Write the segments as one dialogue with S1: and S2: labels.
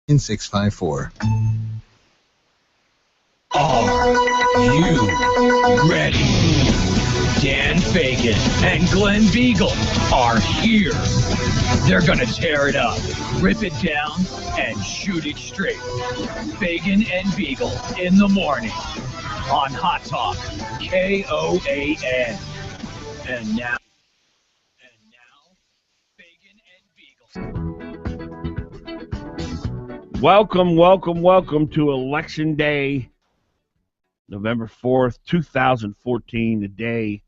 S1: in 654.
S2: Are you ready? Dan Fagan and Glen Biegel are here. They're going to tear it up, rip it down, and shoot it straight. Fagan and Biegel in the morning on Hot Talk, KOAN. And now, Fagan and Biegel.
S3: Welcome to Election Day, November 4th, 2014, the day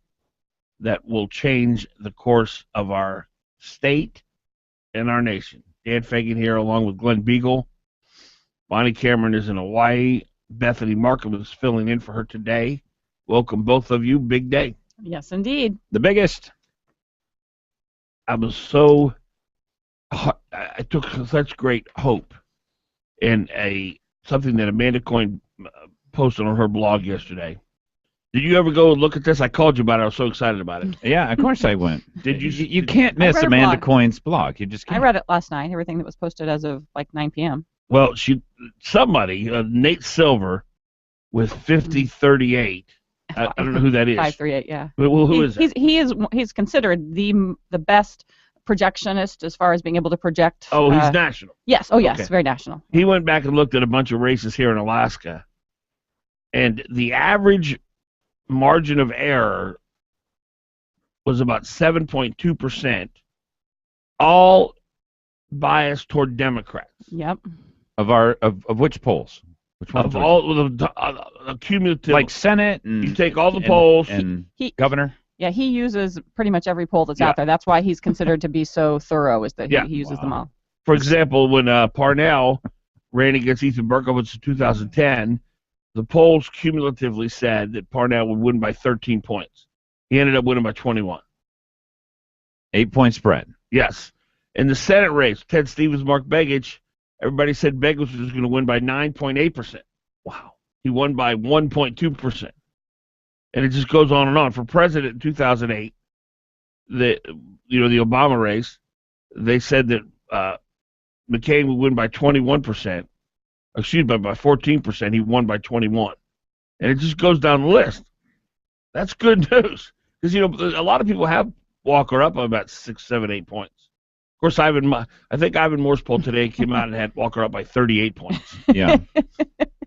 S3: that will change the course of our state and our nation. Dan Fagan here along with Glen Biegel. Bonnie Cameron is in Hawaii. Bethany Markham is filling in for her today. Welcome, both of you. Big day.
S4: Yes, indeed.
S5: The biggest.
S3: I took such great hope in something that Amanda Coyne posted on her blog yesterday. Did you ever go and look at this? I called you about it. I was so excited about it.
S5: Yeah, of course I went.
S3: Did you?
S5: You can't miss Amanda Coyne's blog. You just can't.
S4: I read it last night, everything that was posted as of like 9 p.m.
S3: Well, somebody, Nate Silver, with 5038. I don't know who that is.
S4: 538, yeah.
S3: Well, who is that?
S4: He's considered the best projectionist as far as being able to project.
S3: Oh, he's national.
S4: Yes. Oh, yes.
S3: Okay.
S4: Very national.
S3: He went back and looked at a bunch of races here in Alaska, and the average margin of error was about 7.2%, all biased toward Democrats.
S4: Yep.
S5: Of which polls? Which ones?
S3: Of all the cumulative,
S5: like Senate, and
S3: you take all the polls
S5: and governor.
S4: Yeah, he uses pretty much every poll that's out there. That's why he's considered to be so thorough, is that he uses them all.
S3: For example, when Parnell ran against Ethan Berkowitz in 2010, the polls cumulatively said that Parnell would win by 13 points. He ended up winning by 21.
S5: 8-point spread.
S3: Yes. In the Senate race, Ted Stevens, Mark Begich, everybody said Begich was going to win by 9.8%. Wow. He won by 1.2%. And it just goes on and on. For president in 2008, the Obama race, they said that McCain would win by 21%. Excuse me, by 14%. He won by 21%. And it just goes down the list. That's good news. Because, a lot of people have Walker up by about 6, 7, 8 points. Of course, I think Ivan Moore's poll today came out and had Walker up by 38 points.
S5: Yeah.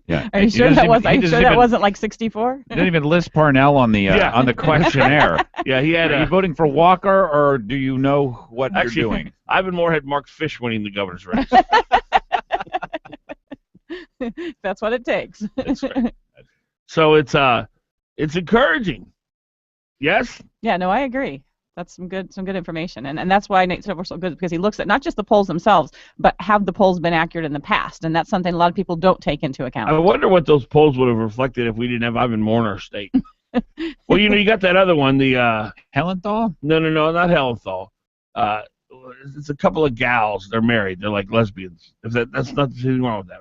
S5: Yeah.
S4: Are you sure that wasn't like 64?
S5: Didn't even list Parnell on the questionnaire.
S3: Yeah, he had.
S5: Are you voting for Walker, or do you know what you're doing?
S3: Ivan Moore had Mark Fish winning the governor's race.
S4: That's what it takes.
S3: That's right. So it's encouraging. Yes.
S4: Yeah. No, I agree. That's some good information, and that's why Nate Silver's so good, because he looks at not just the polls themselves, but have the polls been accurate in the past, and that's something a lot of people don't take into account.
S3: I wonder what those polls would have reflected if we didn't have Ivan Moore in our state. Well, you got that other one, the
S5: Hellenthal?
S3: No, not Hellenthal. It's a couple of gals. They're married. They're like lesbians. If that's not anything wrong with that.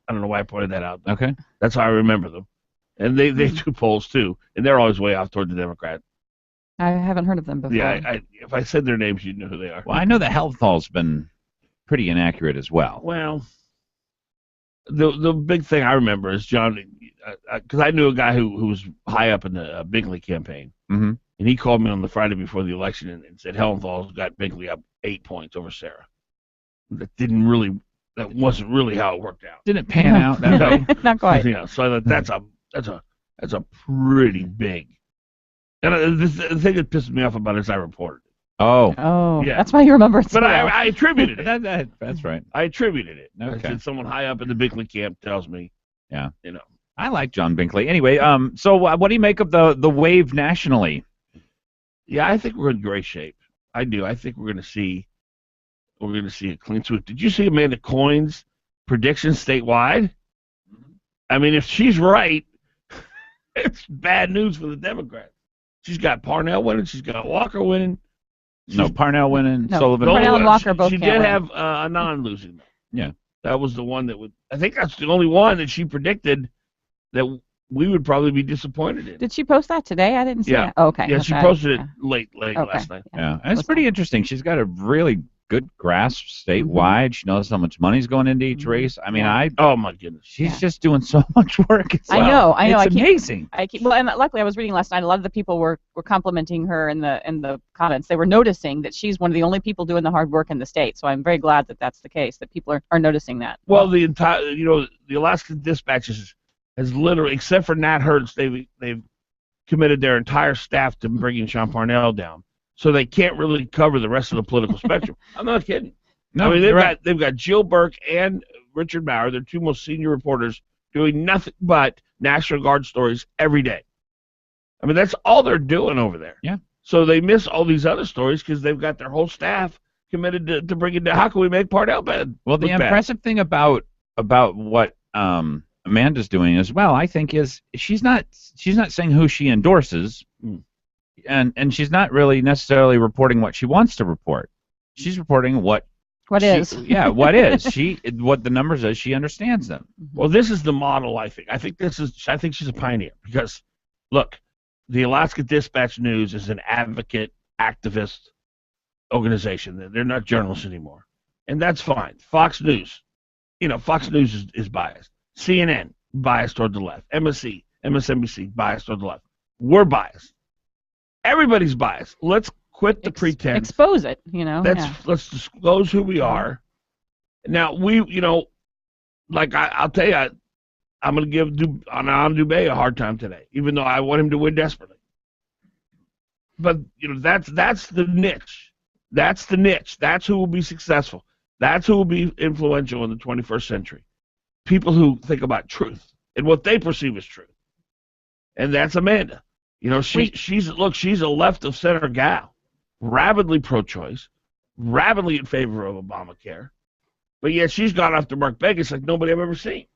S3: I don't know why I pointed that out.
S5: Okay.
S3: That's how I remember them, and they do polls too, and they're always way off toward the Democrat.
S4: I haven't heard of them before.
S3: Yeah, if I said their names, you'd know who they are.
S5: Well, I know that Helenthal's been pretty inaccurate as well.
S3: Well, the big thing I remember is John, because I knew a guy who was high up in the Bingley campaign,
S5: mm-hmm.
S3: and he called me on the Friday before the election and said Helenthal's got Bingley up 8 points over Sarah. That wasn't really how it worked out.
S5: Didn't pan out that way.
S4: Not quite.
S3: Yeah, so I thought that's a pretty big. And the thing that pissed me off about it is I reported it.
S5: Oh.
S4: Yeah. That's why you remember it so
S3: But
S4: well.
S3: I attributed it.
S5: That's right.
S3: I attributed it.
S5: Okay.
S3: I said someone high up in the Binkley camp tells me.
S5: Yeah. I like John Binkley. Anyway, so what do you make of the wave nationally?
S3: Yeah, I think we're in great shape. I do. I think we're going to see a clean sweep. Did you see Amanda Coyne's prediction statewide? I mean, if she's right, it's bad news for the Democrats. She's got Parnell winning. She's got Walker winning.
S5: Parnell winning.
S4: No,
S5: Sullivan.
S4: Parnell and Walker both.
S3: She did have Anand losing.
S5: Yeah,
S3: that was the one that would. I think that's the only one that she predicted that we would probably be disappointed in.
S4: Did she post that today? I didn't see that. Oh, okay.
S3: Yeah, she posted it late last night.
S5: Yeah, and it's pretty interesting. She's got a really good grasp statewide. She knows how much money's going into each race. I mean,
S3: Oh my goodness.
S5: she's just doing so much work. As well.
S4: I know.
S5: It's amazing.
S4: Well, and luckily I was reading last night. A lot of the people were complimenting her in the comments. They were noticing that she's one of the only people doing the hard work in the state. So I'm very glad that that's the case. That people are noticing that.
S3: Well, the entire, the Alaska Dispatches has literally, except for Nat Hertz, they've committed their entire staff to bringing Sean Parnell down. So they can't really cover the rest of the political spectrum. I'm not kidding.
S5: No,
S3: I mean,
S5: right.
S3: they've got Jill Burke and Richard Maurer, their two most senior reporters, doing nothing but National Guard stories every day. I mean, that's all they're doing over there.
S5: Yeah.
S3: So they miss all these other stories because they've got their whole staff committed to bringing down. How can we make Parnell bad?
S5: Well, the impressive thing about what Amanda's doing as well, I think, is she's not saying who she endorses, and she's not really necessarily reporting what she wants to report. She's reporting what is. Yeah, what the numbers is. She understands them.
S3: Well, this is the model. I think she's a pioneer because, look, the Alaska Dispatch News is an advocate, activist organization. They're not journalists anymore, and that's fine. Fox News, Fox News is biased. CNN, biased toward the left. MSNBC, biased toward the left. We're biased. Everybody's biased. Let's quit the pretense.
S4: Expose it,
S3: Let's disclose who we are. Now, I'll tell you, I'm going to give Anand Dubé a hard time today, even though I want him to win desperately. But, that's the niche. That's the niche. That's who will be successful. That's who will be influential in the 21st century. People who think about truth and what they perceive as truth. And that's Amanda. She's a left of center gal, rabidly pro-choice, rabidly in favor of Obamacare, but yet she's gone after Mark Begich like nobody I've ever seen.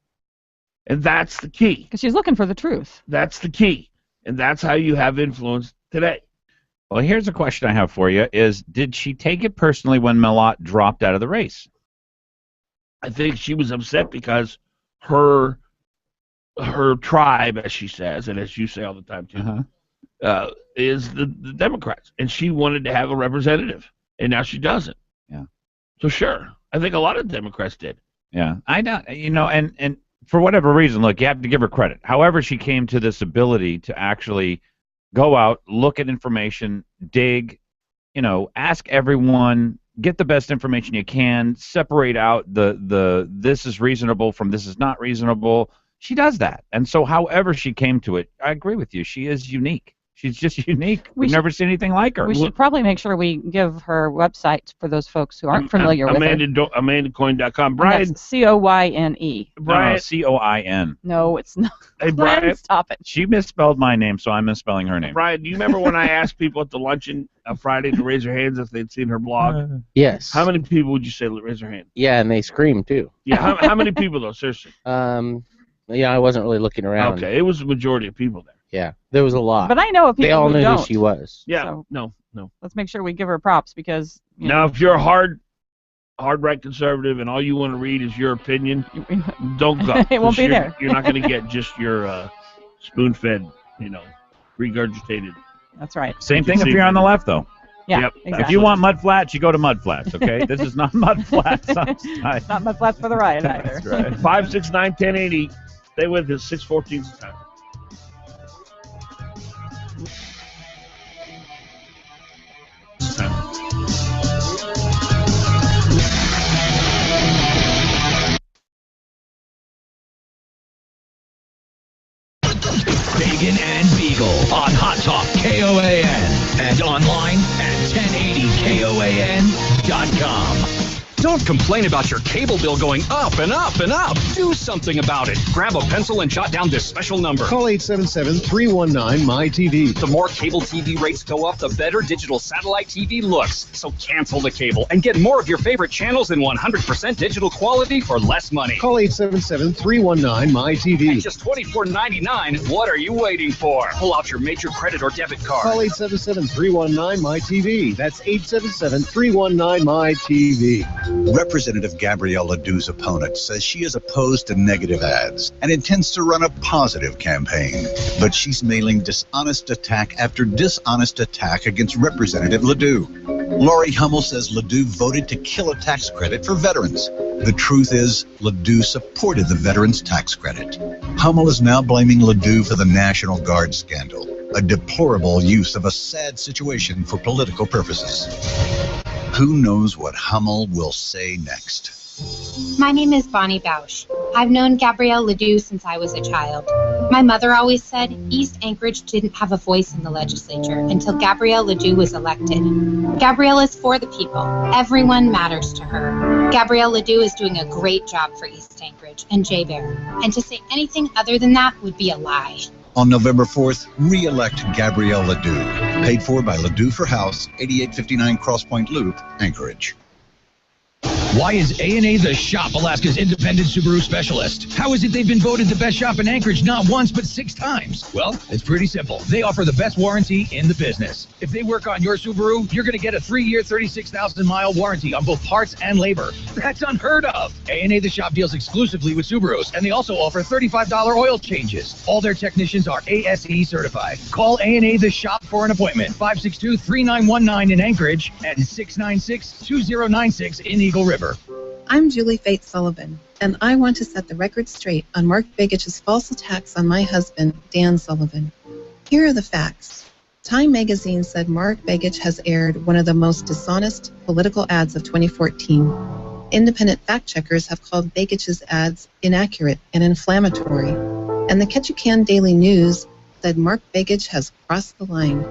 S3: And that's the key.
S4: Because she's looking for the truth.
S3: That's the key. And that's how you have influence today.
S5: Well, here's a question I have for you: did she take it personally when Millot dropped out of the race?
S3: I think she was upset because her tribe, as she says, and as you say all the time too, is the Democrats, and she wanted to have a representative, and now she doesn't.
S5: Yeah.
S3: So sure, I think a lot of Democrats did.
S5: Yeah, I know. And for whatever reason, look, you have to give her credit. However, she came to this ability to actually go out, look at information, dig, ask everyone. Get the best information you can. Separate out the this is reasonable from this is not reasonable. She does that, and so however she came to it, I agree with you. She is unique. She's just unique. We've never seen anything like her.
S4: We should probably make sure we give her website for those folks who aren't familiar with her.
S3: AmandaCoin.com. Brian.
S4: That's COYNE.
S5: Brian. COIN.
S4: No, it's not.
S3: Hey, Brian.
S4: Stop it.
S5: She misspelled my name, so I'm misspelling her name.
S3: Brian, do you remember when I asked people at the luncheon Friday to raise their hands if they'd seen her blog?
S1: Yes.
S3: How many people would you say raise their hand?
S1: Yeah, and they screamed too.
S3: Yeah, how many people though? Seriously.
S1: I wasn't really looking around.
S3: Okay, it was the majority of people there.
S1: Yeah, there was a lot.
S4: But I know of people
S1: they all
S4: who
S1: knew
S4: don't.
S1: who she was.
S3: Yeah,
S4: So
S3: no.
S4: Let's make sure we give her props because.
S3: Now, if you're a hard right conservative and all you want to read is your opinion, don't go.
S4: It won't be there.
S3: You're not going to get just your spoon-fed, regurgitated.
S4: That's right.
S5: Same thing if you're on the left, though.
S4: Yeah,
S3: Yep.
S4: exactly.
S5: If you want mud flats, you go to mud flats. Okay, this is not mud flats.
S4: It's not mud flats for the riot either.
S5: That's right.
S3: 569-1080. Stay with us. 614 time.
S2: Fagan and Biegel on Hot Talk KOAN and online at 1080KOAN.com.
S6: Don't complain about your cable bill going up and up and up. Do something about it. Grab a pencil and jot down this special number.
S7: Call 877-319-MY-TV.
S6: The more cable TV rates go up, the better digital satellite TV looks. So cancel the cable and get more of your favorite channels in 100% digital quality for less money.
S7: Call 877-319-MY-TV.
S6: At just $24.99, what are you waiting for? Pull out your major credit or debit card.
S7: Call 877-319-MY-TV. That's 877-319-MY-TV.
S8: Representative Gabrielle Ledoux's opponent says she is opposed to negative ads and intends to run a positive campaign. But she's mailing dishonest attack after dishonest attack against Representative Ledoux. Lori Hummel says Ledoux voted to kill a tax credit for veterans. The truth is, Ledoux supported the veterans tax credit. Hummel is now blaming Ledoux for the National Guard scandal, a deplorable use of a sad situation for political purposes. Who knows what Hummel will say next?
S7: My name is Bonnie Bausch. I've known Gabrielle Ledoux since I was a child. My mother always said East Anchorage didn't have a voice in the legislature until Gabrielle Ledoux was elected. Gabrielle is for the people. Everyone matters to her. Gabrielle Ledoux is doing a great job for East Anchorage and Jay Bear. And to say anything other than that would be a lie.
S8: On November 4th, re-elect Gabrielle Ledoux. Paid for by Ledoux for House, 8859 Cross Point Loop, Anchorage.
S2: Why is A&A the shop, Alaska's independent Subaru specialist? How is it they've been voted the best shop in Anchorage not once but 6 times? Well, it's pretty simple. They offer the best warranty in the business. If they work on your Subaru, you're going to get a 3-year, 36,000-mile warranty on both parts and labor. That's unheard of. A&A the shop deals exclusively with Subarus, and they also offer $35 oil changes. All their technicians are ASE certified. Call A&A the shop for an appointment. 562-3919 in Anchorage and 696-2096 in Eagle River.
S9: I'm Julie Fate Sullivan, and I want to set the record straight on Mark Begich's false attacks on my husband, Dan Sullivan. Here are the facts. Time magazine said Mark Begich has aired one of the most dishonest political ads of 2014. Independent fact-checkers have called Begich's ads inaccurate and inflammatory, and the Ketchikan Daily News said Mark Begich has crossed the line,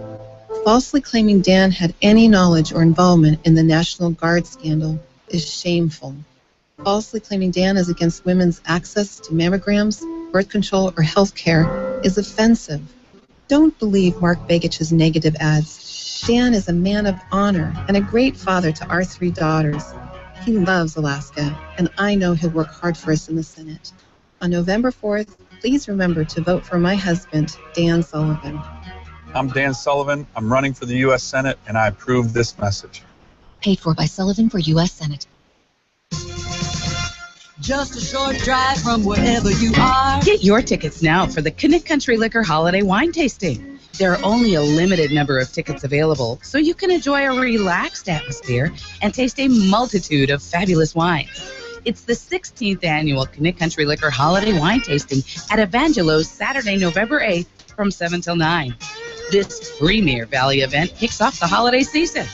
S9: falsely claiming Dan had any knowledge or involvement in the National Guard scandal is shameful. Falsely claiming Dan is against women's access to mammograms, birth control, or health care is offensive. Don't believe Mark Begich's negative ads. Dan is a man of honor and a great father to our 3 daughters. He loves Alaska, and I know he'll work hard for us in the Senate. On November 4th, please remember to vote for my husband, Dan Sullivan.
S10: I'm Dan Sullivan. I'm running for the U.S. Senate, and I approve this message.
S11: Paid for by Sullivan for U.S. Senate.
S12: Just a short drive from wherever you are.
S13: Get your tickets now for the Connect Country Liquor Holiday Wine Tasting. There are only a limited number of tickets available, so you can enjoy a relaxed atmosphere and taste a multitude of fabulous wines. It's the 16th annual Connect Country Liquor Holiday Wine Tasting at Evangelos Saturday, November 8th from 7 till 9. This premier Valley event kicks off the holiday season.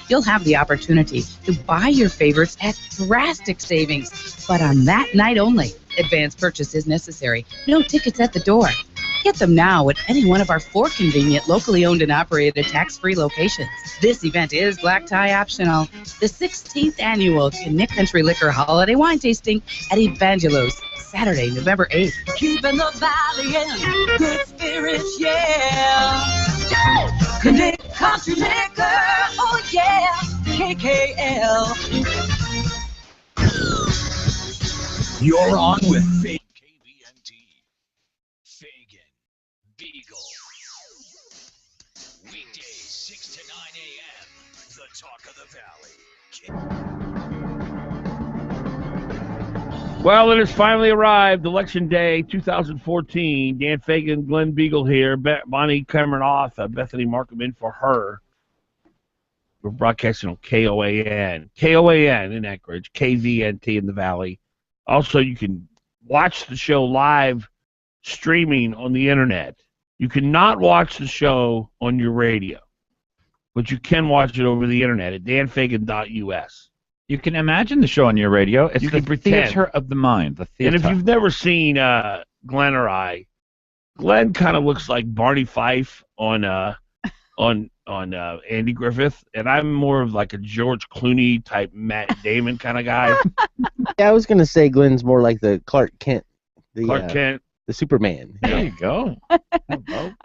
S13: You'll have the opportunity to buy your favorites at drastic savings, but on that night only. Advance purchase is necessary. No tickets at the door. Get them now at any one of our 4 convenient, locally owned and operated tax-free locations. This event is black tie optional. The 16th annual Connect Country Liquor Holiday Wine Tasting at Evangelos, Saturday, November 8th.
S12: Keeping the valley in good spirits, yeah. Connect Country Liquor, oh yeah. KKL.
S2: You're on with Fagan Biegel. Weekdays 6 to 9 a.m. The Talk of the Valley.
S3: Well, it has finally arrived, Election Day 2014. Dan Fagan, Glen Biegel here. Bonnie Cameron off. Bethany Markham in for her. We're broadcasting on KOAN. KOAN in Anchorage. KVNT in the Valley. Also, you can watch the show live streaming on the Internet. You cannot watch the show on your radio, but you can watch it over the Internet at danfagan.us.
S5: You can imagine the show on your radio. It's
S3: You
S5: the
S3: can pretend.
S5: theater of the mind. The theater.
S3: And if you've never seen Glenn or I, Glenn kind of looks like Barney Fife on Andy Griffith, and I'm more of like a George Clooney type Matt Damon kind of guy.
S1: Yeah, I was gonna say Glenn's more like the Clark Kent,
S3: Kent,
S1: the Superman.
S5: There you go.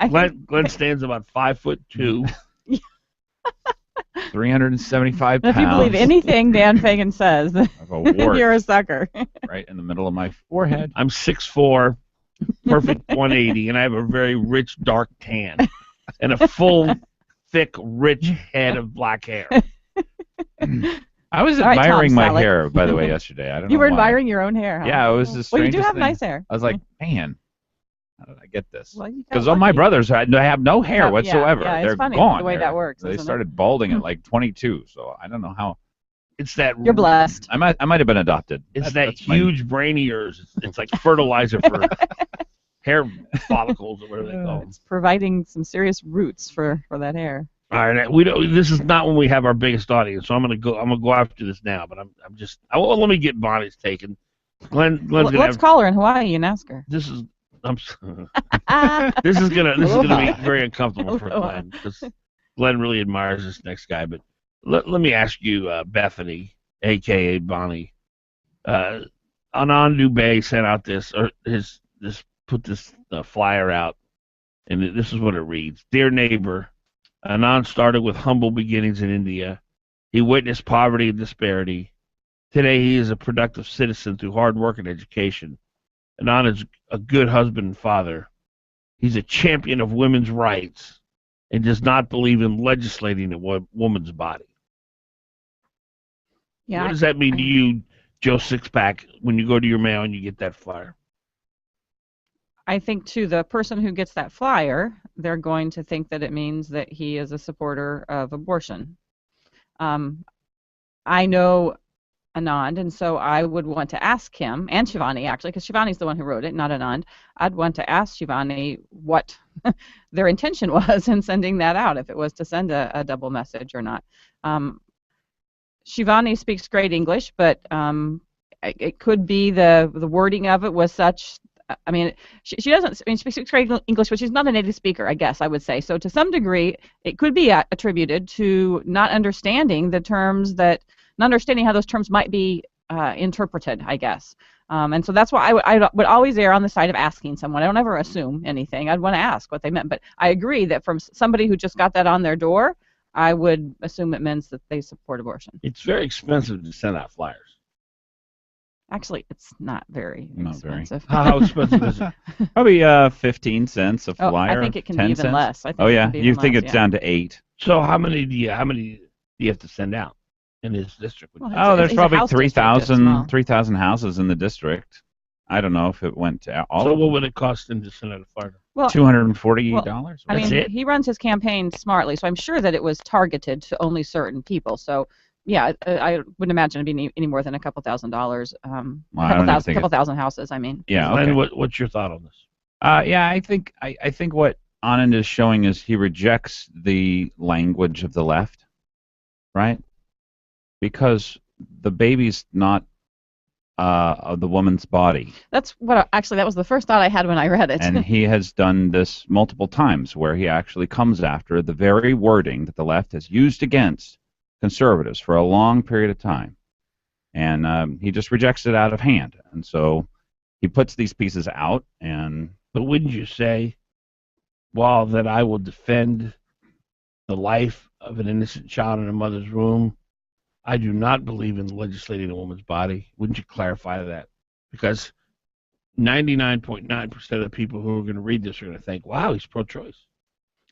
S3: Glenn stands about 5'2".
S5: 375 pounds.
S4: If you believe anything Dan Fagan says,
S5: of a wart
S4: you're a sucker.
S5: right in the middle of my forehead.
S3: I'm 6'4", perfect 180, and I have a very rich dark tan and a full, thick, rich head of black hair.
S5: I was
S4: All right,
S5: admiring
S4: Tom
S5: my
S4: Selleck.
S5: hair, by the way, yesterday. I don't know
S4: You were
S5: why.
S4: admiring your own hair, huh?
S5: Yeah, it was the strangest
S4: Well, you do have
S5: thing.
S4: nice hair.
S5: I was like, man, How did I get this?
S4: Well, you got
S5: Because all my
S4: lucky.
S5: brothers have no hair
S4: Yeah,
S5: whatsoever.
S4: yeah, it's
S5: They're
S4: funny
S5: gone.
S4: the way that works,
S5: They
S4: isn't it?
S5: started balding at like 22, so I don't know how.
S3: It's that
S4: You're blessed.
S5: I might have been adopted.
S3: It's
S5: That's
S3: huge brain of yours. It's like fertilizer for hair follicles or whatever they call them.
S4: It's providing some serious roots for that hair.
S3: All right, we don't. This is not when we have our biggest audience, so I'm gonna go after this now. But let me get Bonnie's taken. Glenn's gonna
S4: Let's call her in Hawaii and ask her.
S3: This is this is gonna be very uncomfortable for Glenn because Glenn really admires this next guy. But let me ask you, Bethany, aka Bonnie. Anand Dubé sent out put this flyer out, and this is what it reads: Dear neighbor, Anand started with humble beginnings in India. He witnessed poverty and disparity. Today he is a productive citizen through hard work and education. Anand is a good husband and father. He's a champion of women's rights and does not believe in legislating a woman's body.
S4: Yeah,
S3: what does that mean to you, Joe Sixpack, when you go to your mail and you get that flyer?
S4: I think to the person who gets that flyer, they're going to think that it means that he is a supporter of abortion. I know Anand, and so I would want to ask him, and Shivani actually, because Shivani's the one who wrote it, not Anand. I'd want to ask Shivani what their intention was in sending that out, if it was to send a double message or not. Shivani speaks great English, but it could be the wording of it was such. I mean, she doesn't. I mean, she speaks great English, but she's not a native speaker, I guess I would say. So to some degree, it could be attributed to not understanding the terms not understanding how those terms might be interpreted, I guess. And so that's why I would always err on the side of asking someone. I don't ever assume anything. I'd want to ask what they meant. But I agree that from somebody who just got that on their door, I would assume it means that they support abortion.
S3: It's very expensive to send out flyers.
S4: Actually, it's not very expensive.
S3: How expensive is it?
S5: Probably 15 cents a flyer.
S4: I think it can
S5: 10
S4: be even
S5: cents.
S4: less. I think
S5: yeah, you think it's down to 8?
S3: So how many do you have to send out in this district?
S5: Well, there's probably 3,000 houses in the district. I don't know if it went to all.
S3: So what would it cost him to send out a flyer?
S4: Well,
S5: $248.
S4: I mean, he runs his campaign smartly, so I'm sure that it was targeted to only certain people. So, yeah, I wouldn't imagine it'd be any more than a couple $1,000s. A couple thousand houses. I mean.
S5: Yeah. Okay.
S3: And what's your thought on this?
S5: Yeah, I think what Anand is showing is he rejects the language of the left, right? Because the baby's not of the woman's body.
S4: That's what that was the first thought I had when I read it.
S5: And he has done this multiple times where he actually comes after the very wording that the left has used against conservatives for a long period of time. And he just rejects it out of hand. And so he puts these pieces out.
S3: But wouldn't you say, well, that I will defend the life of an innocent child in a mother's womb, I do not believe in legislating a woman's body. Wouldn't you clarify that? Because 99.9% of the people who are going to read this are going to think, wow, he's pro-choice.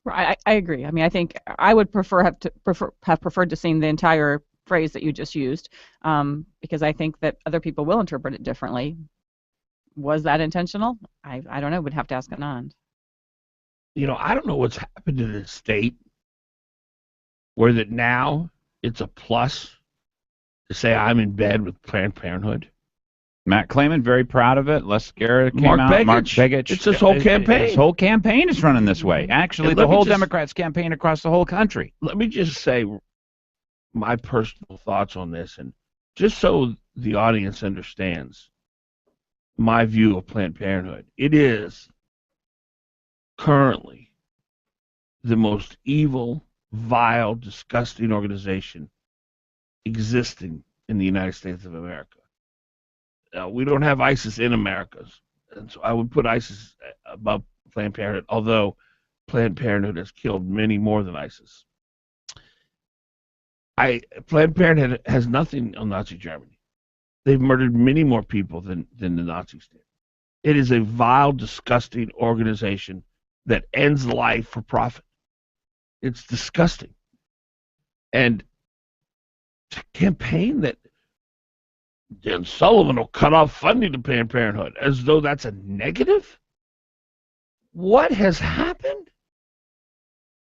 S4: Right, I agree. I mean, I think I would have preferred to see the entire phrase that you just used, because I think that other people will interpret it differently. Was that intentional? I don't know. We'd have to ask Anand.
S3: I don't know what's happened to this state where that now it's a plus to say I'm in bed with Planned Parenthood.
S5: Matt Claman, very proud of it. Les Garrett came
S3: Mark
S5: out.
S3: Begich.
S5: Mark Begich.
S3: It's his whole campaign.
S5: His whole campaign is running this way. Actually, the whole Democrats campaign across the whole country.
S3: Let me just say my personal thoughts on this, and just so the audience understands my view of Planned Parenthood. It is currently the most evil, vile, disgusting organization existing in the United States of America. We don't have ISIS in America, and so I would put ISIS above Planned Parenthood, although Planned Parenthood has killed many more than ISIS. Planned Parenthood has nothing on Nazi Germany. They've murdered many more people than the Nazis did. It is a vile, disgusting organization that ends life for profit. It's disgusting. And to campaign that Dan Sullivan will cut off funding to Planned Parenthood as though that's a negative? What has happened?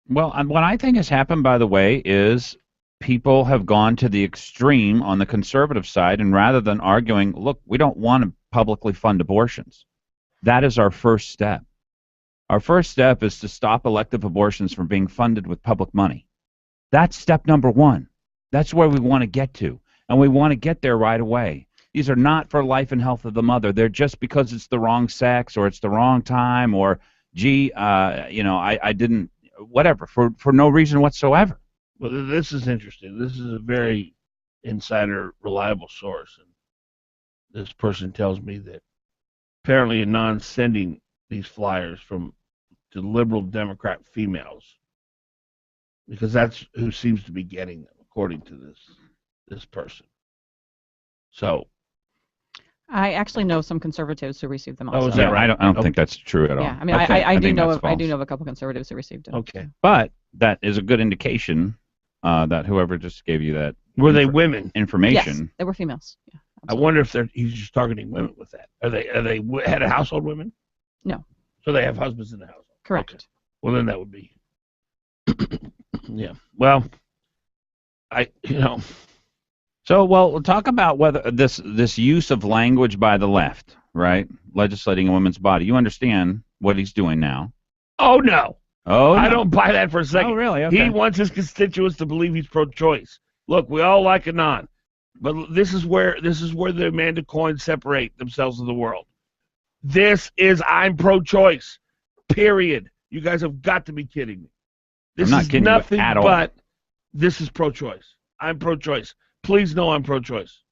S5: Well, what I think has happened, by the way, is people have gone to the extreme on the conservative side, and rather than arguing, look, we don't want to publicly fund abortions. That is our first step. Our first step is to stop elective abortions from being funded with public money. That's step number one. That's where we want to get to, and we want to get there right away. These are not for life and health of the mother. They're just because it's the wrong sex or it's the wrong time or, gee, I didn't, whatever, for no reason whatsoever.
S3: Well, this is interesting. This is a very insider, reliable source. And this person tells me that apparently Anon's sending these flyers to liberal Democrat females because that's who seems to be getting them, according to this person. So
S4: I actually know some conservatives who received them also.
S3: Oh, is that right?
S5: I don't think that's true at all.
S4: Yeah, I mean,
S5: Okay,
S4: I do
S5: think
S4: know
S5: that's
S4: I do
S5: false.
S4: know of a couple conservatives who received it.
S3: Okay.
S5: But that is a good indication that whoever just gave you that
S3: Were they women?
S5: information.
S4: Yes, they were females. Yeah,
S3: I wonder if he's just targeting women with that. Are they head of household women?
S4: No.
S3: So they have husbands in the household.
S4: Correct.
S3: Okay. Well, then that would be. Yeah. Well,
S5: So, well, talk about whether this use of language by the left, right, legislating a woman's body. You understand what he's doing now.
S3: Oh, no.
S5: Oh, no.
S3: I don't buy that for a second.
S5: Oh, really? Okay.
S3: He wants his constituents to believe he's pro-choice. Look, we all like Anon, but this is where the Amanda Coins separate themselves in the world. This is I'm pro-choice. Period. You guys have got to be kidding me. This
S5: I'm not
S3: is
S5: kidding you
S3: nothing
S5: at all.
S3: but this is pro-choice. I'm pro-choice. Please know I'm pro-choice.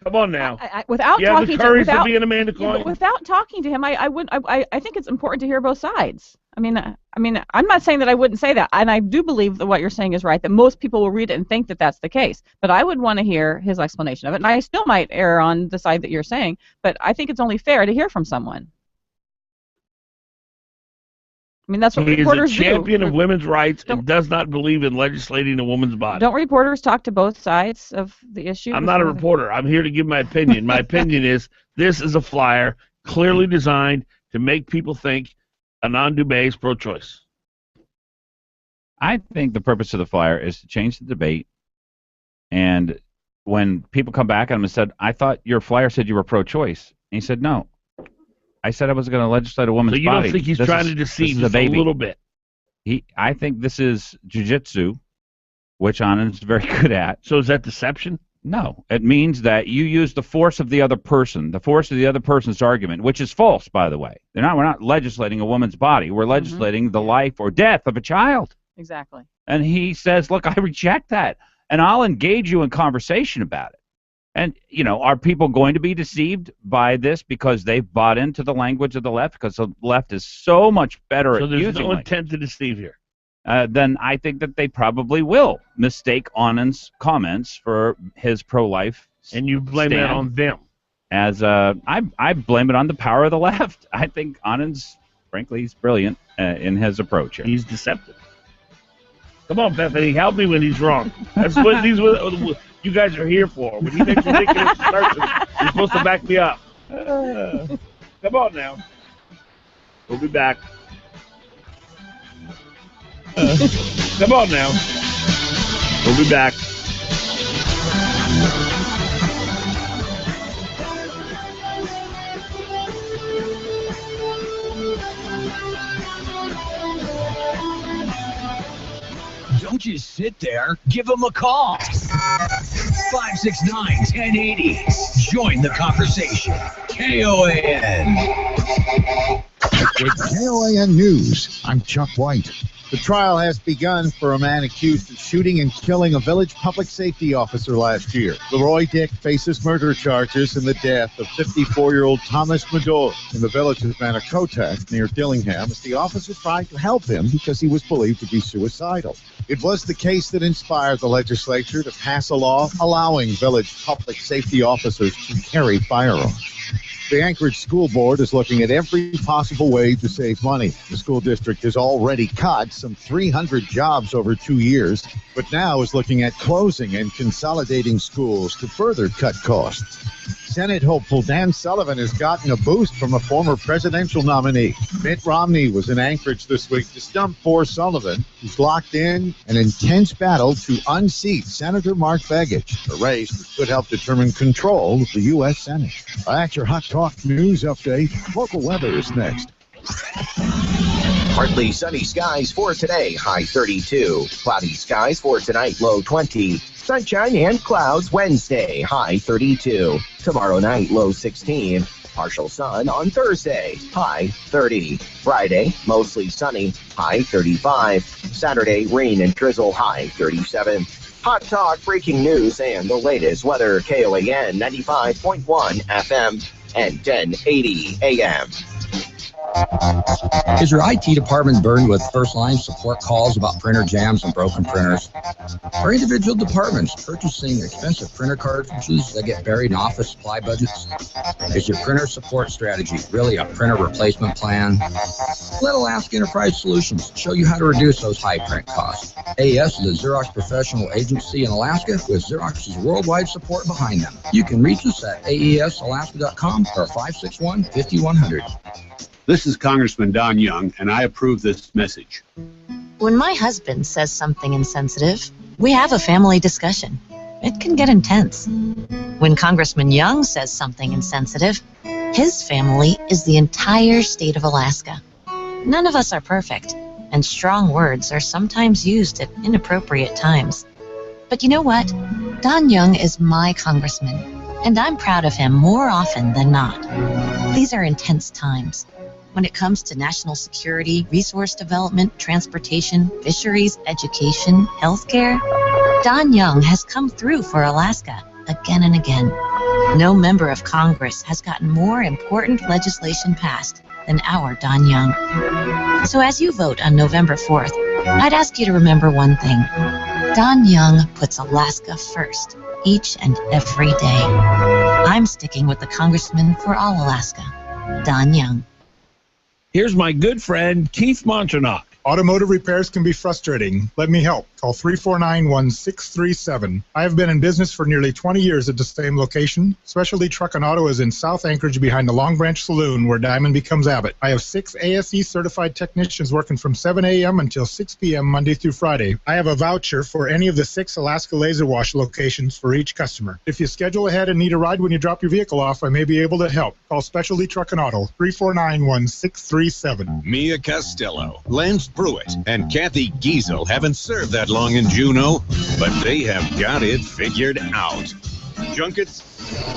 S3: Come on now.
S4: Without
S3: you have
S4: talking
S3: the courage
S4: to
S3: to be an Amanda
S4: yeah, but
S3: Coin.
S4: without talking to him, I think it's important to hear both sides. I mean, I'm not saying that I wouldn't say that, and I do believe that what you're saying is right. That most people will read it and think that that's the case. But I would want to hear his explanation of it, and I still might err on the side that you're saying. But I think it's only fair to hear from someone. I mean, that's what
S3: He is a
S4: reporters
S3: champion
S4: do.
S3: of women's rights and does not believe in legislating a woman's body.
S4: Don't reporters talk to both sides of the issue?
S3: I'm not a reporter. I'm here to give my opinion. My opinion is this is a flyer clearly designed to make people think Anand Dubé is pro-choice.
S5: I think the purpose of the flyer is to change the debate. And when people come back at him and said, I thought your flyer said you were pro-choice. And he said, no. I said I was going to legislate a woman's
S3: So you
S5: body.
S3: don't think he's trying to deceive
S5: this is
S3: just a little bit?
S5: I think this is jiu-jitsu, which Anand's very good at.
S3: So is that deception?
S5: No. It means that you use the force of the other person, the force of the other person's argument, which is false, by the way. We're not legislating a woman's body. We're legislating the life or death of a child.
S4: Exactly.
S5: And he says, look, I reject that, and I'll engage you in conversation about it. And, are people going to be deceived by this because they've bought into the language of the left? Because the left is so much better
S3: So
S5: at
S3: there's
S5: using
S3: no
S5: language.
S3: intent to deceive here.
S5: Then I think that they probably will mistake Anand's comments for his pro-life
S3: And you blame that on them.
S5: As I blame it on the power of the left. I think Anand's, frankly, he's brilliant in his approach here.
S3: He's deceptive. Come on, Bethany, help me when he's wrong. That's what you guys are here for. When he makes ridiculous assertions, you're supposed to back me up. Come on now. We'll be back. Come on now. We'll be back.
S2: Don't just sit there. Give them a call. 569-1080. Join the conversation. KOAN.
S8: With KOAN News, I'm Chuck White. The trial has begun for a man accused of shooting and killing a village public safety officer last year. Leroy Dick faces murder charges in the death of 54-year-old Thomas Madore in the village of Manacotac near Dillingham as the officer tried to help him because he was believed to be suicidal. It was the case that inspired the legislature to pass a law allowing village public safety officers to carry firearms. The Anchorage School Board is looking at every possible way to save money. The school district has already cut some 300 jobs over 2 years, but now is looking at closing and consolidating schools to further cut costs.
S14: Senate hopeful Dan Sullivan has gotten a boost from a former presidential nominee. Mitt Romney was in Anchorage this week to stump poor Sullivan, who's locked in an intense battle to unseat Senator Mark Begich, a race that could help determine control of the U.S. Senate. That's your Hot Talk News update. Local weather is next.
S15: Partly sunny skies for today, high 32. Cloudy skies for tonight, low 20. Sunshine and clouds Wednesday, high 32. Tomorrow night, low 16. Partial sun on Thursday, high 30. Friday, mostly sunny, high 35. Saturday, rain and drizzle, high 37. Hot Talk, breaking news, and the latest weather, KOAN 95.1 FM and 1080 AM.
S16: Is your IT department burdened with first-line support calls about printer jams and broken printers? Are individual departments purchasing expensive printer cartridges that get buried in office supply budgets? Is your printer support strategy really a printer replacement plan? Let Alaska Enterprise Solutions show you how to reduce those high print costs. AES is a Xerox professional agency in Alaska with Xerox's worldwide support behind them. You can reach us at aesalaska.com or 561-5100.
S17: This is Congressman Don Young, and I approve this message.
S11: When my husband says something insensitive, we have a family discussion. It can get intense. When Congressman Young says something insensitive, his family is the entire state of Alaska. None of us are perfect, and strong words are sometimes used at inappropriate times. But you know what? Don Young is my congressman, and I'm proud of him more often than not. These are intense times. When it comes to national security, resource development, transportation, fisheries, education, healthcare, Don Young has come through for Alaska again and again. No member of Congress has gotten more important legislation passed than our Don Young. So as you vote on November 4th, I'd ask you to remember one thing. Don Young puts Alaska first, each and every day. I'm sticking with the Congressman for all Alaska, Don Young.
S18: Here's my good friend, Keith Monternock.
S19: Automotive repairs can be frustrating. Let me help. Call 349-1637. I have been in business for nearly 20 years at the same location. Specialty Truck and Auto is in South Anchorage behind the Long Branch Saloon where Diamond becomes Abbott. I have 6 ASE certified technicians working from 7 a.m. until 6 p.m. Monday through Friday. I have a voucher for any of the 6 Alaska Laser Wash locations for each customer. If you schedule ahead and need a ride when you drop your vehicle off, I may be able to help. Call Specialty Truck and Auto, 349-1637.
S20: Mia Costello, Lance Pruitt, and Kathy Giesel haven't served that long in Juneau, but they have got it figured out. Junkets,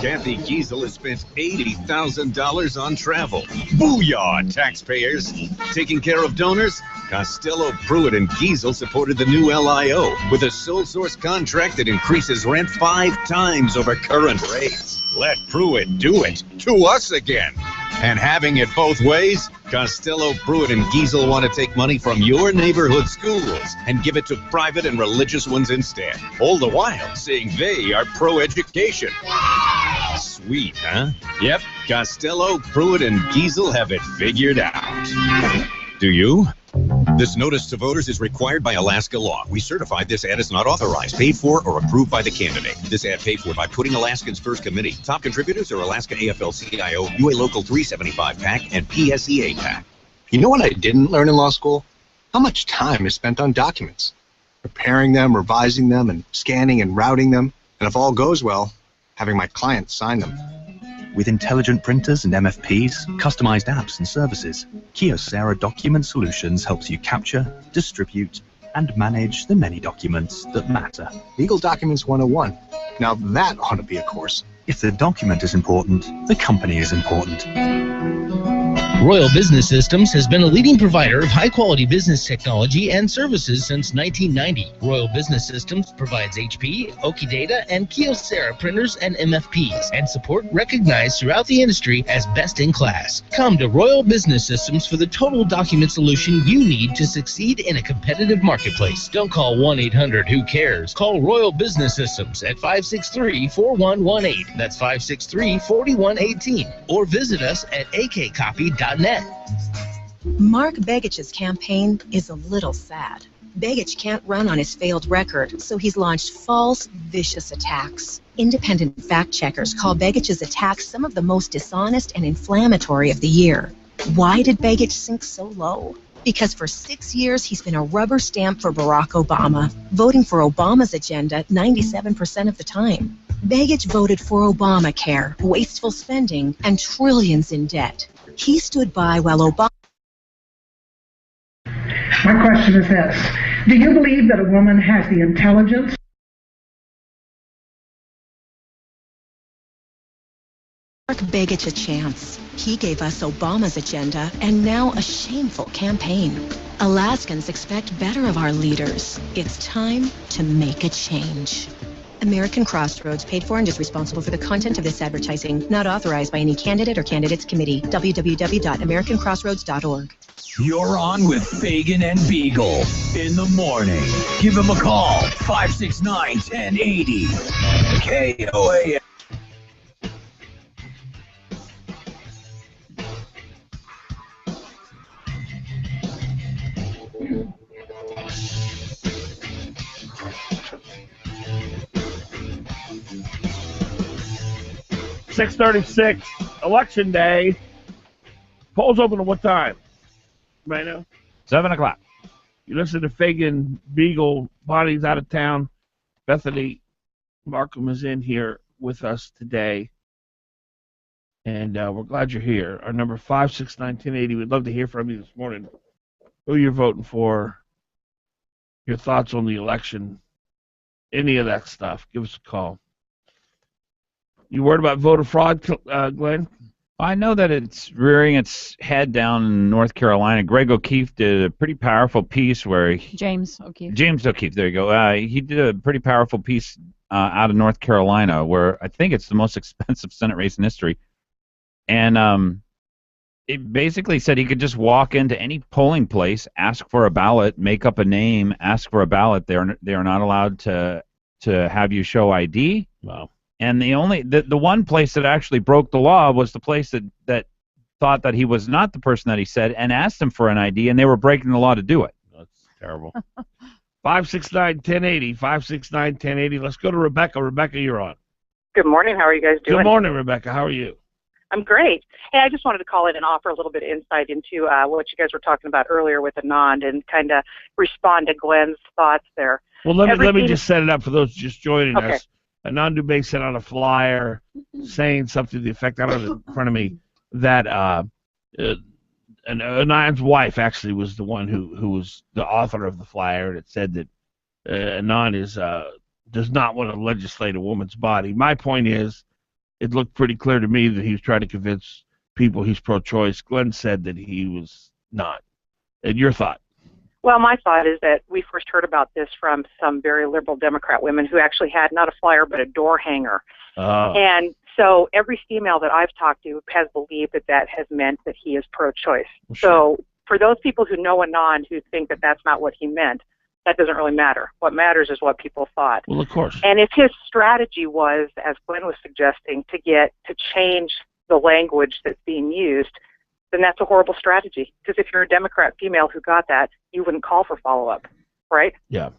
S20: Kathy Giesel has spent $80,000 on travel. Booyah, taxpayers! Taking care of donors? Costello, Pruitt, and Giesel supported the new LIO with a sole source contract that increases rent 5 times over current rates. Let Pruitt do it to us again. And having it both ways, Costello, Pruitt, and Giesel want to take money from your neighborhood schools and give it to private and religious ones instead. All the while saying they are pro-education. Sweet, huh? Yep, Costello, Pruitt, and Giesel have it figured out. Do you? This notice to voters is required by Alaska law. We certified this ad is not authorized, paid for, or approved by the candidate. This ad paid for by Putting Alaskans First Committee. Top contributors are Alaska AFL-CIO, UA Local 375 PAC, and PSEA PAC.
S21: You know what I didn't learn in law school? How much time is spent on documents. Preparing them, revising them, and scanning and routing them. And if all goes well, having my clients sign them.
S22: With intelligent printers and MFPs, customized apps and services, Kyocera Document Solutions helps you capture, distribute, and manage the many documents that matter.
S21: Legal Documents 101. Now that ought to be a course.
S22: If the document is important, the company is important.
S23: Royal Business Systems has been a leading provider of high-quality business technology and services since 1990. Royal Business Systems provides HP, Okidata, and Kyocera printers and MFPs, and support recognized throughout the industry as best in class. Come to Royal Business Systems for the total document solution you need to succeed in a competitive marketplace. Don't call 1-800-WHO-CARES. Call Royal Business Systems at 563-4118. That's 563-4118. Or visit us at akcopy.net.
S24: Mark Begich's campaign is a little sad.
S6: Begich can't run on his failed record, so he's launched false, vicious attacks. Independent fact-checkers call Begich's attacks some of the most dishonest and inflammatory of the year. Why did Begich sink so low? Because for 6 years he's been a rubber stamp for Barack Obama, voting for Obama's agenda 97% of the time. Begich voted for Obamacare, wasteful spending, and trillions in debt. He stood by while Obama...
S7: My question is this. Do you believe that a woman has the intelligence?
S6: Begich a chance. He gave us Obama's agenda and now a shameful campaign. Alaskans expect better of our leaders. It's time to make a change. American Crossroads, paid for and is responsible for the content of this advertising, not authorized by any candidate or candidates committee. www.americancrossroads.org.
S2: You're on with Fagan and Biegel in the morning. Give them a call, 569-1080. KOAM.
S3: .36, Election Day. Polls open at what time? Right now?
S5: 7 o'clock.
S3: You listen to Fagan, Biegel, Bonnie's out of town. Bethany Markham is in here with us today. And we're glad you're here. Our number 569-1080. We'd love to hear from you this morning. Who you're voting for, your thoughts on the election, any of that stuff. Give us a call. You worried about voter fraud, Glenn?
S5: I know that it's rearing its head down in North Carolina. Greg O'Keefe did a pretty powerful piece where
S4: James O'Keefe,
S5: there you go. He did a pretty powerful piece out of North Carolina where I think it's the most expensive Senate race in history. And it basically said he could just walk into any polling place, ask for a ballot, make up a name, ask for a ballot. They are not allowed to have you show ID.
S3: Wow.
S5: And the one place that actually broke the law was the place that thought that he was not the person that he said and asked him for an ID, and they were breaking the law to do it.
S3: That's terrible. 569-1080, 569-1080. Let's go to Rebecca. Rebecca, you're on.
S9: Good morning. How are you guys doing?
S3: Good morning, Rebecca. How are you?
S9: I'm great. Hey, I just wanted to call in and offer a little bit of insight into what you guys were talking about earlier with Anand and kind of respond to Glenn's thoughts there.
S3: Well, let me just set it up for those just joining
S9: Okay.
S3: us. Anand Dubé sent out a flyer saying something to the effect, I don't have it in front of me, that Anand's wife actually was the one who was the author of the flyer, and it said that Anand does not want to legislate a woman's body. My point is, it looked pretty clear to me that he was trying to convince people he's pro-choice. Glenn said that he was not. And your thought?
S9: Well, my thought is that we first heard about this from some very liberal Democrat women who actually had not a flyer but a door hanger. And so every female that I've talked to has believed that has meant that he is pro-choice.
S3: Well, sure.
S9: So for those people who know Anand who think that that's not what he meant, that doesn't really matter. What matters is what people thought.
S3: Well, of course.
S9: And if his strategy was, as Glenn was suggesting, to change the language that's being used, then that's a horrible strategy. Because if you're a Democrat female who got that, you wouldn't call for follow-up, right?
S3: Yeah.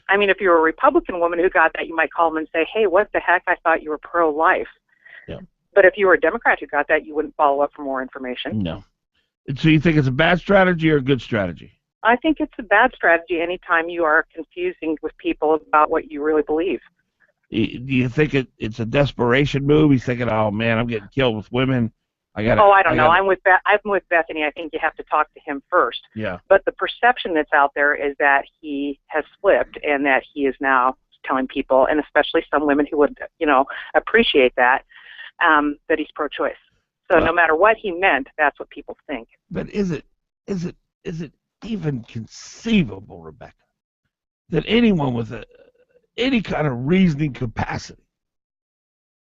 S9: I mean, if you're a Republican woman who got that, you might call them and say, hey, what the heck? I thought you were pro-life.
S3: Yeah.
S9: But if you were a Democrat who got that, you wouldn't follow up for more information.
S3: No. So you think it's a bad strategy or a good strategy?
S9: I think it's a bad strategy anytime you are confusing with people about what you really believe.
S3: Do you think it's a desperation move? He's thinking, oh, man, I'm getting killed with women. I don't
S9: know. I'm with Bethany. I think you have to talk to him first.
S3: Yeah.
S9: But the perception that's out there is that he has flipped and that he is now telling people, and especially some women who would, appreciate that, that he's pro-choice. So no matter what he meant, that's what people think.
S3: But is it even conceivable, Rebecca, that anyone with any kind of reasoning capacity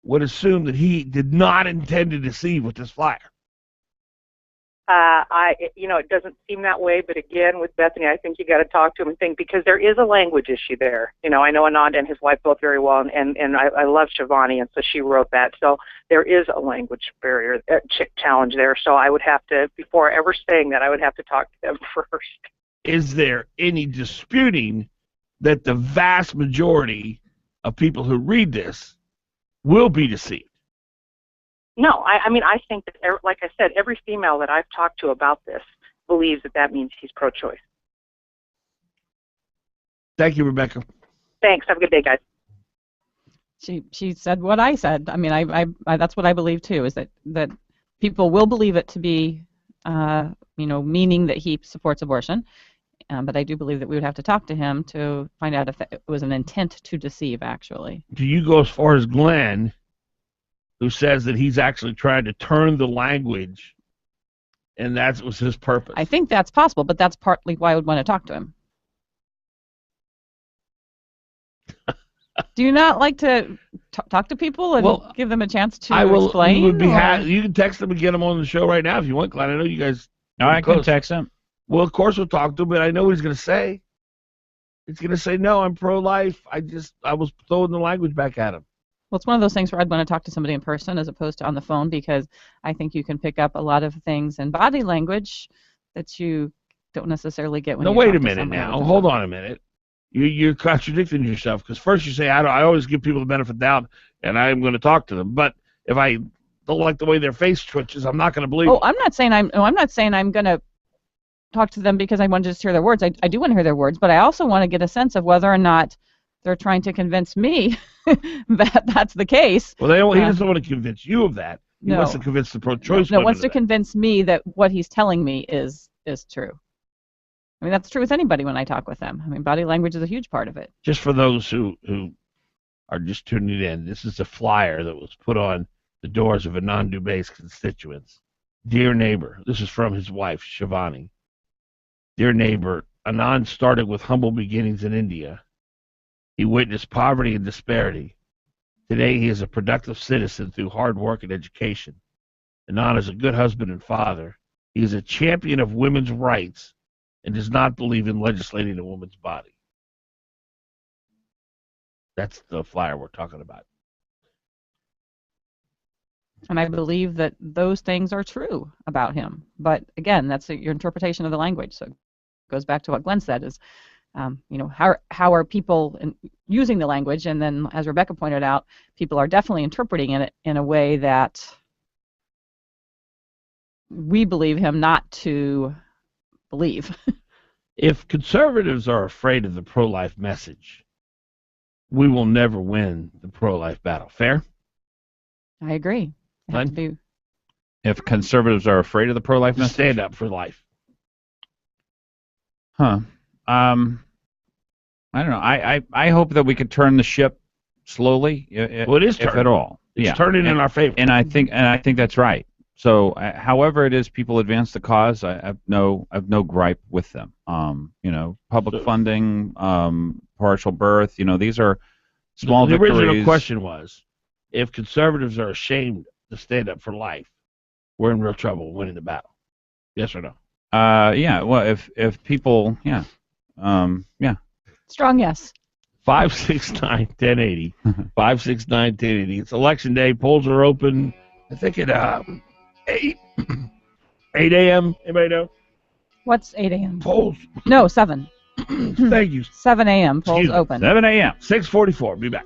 S3: would assume that he did not intend to deceive with this flyer?
S9: It doesn't seem that way, but again, with Bethany, I think you got to talk to him and think, because there is a language issue there. I know Anand and his wife both very well, and I love Shivani, and so she wrote that. So there is a language barrier, challenge there. So I would have to, before ever saying that, I would have to talk to them first.
S3: is there any disputing that the vast majority of people who read this will be deceived?
S9: No, I mean, I think that, like I said, every female that I've talked to about this believes that that means he's pro-choice.
S3: Thank you, Rebecca.
S9: Thanks. Have a good day, guys.
S4: She said what I said. I mean, I that's what I believe too. Is that people will believe it to be, meaning that he supports abortion. But I do believe that we would have to talk to him to find out if it was an intent to deceive, actually.
S3: Do you go as far as Glenn, who says that he's actually trying to turn the language, and that was his purpose?
S4: I think that's possible, but that's partly why I would want to talk to him. Do you not like to talk to people and give them a chance to explain?
S3: You can text them and get them on the show right now if you want, Glenn. I know you guys.
S5: No, I can text him.
S3: Well, of course we'll talk to him, but I know what he's going to say. He's going to say, no, I'm pro-life. I was throwing the language back at him.
S4: Well, it's one of those things where I'd want to talk to somebody in person as opposed to on the phone, because I think you can pick up a lot of things in body language that you don't necessarily get when you talk to somebody.
S3: Wait a minute now. Hold on a minute. You're contradicting yourself, because first you say, I always give people the benefit of the doubt, and I'm going to talk to them. But if I don't like the way their face twitches, I'm not going to believe it.
S4: I'm not saying I'm going to talk to them because I want to just hear their words. I do want to hear their words, but I also want to get a sense of whether or not they're trying to convince me that that's the case.
S3: Well, he doesn't want to convince you of that. He wants to convince the pro-choice women.
S4: No, wants to convince me that what he's telling me is true. I mean, that's true with anybody when I talk with them. I mean, body language is a huge part of it.
S3: Just for those who are just tuning in, this is a flyer that was put on the doors of a non-Dubais constituents. Dear neighbor, this is from his wife, Shivani. Dear neighbor, Anand started with humble beginnings in India. He witnessed poverty and disparity. Today he is a productive citizen through hard work and education. Anand is a good husband and father. He is a champion of women's rights and does not believe in legislating a woman's body. That's the flyer we're talking about.
S4: And I believe that those things are true about him. But again, that's your interpretation of the language. So it goes back to what Glenn said is, how are people using the language? And then, as Rebecca pointed out, people are definitely interpreting it in a way that we believe him not to believe.
S3: If conservatives are afraid of the pro-life message, we will never win the pro-life battle. Fair?
S4: I agree.
S5: If conservatives are afraid of the pro-life message?
S3: Stand up for life.
S5: Huh. I don't know. I hope that we could turn the ship slowly.
S3: Well, it is turning.
S5: If at all.
S3: It's turning in our favor.
S5: And I think that's right. So, however it is people advance the cause, I have no gripe with them. Public funding, partial birth, these are small victories.
S3: The original question was, if conservatives are ashamed to stand up for life, we're in real trouble winning the battle. Yes or no?
S5: Yeah. Well, if people, yeah.
S4: Strong yes.
S3: 569-1080. 569-1080. It's election day. Polls are open. I think at 8 a.m. Anybody know?
S4: What's 8 a.m.?
S3: Polls.
S4: No, 7.
S3: Thank you.
S4: 7 a.m. Polls open.
S5: 7 a.m.
S3: 6:44. Be back.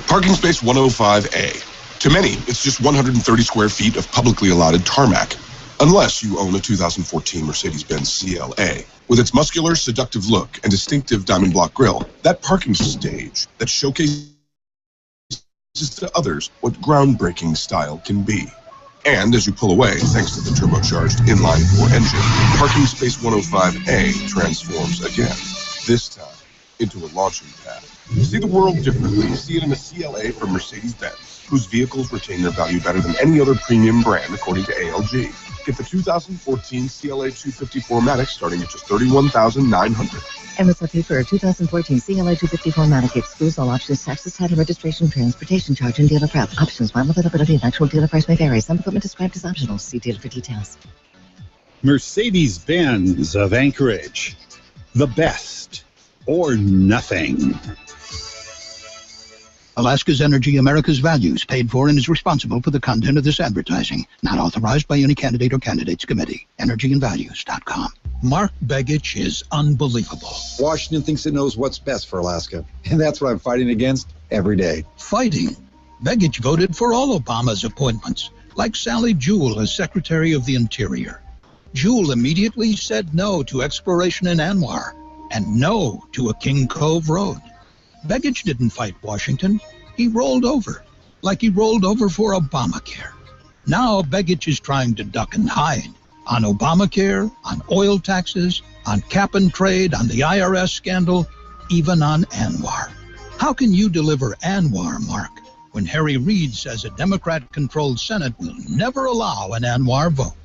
S10: Parking space 105A. To many, it's just 130 square feet of publicly allotted tarmac. Unless you own a 2014 Mercedes-Benz CLA. With its muscular, seductive look and distinctive diamond block grille, that parking stage that showcases to others what groundbreaking style can be. And as you pull away, thanks to the turbocharged inline-4 engine, parking space 105A transforms again, this time into a launching pad. See the world differently. See it in a CLA from Mercedes-Benz, whose vehicles retain their value better than any other premium brand, according to ALG. Get the 2014 CLA 254matic starting at just $31,900.
S1: MSRP for a 2014 CLA 254 Matic excludes all options, taxes, title, registration, transportation charge, and dealer prep. Options while availability and actual dealer price may vary. Some equipment described as optional. See dealer for details.
S17: Mercedes-Benz of Anchorage. The best or nothing.
S12: Alaska's Energy, America's Values, paid for and is responsible for the content of this advertising. Not authorized by any candidate or candidates committee. EnergyandValues.com. Mark Begich is unbelievable.
S13: Washington thinks it knows what's best for Alaska, and that's what I'm fighting against every day.
S12: Fighting? Begich voted for all Obama's appointments, like Sally Jewell as Secretary of the Interior. Jewell immediately said no to exploration in Anwar and no to a King Cove road. Begich didn't fight Washington. He rolled over, like he rolled over for Obamacare. Now Begich is trying to duck and hide on Obamacare, on oil taxes, on cap and trade, on the IRS scandal, even on Anwar. How can you deliver Anwar, Mark, when Harry Reid says a Democrat-controlled Senate will never allow an Anwar vote?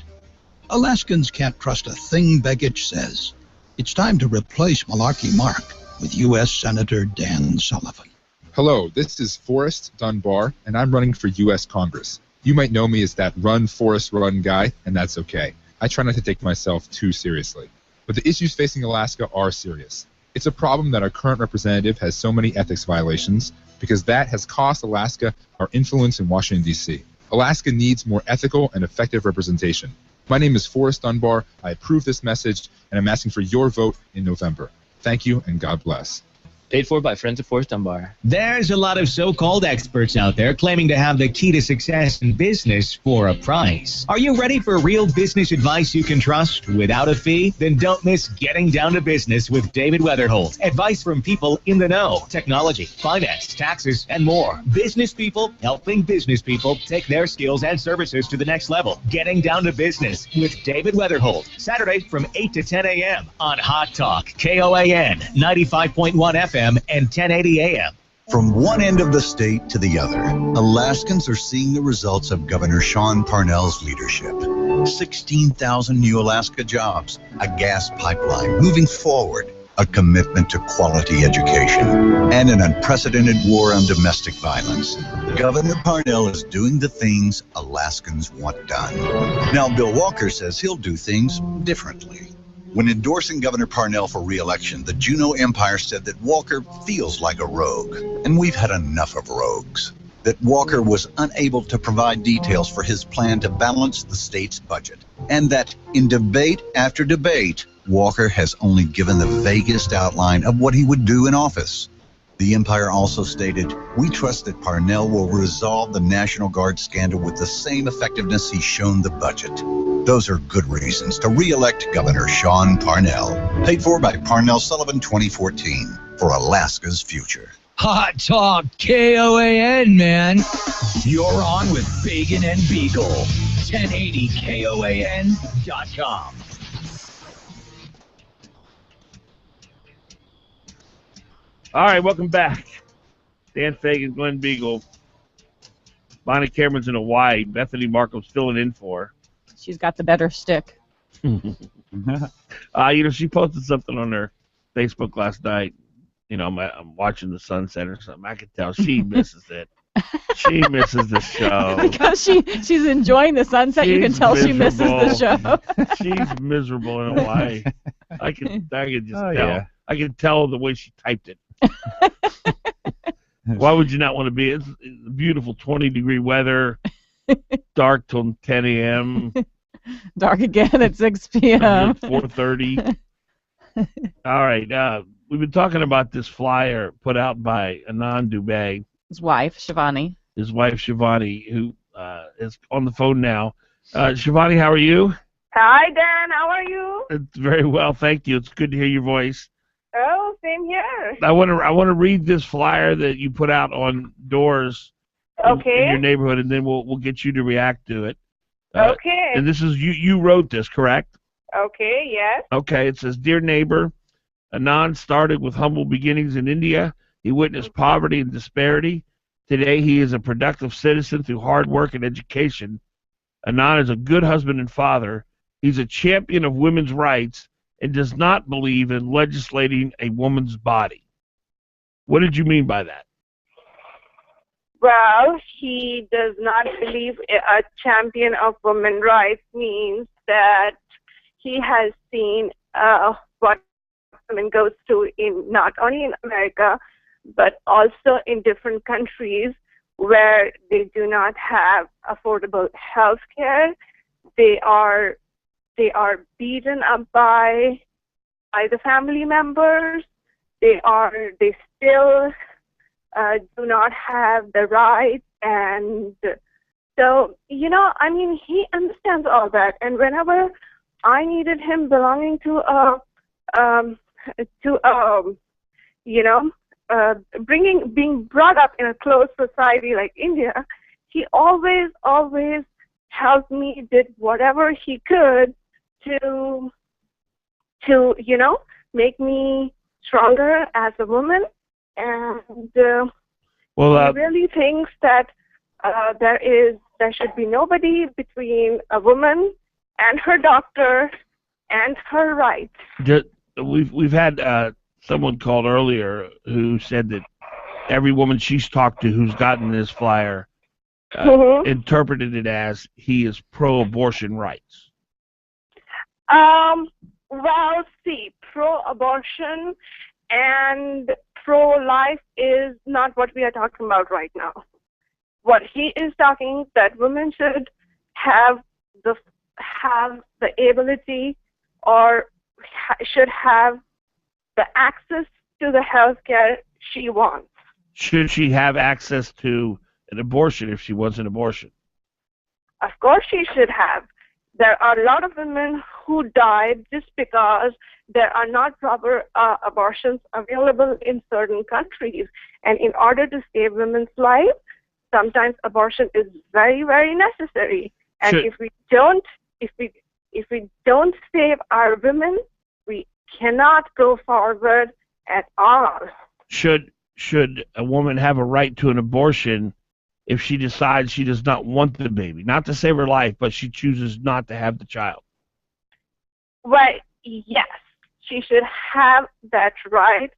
S12: Alaskans can't trust a thing Begich says. It's time to replace Malarkey Mark with U.S. Senator Dan Sullivan.
S24: Hello, this is Forrest Dunbar, and I'm running for U.S. Congress. You might know me as that run, Forrest, run guy, and that's okay. I try not to take myself too seriously. But the issues facing Alaska are serious. It's a problem that our current representative has so many ethics violations because that has cost Alaska our influence in Washington, D.C. Alaska needs more ethical and effective representation. My name is Forrest Dunbar. I approve this message, and I'm asking for your vote in November. Thank you, and God bless.
S25: Paid for by Friends of Forrest Dunbar.
S26: There's a lot of so-called experts out there claiming to have the key to success in business for a price. Are you ready for real business advice you can trust without a fee? Then don't miss Getting Down to Business with David Weatherholt. Advice from people in the know. Technology, finance, taxes, and more. Business people helping business people take their skills and services to the next level. Getting Down to Business with David Weatherholt. Saturday from 8 to 10 a.m. on Hot Talk, KOAN, 95.1 FM. And 1080 AM.
S8: From one end of the state to the other, Alaskans are seeing the results of Governor Sean Parnell's leadership. 16,000 new Alaska jobs, a gas pipeline moving forward, a commitment to quality education, and an unprecedented war on domestic violence. Governor Parnell is doing the things Alaskans want done. Now, Bill Walker says he'll do things differently. When endorsing Governor Parnell for re-election, the Juneau Empire said that Walker feels like a rogue, and we've had enough of rogues. That Walker was unable to provide details for his plan to balance the state's budget, and that in debate after debate, Walker has only given the vaguest outline of what he would do in office. The Empire also stated, "We trust that Parnell will resolve the National Guard scandal with the same effectiveness he's shown the budget." Those are good reasons to re-elect Governor Sean Parnell. Paid for by Parnell Sullivan 2014 for Alaska's future.
S2: Hot Talk KOAN, man. You're on with Fagan and Biegel. 1080KOAN.com.
S3: All right, welcome back. Dan Fagan, Glen Biegel. Bonnie Cameron's in Hawaii. Bethany Markham's filling in for her.
S4: She's got the better stick.
S3: She posted something on her Facebook last night. I'm watching the sunset or something. I could tell she misses it. She misses the show.
S4: Because she's enjoying the sunset, you can tell she misses the show.
S3: She's miserable in Hawaii. I could just tell. Yeah. I could tell the way she typed it. Why would you not want to be? It's beautiful 20-degree weather, dark till 10 a.m.
S4: Dark again at 6 p.m.
S3: 4:30. All right. We've been talking about this flyer put out by Anand Dubey.
S4: His wife, Shivani.
S3: Who is on the phone now. Shivani, how are you?
S27: Hi, Dan. How are you?
S3: It's very well, thank you. It's good to hear your voice.
S27: Oh, same here.
S3: I want to read this flyer that you put out on doors in your neighborhood, and then we'll get you to react to it.
S27: Okay.
S3: And this is you wrote this, correct?
S27: Okay, yes.
S3: Okay, it says, Dear neighbor, Anand started with humble beginnings in India. He witnessed poverty and disparity. Today, he is a productive citizen through hard work and education. Anand is a good husband and father. He's a champion of women's rights and does not believe in legislating a woman's body. What did you mean by that?
S27: Well, he does not believe a champion of women's rights means that he has seen what women goes through in not only in America, but also in different countries where they do not have affordable health care. They are beaten up by the family members. They still do not have the rights, and so I mean, he understands all that. And whenever I needed him belonging to being brought up in a closed society like India, he always helped me, did whatever he could to make me stronger as a woman. And he really thinks that there should be nobody between a woman and her doctor and her rights.
S3: We've had someone called earlier who said that every woman she's talked to who's gotten this flyer interpreted it as he is pro-abortion rights.
S27: Well, see, pro-abortion and pro-life is not what we are talking about right now. What he is talking that women should have the ability or should have the access to the health care she wants.
S3: Should she have access to an abortion if she wants an abortion?
S27: Of course she should have. There are a lot of women who died just because there are not proper abortions available in certain countries. And in order to save women's lives, sometimes abortion is very, very necessary. And if we don't save our women, we cannot go forward at all.
S3: Should a woman have a right to an abortion if she decides she does not want the baby? Not to save her life, but she chooses not to have the child.
S27: Well, yes, she should have that right,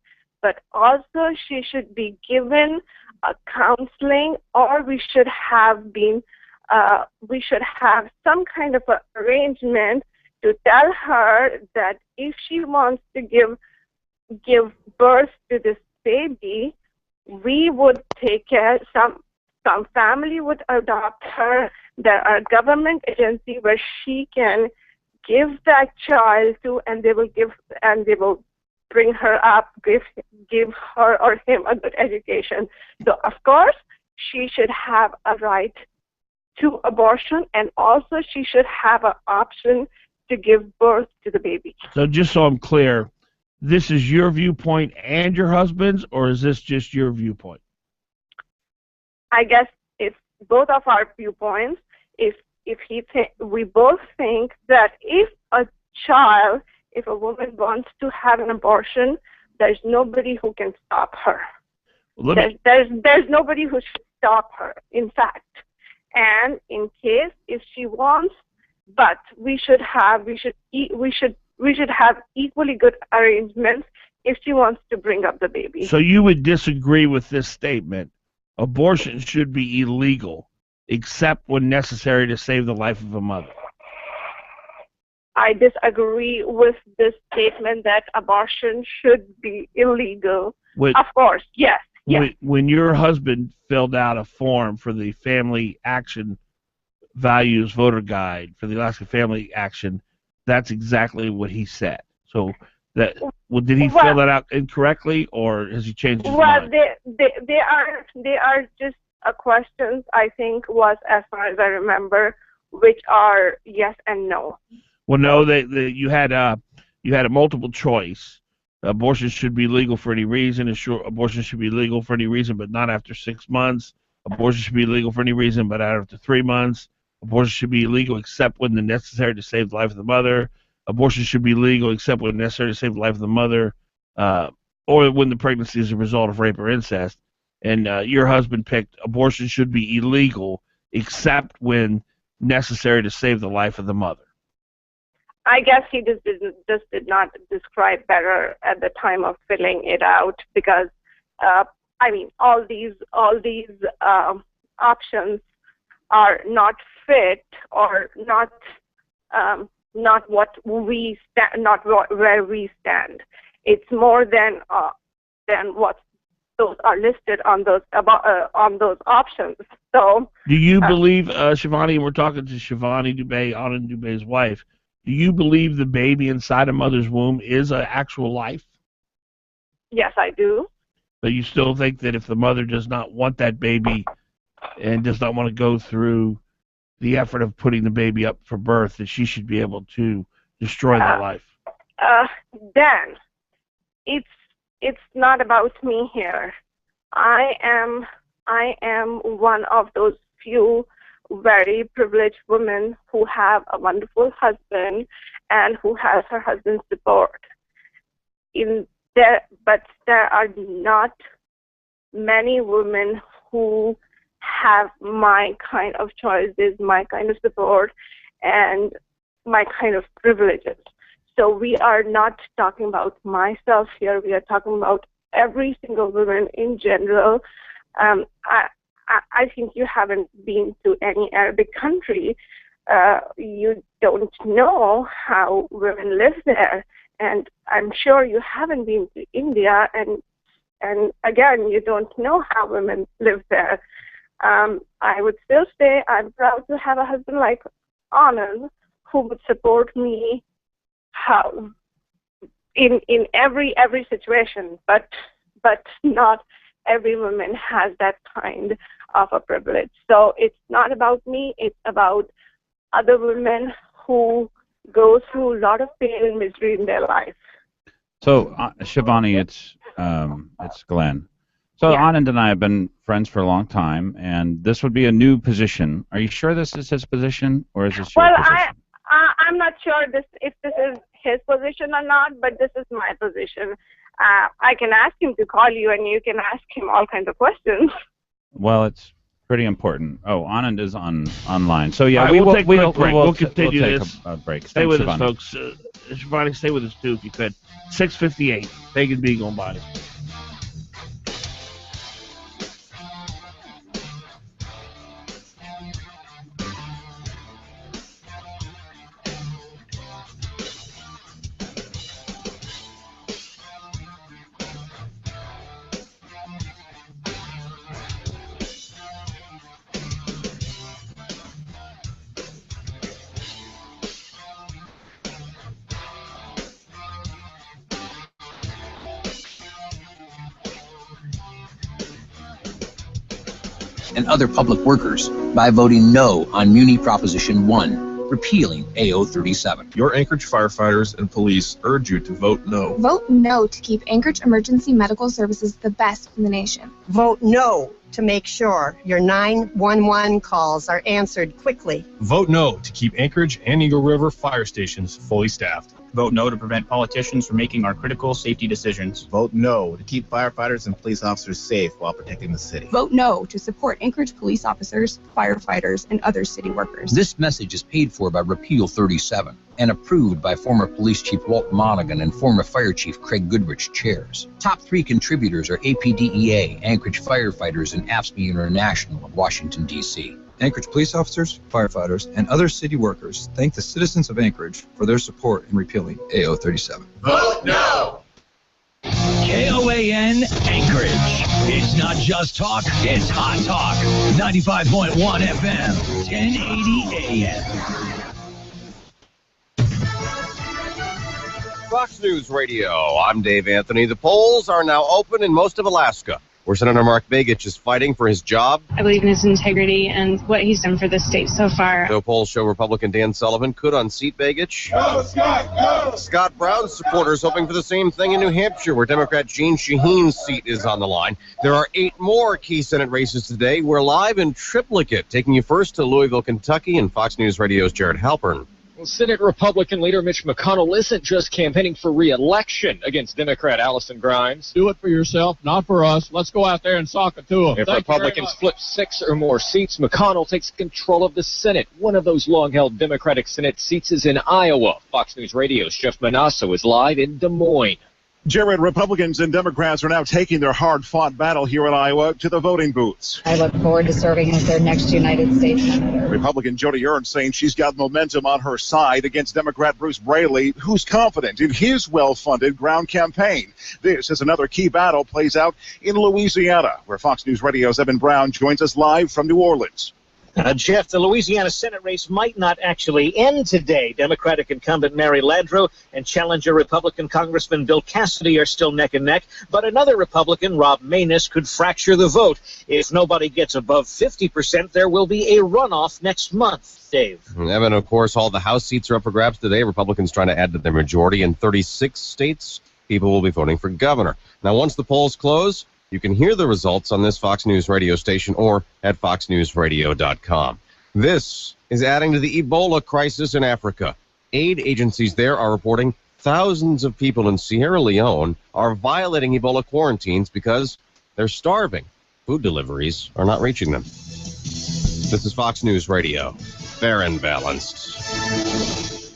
S27: but also she should be given a counseling, or we should have some kind of a arrangement to tell her that if she wants to give birth to this baby, we would take care. Some family would adopt her. There are government agencies where she can give that child to, and they will bring her up, give her or him a good education. So of course she should have a right to abortion, and also she should have an option to give birth to the baby.
S3: So just so I'm clear, this is your viewpoint and your husband's, or is this just your viewpoint?
S27: I guess it's both of our viewpoints. We both think that if a woman wants to have an abortion, there's nobody who can stop her. There's nobody who should stop her, in fact. And in case if she wants, but we should have equally good arrangements if she wants to bring up the baby.
S3: So you would disagree with this statement: abortion should be illegal, except when necessary to save the life of a mother.
S27: I disagree with this statement that abortion should be illegal. Of course, yes.
S3: When your husband filled out a form for the Family Action Values Voter Guide for the Alaska Family Action, that's exactly what he said. So did he fill that out incorrectly, or has he changed his mind?
S27: They are just questions, I think, was as far as I remember, which are yes and no.
S3: Well, no, you had a multiple choice. Abortion should be legal for any reason. Abortion should be legal for any reason, but not after 6 months. Abortion should be legal for any reason, but not after 3 months. Abortion should be illegal except when necessary to save the life of the mother. Abortion should be legal except when necessary to save the life of the mother, or when the pregnancy is a result of rape or incest. And your husband picked abortion should be illegal except when necessary to save the life of the mother.
S27: I guess he just did not describe better at the time of filling it out, because all these options are not fit or not what we stand, not where we stand. It's more than what those are listed on those options. So,
S3: do you believe, Shivani? We're talking to Shivani Dubey, Anand Dubey's wife. Do you believe the baby inside a mother's womb is an actual life?
S27: Yes, I do.
S3: But you still think that if the mother does not want that baby and does not want to go through the effort of putting the baby up for birth, that she should be able to destroy that life?
S27: Dan, it's not about me here. I am one of those few very privileged women who have a wonderful husband and who has her husband's support. But there are not many women who have my kind of choices, my kind of support, and my kind of privileges. So we are not talking about myself here. We are talking about every single woman in general. I think you haven't been to any Arabic country. You don't know how women live there. And I'm sure you haven't been to India. And again, you don't know how women live there. I would still say I'm proud to have a husband like Anand, who would support me in every situation, but not every woman has that kind of a privilege. So it's not about me, it's about other women who go through a lot of pain and misery in their life.
S5: So, Shivani, it's Glenn. So Anand and I have been friends for a long time, and this would be a new position. Are you sure this is his position, or is this your position?
S27: I'm not sure if this is his position or not, but this is my position. I can ask him to call you, and you can ask him all kinds of questions.
S5: Well, it's pretty important. Oh, Anand is online. So yeah,
S3: we'll take a break. We'll continue
S5: take
S3: this.
S5: A break.
S3: Stay
S5: Thanks,
S3: with us,
S5: Shivani.
S3: folks. Shivani, stay with us too, if you could. 6:58. Fagan Biegel and Body.
S11: And other public workers by voting no on Muni Proposition 1, repealing AO 37.
S14: Your Anchorage firefighters and police urge you to vote no.
S15: Vote no to keep Anchorage Emergency Medical Services the best in the nation.
S16: Vote no to make sure your 911 calls are answered quickly.
S18: Vote no to keep Anchorage and Eagle River fire stations fully staffed.
S19: Vote no to prevent politicians from making our critical safety decisions.
S20: Vote no to keep firefighters and police officers safe while protecting the city.
S28: Vote no to support Anchorage police officers, firefighters, and other city workers.
S11: This message is paid for by Repeal 37 and approved by former Police Chief Walt Monaghan and former Fire Chief Craig Goodrich chairs. Top 3 contributors are APDEA, Anchorage Firefighters, and AFSCME International of Washington, D.C.
S29: Anchorage police officers, firefighters, and other city workers thank the citizens of Anchorage for their support in repealing AO 37.
S2: Vote no! KOAN Anchorage. It's not just talk, it's hot talk. 95.1 FM, 1080 AM.
S30: Fox News Radio. I'm Dave Anthony. The polls are now open in most of Alaska.
S1: where Senator Mark Begich is fighting for his job.
S6: I believe in his integrity and what he's done for the state so far.
S1: Though polls show Republican Dan Sullivan could unseat Begich.
S7: Go, Scott, go!
S1: Scott Brown's supporters hoping for the same thing in New Hampshire, where Democrat Gene Shaheen's seat is on the line. There are 8 more key Senate races today. We're live in triplicate, taking you first to Louisville, Kentucky, and Fox News Radio's Jared Halpern.
S9: Senate Republican leader Mitch McConnell isn't just campaigning for re-election against Democrat Allison Grimes.
S10: Do it for yourself, not for us. Let's go out there and sock it to them.
S9: If Republicans flip 6 or more seats, McConnell takes control of the Senate. One of those long-held Democratic Senate seats is in Iowa. Fox News Radio's Jeff Manasso is live in Des Moines.
S17: Jared, Republicans and Democrats are now taking their hard-fought battle here in Iowa to the voting booths.
S21: I look forward to serving as their next United States Senator.
S17: Republican Jody Ernst saying she's got momentum on her side against Democrat Bruce Braley, who's confident in his well-funded ground campaign. This is another key battle plays out in Louisiana, where Fox News Radio's Evan Brown joins us live from New Orleans.
S22: Jeff, the Louisiana Senate race might not actually end today. Democratic incumbent Mary Landrieu and challenger Republican Congressman Bill Cassidy are still neck and neck, but another Republican, Rob Maness, could fracture the vote. If nobody gets above 50%, there will be a runoff next month. Dave.
S1: Evan, of course, all the House seats are up for grabs today. Republicans trying to add to their majority in 36 states. People will be voting for governor. Now, once the polls close, you can hear the results on this Fox News radio station or at foxnewsradio.com. This is adding to the Ebola crisis in Africa. Aid agencies there are reporting thousands of people in Sierra Leone are violating Ebola quarantines because they're starving. Food deliveries are not reaching them. This is Fox News Radio. Fair and balanced.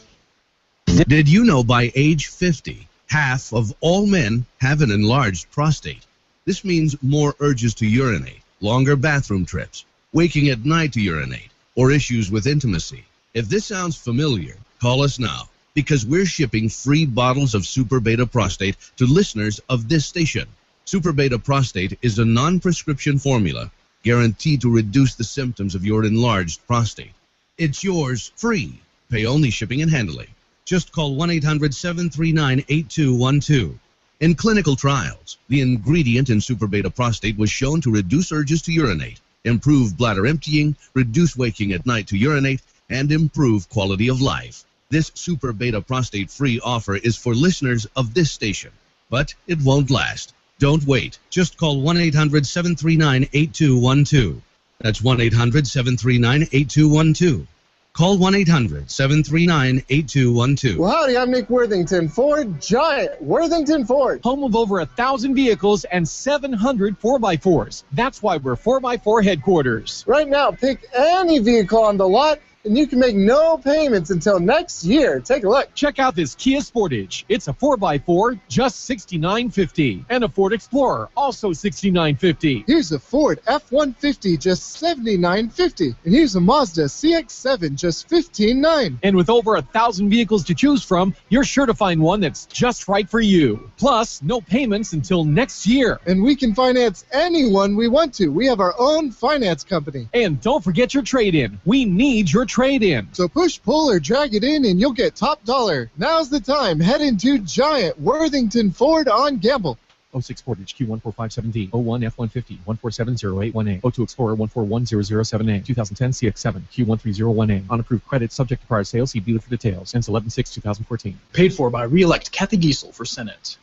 S23: Did you know by age 50, half of all men have an enlarged prostate? This means more urges to urinate, longer bathroom trips, waking at night to urinate, or issues with intimacy. If this sounds familiar, call us now, because we're shipping free bottles of Super Beta Prostate to listeners of this station. Super Beta Prostate is a non-prescription formula guaranteed to reduce the symptoms of your enlarged prostate. It's yours free. Pay only shipping and handling. Just call 1-800-739-8212. In clinical trials, the ingredient in Super Beta Prostate was shown to reduce urges to urinate, improve bladder emptying, reduce waking at night to urinate, and improve quality of life. This Super Beta Prostate free offer is for listeners of this station, but it won't last. Don't wait. Just call 1-800-739-8212. That's 1-800-739-8212. Call 1-800-739-8212.
S30: Well, howdy, I'm Nick Worthington, Ford Giant, Worthington Ford.
S9: Home of over 1,000 vehicles and 700 4x4s. That's why we're 4x4 headquarters.
S30: Right now, pick any vehicle on the lot, and you can make no payments until next year. Take a look.
S9: Check out this Kia Sportage. It's a 4x4, just $69.50. And a Ford Explorer, also $69.50.
S30: Here's a Ford F-150, just $79.50. And here's a Mazda CX-7, just $15,900.
S9: And with over 1,000 vehicles to choose from, you're sure to find one that's just right for you. Plus, no payments until next year.
S30: And we can finance anyone we want to. We have our own finance company.
S9: And don't forget your trade-in. We need your trade-in.
S30: So push, pull, or drag it in, and you'll get top dollar. Now's the time. Head into Giant Worthington Ford on Gamble.
S9: 06 Sportage Q14570D, 01 F-150, 1470818, 02 Explorer 1410078, 2010 CX-7, Q13018. Unapproved credit subject to prior sales. See dealer for details. Ends 11/6/2014.
S19: Paid for by re-elect Kathy Giesel for Senate.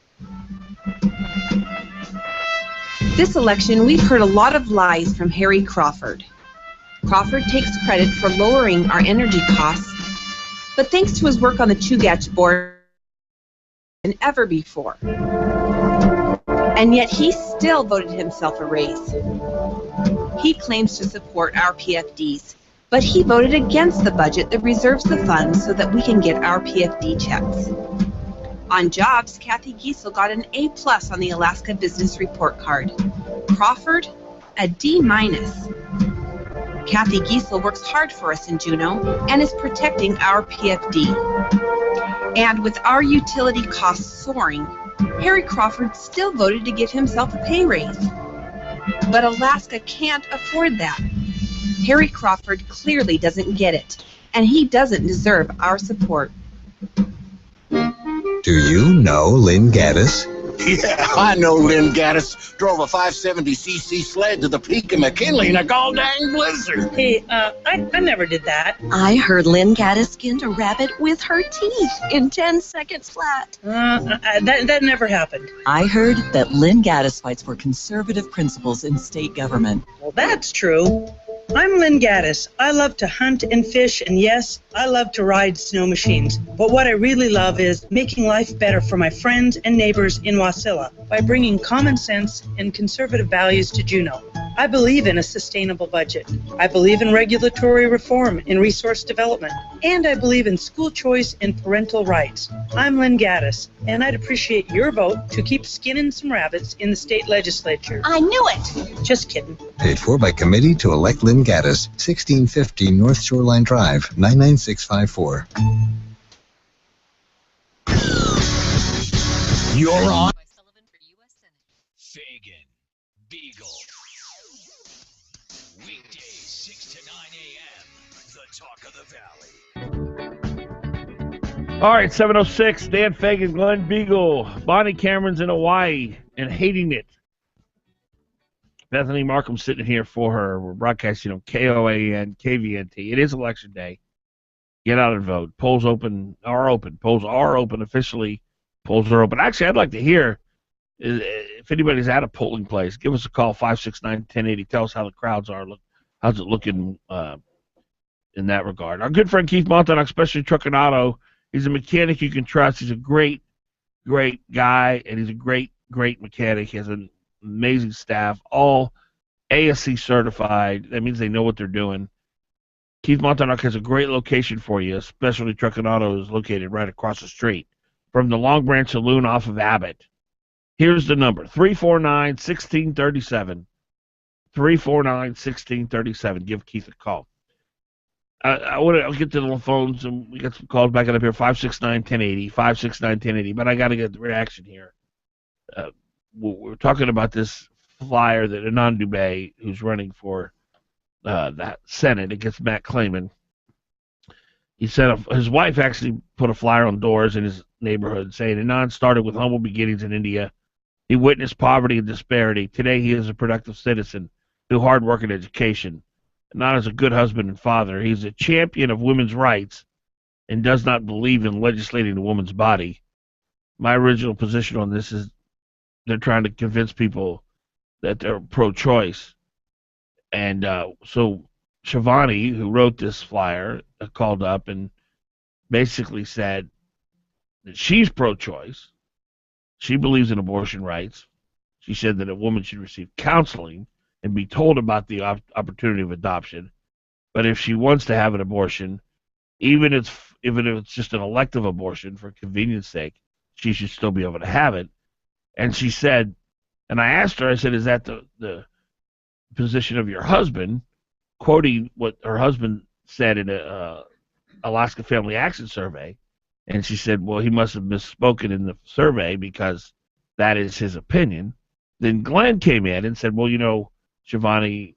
S31: This election, we've heard a lot of lies from Harry Crawford. Crawford takes credit for lowering our energy costs, but thanks to his work on the Chugach board than ever before. And yet he still voted himself a raise. He claims to support our PFDs, but he voted against the budget that reserves the funds so that we can get our PFD checks. On jobs, Kathy Giesel got an A+ on the Alaska Business Report Card. Crawford, a D-. Kathy Giesel works hard for us in Juneau and is protecting our PFD. And with our utility costs soaring, Harry Crawford still voted to give himself a pay raise. But Alaska can't afford that. Harry Crawford clearly doesn't get it, and he doesn't deserve our support.
S32: Do you know Lynn Gaddis?
S3: Yeah, I know Lynn Gaddis drove a 570cc sled to the peak of McKinley in a gall dang blizzard.
S4: Hey, I never did that.
S5: I heard Lynn Gaddis skinned a rabbit with her teeth in 10 seconds flat.
S4: That never happened.
S7: I heard that Lynn Gaddis fights for conservative principles in state government.
S4: Well, that's true. I'm Lynn Gaddis. I love to hunt and fish, and yes, I love to ride snow machines. But what I really love is making life better for my friends and neighbors in Wasilla by bringing common sense and conservative values to Juneau. I believe in a sustainable budget. I believe in regulatory reform and resource development. And I believe in school choice and parental rights. I'm Lynn Gaddis, and I'd appreciate your vote to keep skinning some rabbits in the state legislature.
S5: I knew it!
S4: Just kidding.
S8: Paid for by committee to elect Lynn Gaddis, 1650 North Shoreline Drive, 99654.
S2: You're on Fagan Biegel. Weekdays 6 to 9 a.m. The Talk of the Valley.
S12: All right, 7:06. Dan Fagan Glen Biegel. Bonnie Cameron's in Hawaii and hating it. Bethany Markham sitting here for her. We're broadcasting on KOAN, KVNT. It is election day. Get out and vote. Polls are open. Polls are open officially. Polls are open. Actually, I'd like to hear if anybody's at a polling place. Give us a call, 569-1080. Tell us how the crowds are. How's it looking in that regard? Our good friend Keith Montauk, Specialty Truck and Auto, he's a mechanic you can trust. He's a great, great guy, and he's a great, great mechanic. He has an amazing staff, all ASC certified. That means they know what they're doing. Keith Montauk has a great location for you. Specialty Truck and Auto is located right across the street from the Long Branch Saloon off of Abbott. Here's the number, 349-1637. 349-1637. Give Keith a call. I'll get to the phones, and we got some calls back up here, 569-1080, 569-1080, but I got to get the reaction here. We're talking about this flyer that Anand Dubé, who's running for that Senate against Matt Clayman, he said his wife actually put a flyer on doors in his neighborhood saying Anand started with humble beginnings in India. He witnessed poverty and disparity. Today he is a productive citizen through hard work and education. Not as a good husband and father. He's a champion of women's rights and does not believe in legislating the woman's body. My original position on this is they're trying to convince people that they're pro-choice. And so Shivani, who wrote this flyer, called up and basically said that she's pro-choice. She believes in abortion rights. She said that a woman should receive counseling and be told about the opportunity of adoption. But if she wants to have an abortion, even if it's just an elective abortion for convenience sake, she should still be able to have it. And she said, and I asked her, I said, is that the position of your husband, quoting what her husband said in a Alaska Family Action Survey. And she said, well, he must have misspoken in the survey because that is his opinion. Then Glenn came in and said, well, you know, Shivani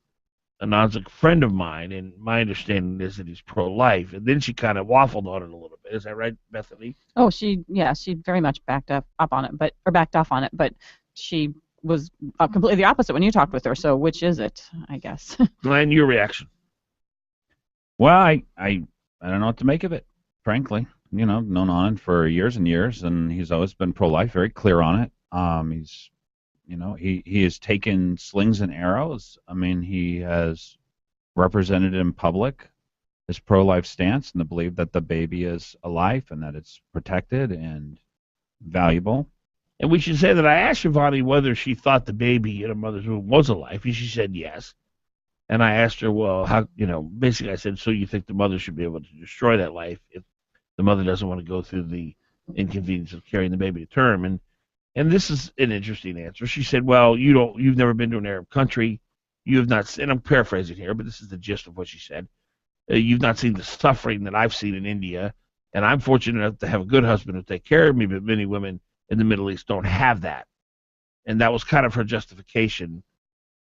S12: Anand's a friend of mine, and my understanding is that he's pro-life. And then she kind of waffled on it a little bit. Is that right, Bethany?
S13: Oh, she very much backed off on it, but she was completely the opposite when you talked with her. So which is it, I guess?
S12: Glenn, your reaction?
S24: Well, I don't know what to make of it, frankly. You know, known Anand for years and years, and he's always been pro-life, very clear on it. He's, you know, he has taken slings and arrows. I mean, he has represented in public his pro-life stance and the belief that the baby is a life and that it's protected and valuable.
S12: And we should say that I asked Shivani whether she thought the baby in her mother's womb was a life, and she said yes. And I asked her, well, how, you know, basically I said, so you think the mother should be able to destroy that life if the mother doesn't want to go through the inconvenience of carrying the baby to term? And this is an interesting answer. She said, well, you've never been to an Arab country. You have not, and I'm paraphrasing here, but this is the gist of what she said. You've not seen the suffering that I've seen in India, and I'm fortunate enough to have a good husband who take care of me, but many women in the Middle East don't have that. And that was kind of her justification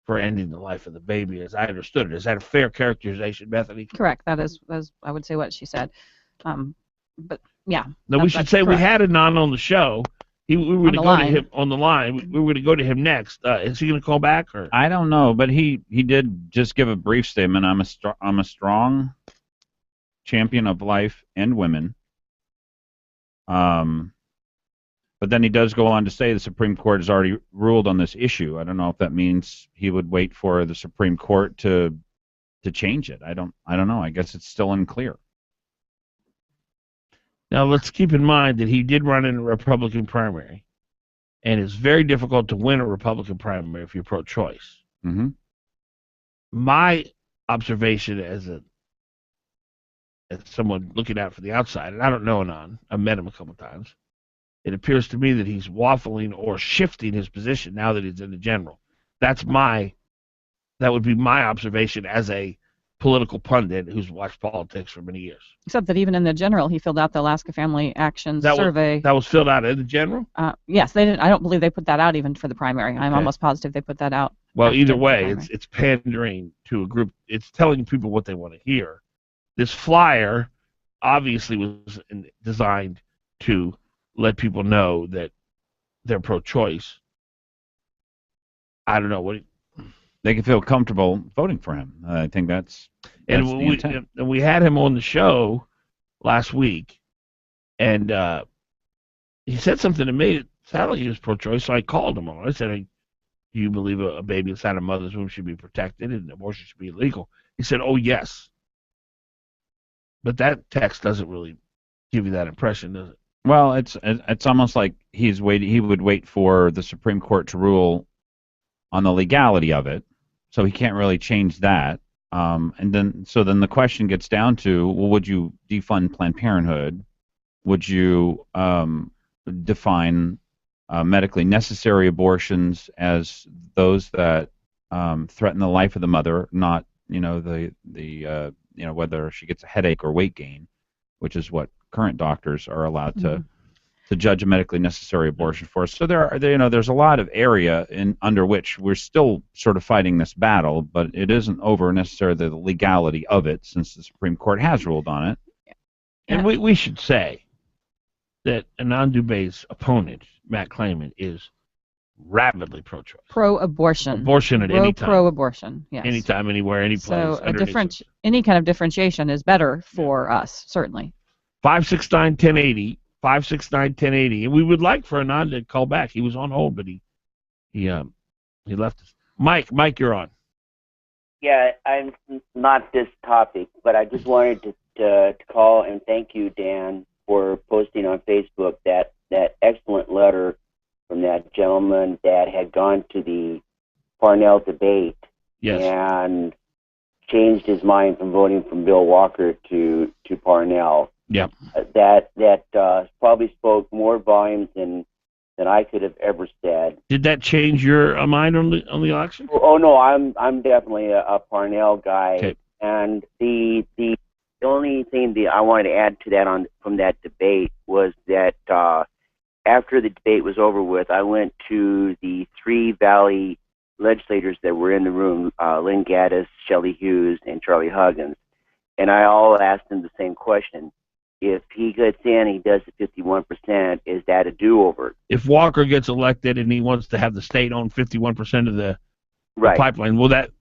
S12: for ending the life of the baby, as I understood it. Is that a fair characterization, Bethany?
S13: Correct. That is I would say what she said. But yeah.
S12: Now we should say correct. We had Anand on the show, We were going to go to him on the line. We were going to go to him next. Is he going to call back? Or
S24: I don't know, but he did just give a brief statement. I'm a strong champion of life and women. But then he does go on to say the Supreme Court has already ruled on this issue. I don't know if that means he would wait for the Supreme Court to change it. I don't know. I guess it's still unclear.
S12: Now, let's keep in mind that he did run in a Republican primary, and it's very difficult to win a Republican primary if you're pro-choice.
S24: Mm-hmm.
S12: My observation as someone looking out from the outside, and I don't know Anand, I've met him a couple of times, it appears to me that he's waffling or shifting his position now that he's in the general. That would be my observation as a political pundit who's watched politics for many years.
S13: Except that even in the general, he filled out the Alaska Family Action Survey.
S12: That was filled out in the general?
S13: Yes, they didn't. I don't believe they put that out even for the primary. I'm almost positive they put that out.
S12: Well, either way, it's pandering to a group. It's telling people what they want to hear. This flyer obviously was designed to let people know that they're pro-choice. I don't know what.
S24: They can feel comfortable voting for him. I think that's the intent.
S12: And we had him on the show last week, and he said something to me that sounded like he was pro-choice, so I called him on it. I said, do you believe a baby inside a mother's womb should be protected and abortion should be illegal? He said, oh, yes. But that text doesn't really give you that impression, does it?
S24: Well, it's almost like he would wait for the Supreme Court to rule on the legality of it, so he can't really change that. And then the question gets down to, well, would you defund Planned Parenthood? Would you define medically necessary abortions as those that threaten the life of the mother, not whether she gets a headache or weight gain, which is what current doctors are allowed to judge a medically necessary abortion for. So there's a lot of area under which we're still sort of fighting this battle, but it isn't over necessarily the legality of it, since the Supreme Court has ruled on it.
S12: And we should say that Anand Dubé's opponent, Matt Claman, is rapidly pro-choice.
S13: Pro-abortion.
S12: Abortion at any time.
S13: Pro-abortion, yes.
S12: Anytime, anywhere, any place.
S13: So any kind of differentiation is better for us, certainly.
S12: 569-1080. 569-1080. And we would like for Anand to call back. He was on hold, but he left us. Mike, you're on.
S11: Yeah, I'm not this topic, but I just wanted to call and thank you, Dan, for posting on Facebook that excellent letter from that gentleman that had gone to the Parnell debate and changed his mind from voting from Bill Walker to Parnell.
S12: Yep.
S11: That probably spoke more volumes than I could have ever said.
S12: Did that change your mind on the election?
S11: Oh no, I'm definitely a Parnell guy.
S12: Okay.
S11: And the only thing that I wanted to add to that from that debate was that after the debate was over with, I went to the three Valley legislators that were in the room, Lynn Gaddis, Shelley Hughes, and Charlie Huggins, and I all asked them the same question. If he gets in, he does the 51%, is that a do-over?
S12: If Walker gets elected and he wants to have the state own 51% of the pipeline, will that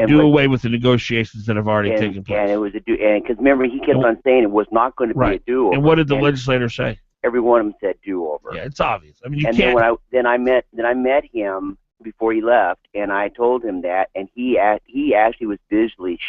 S12: do away with the negotiations that have already taken place?
S11: And it was because remember, he kept on saying it was not going to be a do-over.
S12: And what did the legislator say?
S11: Every one of them said do-over.
S12: Yeah, it's obvious. I mean, you
S11: can't. Then I met him before he left, and I told him that, and he actually was visibly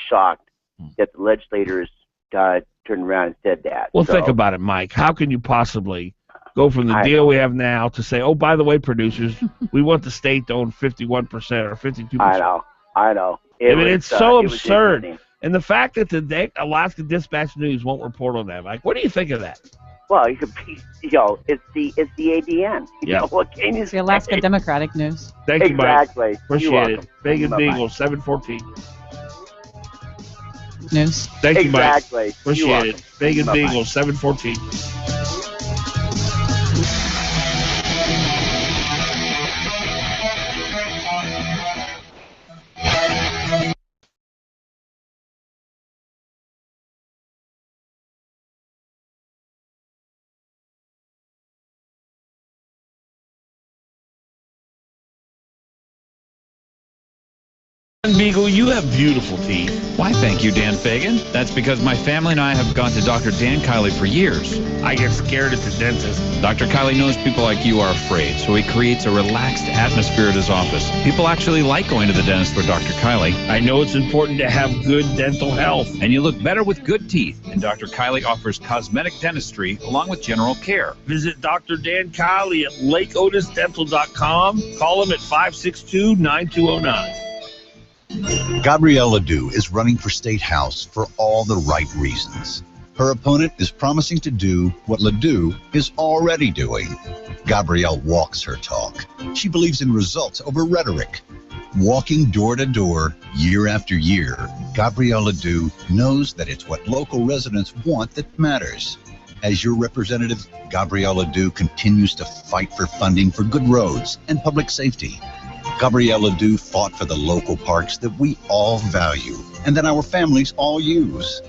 S11: shocked that the legislators turned around and said that.
S12: Well, think about it, Mike. How can you possibly go from the deal we have now to say, oh, by the way, producers, we want the state to own 51% or 52%?
S11: I know.
S12: It's so absurd. And the fact that the Alaska Dispatch News won't report on that, Mike, what do you think of that?
S11: Well, it's the ADN.
S12: Yeah.
S13: It's the Alaska Democratic News.
S12: Thank you, Mike.
S11: Exactly.
S12: Appreciate it. Fagan Biegel, 714.
S13: News.
S12: Thank you, Mike.
S11: Exactly.
S12: Appreciate it. Fagan Biegel, 714. Biegel, you have beautiful teeth.
S24: Why, thank you, Dan Fagan. That's because my family and I have gone to Dr. Dan Kiley for years.
S12: I get scared at the dentist.
S24: Dr. Kiley knows people like you are afraid, so he creates a relaxed atmosphere at his office. People actually like going to the dentist for Dr. Kiley.
S12: I know it's important to have good dental health.
S24: And you look better with good teeth. And Dr. Kiley offers cosmetic dentistry along with general care.
S12: Visit Dr. Dan Kiley at lakeotisdental.com. Call him at 562-9209.
S6: Gabrielle Ledoux is running for State House for all the right reasons. Her opponent is promising to do what Ledoux is already doing. Gabrielle walks her talk. She believes in results over rhetoric. Walking door to door, year after year, Gabrielle Ledoux knows that it's what local residents want that matters. As your representative, Gabrielle Ledoux continues to fight for funding for good roads and public safety. Gabrielle Ledoux fought for the local parks that we all value and that our families all use.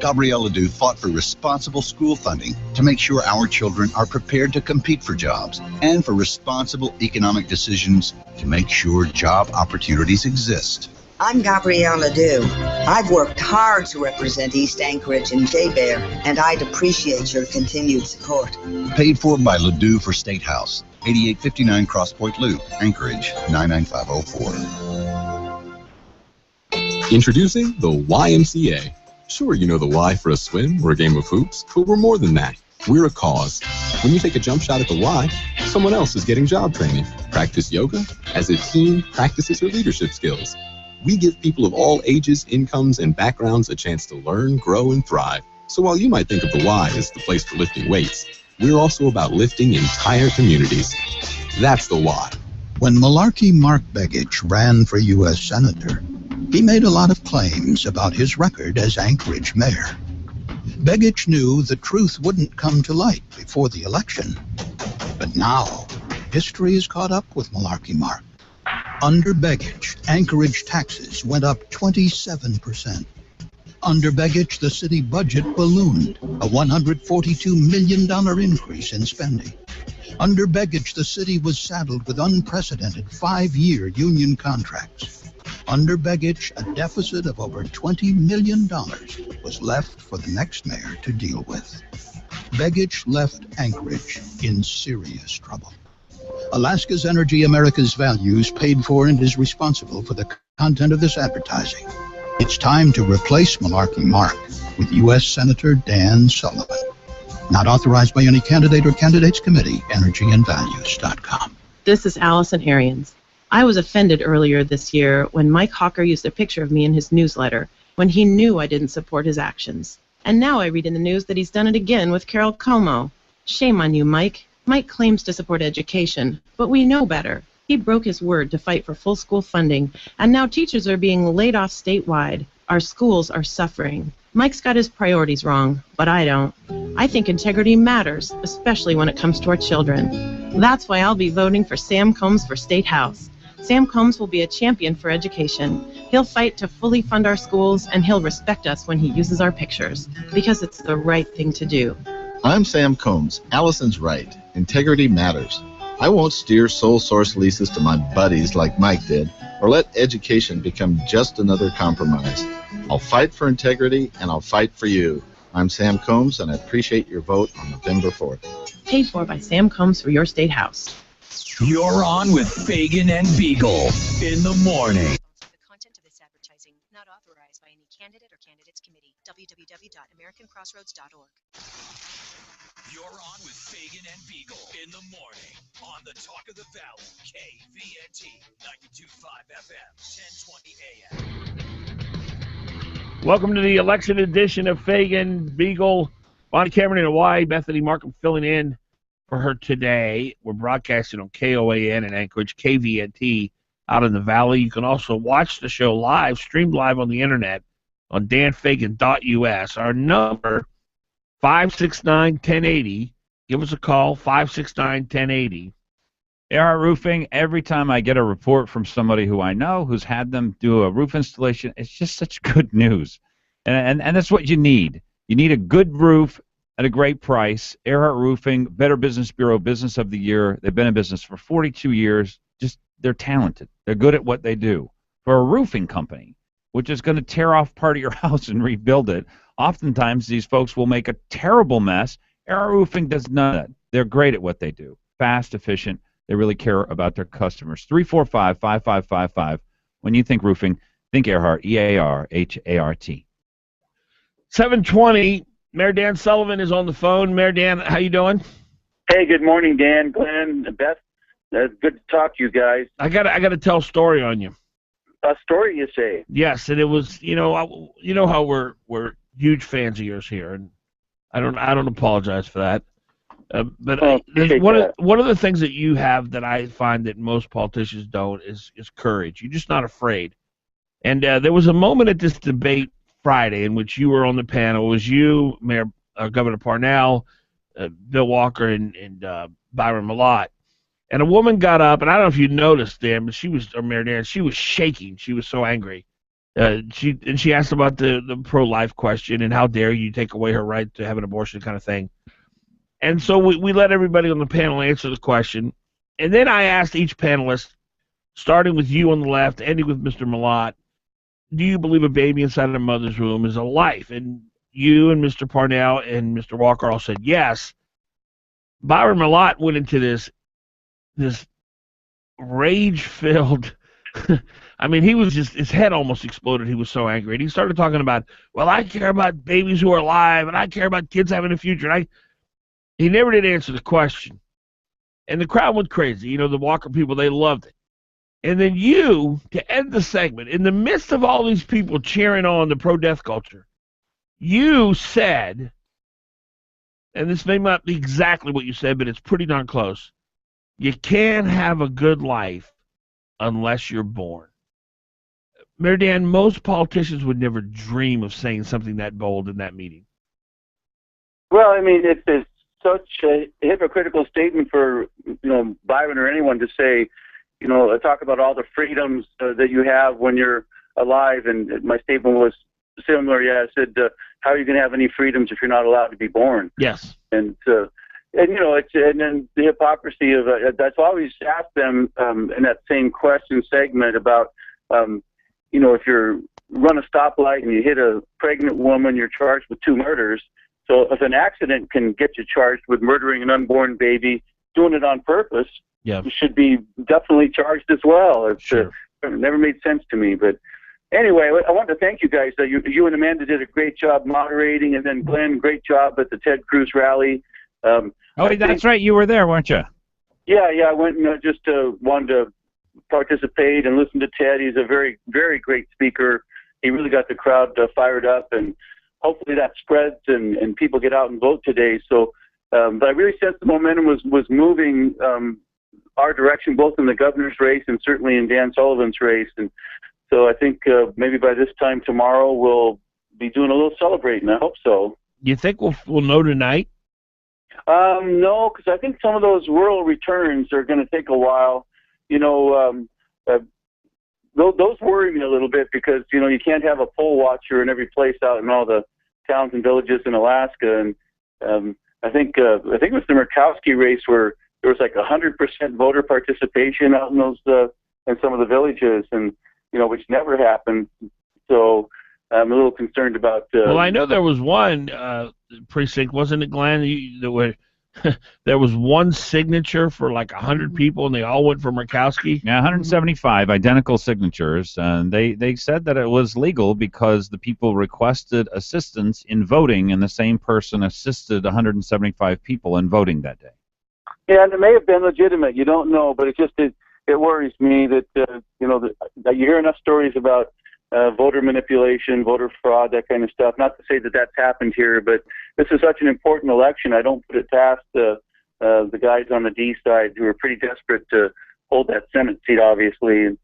S6: Gabrielle Ledoux fought for responsible school funding to make sure our children are prepared to compete for jobs and for responsible economic decisions to make sure job opportunities exist.
S14: I'm Gabrielle Ledoux. I've worked hard to represent East Anchorage and J-Bear, and I'd appreciate your continued support.
S6: Paid for by Ledoux for State House, 8859 Cross Point Loop, Anchorage, 99504.
S15: Introducing the YMCA. Sure, you know the Y for a swim or a game of hoops, but we're more than that. We're a cause. When you take a jump shot at the Y, someone else is getting job training. Practice yoga as a team practices their leadership skills. We give people of all ages, incomes, and backgrounds a chance to learn, grow, and thrive. So while you might think of the Y as the place for lifting weights, we're also about lifting entire communities. That's the Y.
S16: When Malarkey Mark Begich ran for U.S. Senator, he made a lot of claims about his record as Anchorage mayor. Begich knew the truth wouldn't come to light before the election. But now, history is caught up with Malarkey Mark. Under Begich, Anchorage taxes went up 27%. Under Begich, the city budget ballooned, a $142 million increase in spending. Under Begich, the city was saddled with unprecedented 5-year union contracts. Under Begich, a deficit of over $20 million was left for the next mayor to deal with. Begich left Anchorage in serious trouble. Alaska's Energy, America's Values paid for and is responsible for the content of this advertising. It's time to replace Malarkey Mark with U.S. Senator Dan Sullivan. Not authorized by any candidate or candidates committee, energyandvalues.com.
S18: This is Allison Arians. I was offended earlier this year when Mike Hawker used a picture of me in his newsletter when he knew I didn't support his actions. And now I read in the news that he's done it again with Carol Como. Shame on you, Mike. Mike claims to support education, but we know better. He broke his word to fight for full school funding, and now teachers are being laid off statewide. Our schools are suffering. Mike's got his priorities wrong, but I don't. I think integrity matters, especially when it comes to our children. That's why I'll be voting for Sam Combs for State House. Sam Combs will be a champion for education. He'll fight to fully fund our schools, and he'll respect us when he uses our pictures, because it's the right thing to do.
S20: I'm Sam Combs. Allison's right. Integrity matters. I won't steer sole source leases to my buddies like Mike did, or let education become just another compromise. I'll fight for integrity, and I'll fight for you. I'm Sam Combs, and I appreciate your vote on November 4th.
S18: Paid for by Sam Combs for your State House.
S2: You're on with Fagan and Biegel in the morning.
S25: The content of this advertising not authorized by any candidate or candidates committee. www.americancrossroads.org.
S2: You're on with Fagan and Biegel in the morning on the Talk of the Valley, KVNT 92.5 FM, 1020 AM.
S12: Welcome to the election edition of Fagan, Biegel, Bonnie Cameron and Hawaii. Bethany Markham filling in for her today. We're broadcasting on KOAN in Anchorage, KVNT out in the Valley. You can also watch the show live, streamed live on the internet on danfagan.us. Our number, 569-1080. Give us a call, 569-1080.
S24: AR Roofing, every time I get a report from somebody who I know who's had them do a roof installation, it's just such good news. And that's what you need. You need a good roof at a great price. Earhart Roofing, Better Business Bureau Business of the Year. They've been in business for 42 years. Just, they're talented. They're good at what they do. for a roofing company, which is going to tear off part of your house and rebuild it. Oftentimes, these folks will make a terrible mess. Air Roofing does none of that. They're great at what they do. Fast, efficient. They really care about their customers. 345-5555. When you think roofing, think Earhart, E-A-R-H-A-R-T.
S12: 720, Mayor Dan Sullivan is on the phone. Mayor Dan, how you doing?
S1: Hey, good morning, Dan, Glenn, Beth. Good to talk to you guys.
S12: I got to tell a story on you.
S1: A story, you say?
S12: Yes, and it was, you know how we're huge fans of yours here, and I don't apologize for that. But one of the things that you have that I find that most politicians don't is courage. You're just not afraid. And there was a moment at this debate Friday in which you were on the panel. It was you, Governor Parnell, Bill Walker, and Byron Malott. And a woman got up, and I don't know if you noticed, Dan, but Mayor Dan, she was shaking. She was so angry. She asked about the pro-life question and how dare you take away her right to have an abortion kind of thing. And so we let everybody on the panel answer the question. And then I asked each panelist, starting with you on the left, ending with Mr. Malott, do you believe a baby inside of a mother's womb is a life? And you and Mr. Parnell and Mr. Walker all said yes. Byron Malott went into this rage-filled, I mean, he was just, his head almost exploded. He was so angry. And he started talking about, well, I care about babies who are alive, and I care about kids having a future. And he never did answer the question. And the crowd went crazy. You know, the Walker people, they loved it. And then you, to end the segment, in the midst of all these people cheering on the pro-death culture, you said, and this may not be exactly what you said, but it's pretty darn close, you can't have a good life unless you're born. Mayor Dan, most politicians would never dream of saying something that bold in that meeting.
S1: Well, I mean, it's such a hypocritical statement for, Byron or anyone to say, talk about all the freedoms that you have when you're alive. And my statement was similar. Yeah, I said, how are you going to have any freedoms if you're not allowed to be born?
S12: Yes.
S1: And then the hypocrisy of that's always asked them in that same question segment about, if you run a stoplight and you hit a pregnant woman, you're charged with 2 murders. So if an accident can get you charged with murdering an unborn baby, doing it on purpose, you should be definitely charged as well. It never made sense to me. But anyway, I want to thank you guys. You and Amanda did a great job moderating, and then Glenn, great job at the Ted Cruz rally.
S24: That's right. You were there, weren't you?
S1: Yeah. I went and just wanted to participate and listen to Ted. He's a very, very great speaker. He really got the crowd fired up, and hopefully that spreads and people get out and vote today. So, but I really sensed the momentum was moving our direction, both in the governor's race and certainly in Dan Sullivan's race. And so I think maybe by this time tomorrow we'll be doing a little celebrating. I hope so.
S12: You think we'll know tonight?
S1: No, because I think some of those rural returns are going to take a while. Those worry me a little bit because, you can't have a poll watcher in every place out in all the towns and villages in Alaska. And I think it was the Murkowski race where there was like 100% voter participation out in those in some of the villages, and which never happened. So I'm a little concerned about.
S12: Well, I know there was one precinct, wasn't it, Glenn? There was one signature for like 100 people, and they all went for Murkowski.
S24: Yeah, 175 identical signatures, and they said that it was legal because the people requested assistance in voting, and the same person assisted 175 people in voting that day.
S1: Yeah, and it may have been legitimate. You don't know, but it worries me that that you hear enough stories about voter manipulation, voter fraud, that kind of stuff. Not to say that that's happened here, but this is such an important election. I don't put it past the guys on the D side who are pretty desperate to hold that Senate seat, obviously.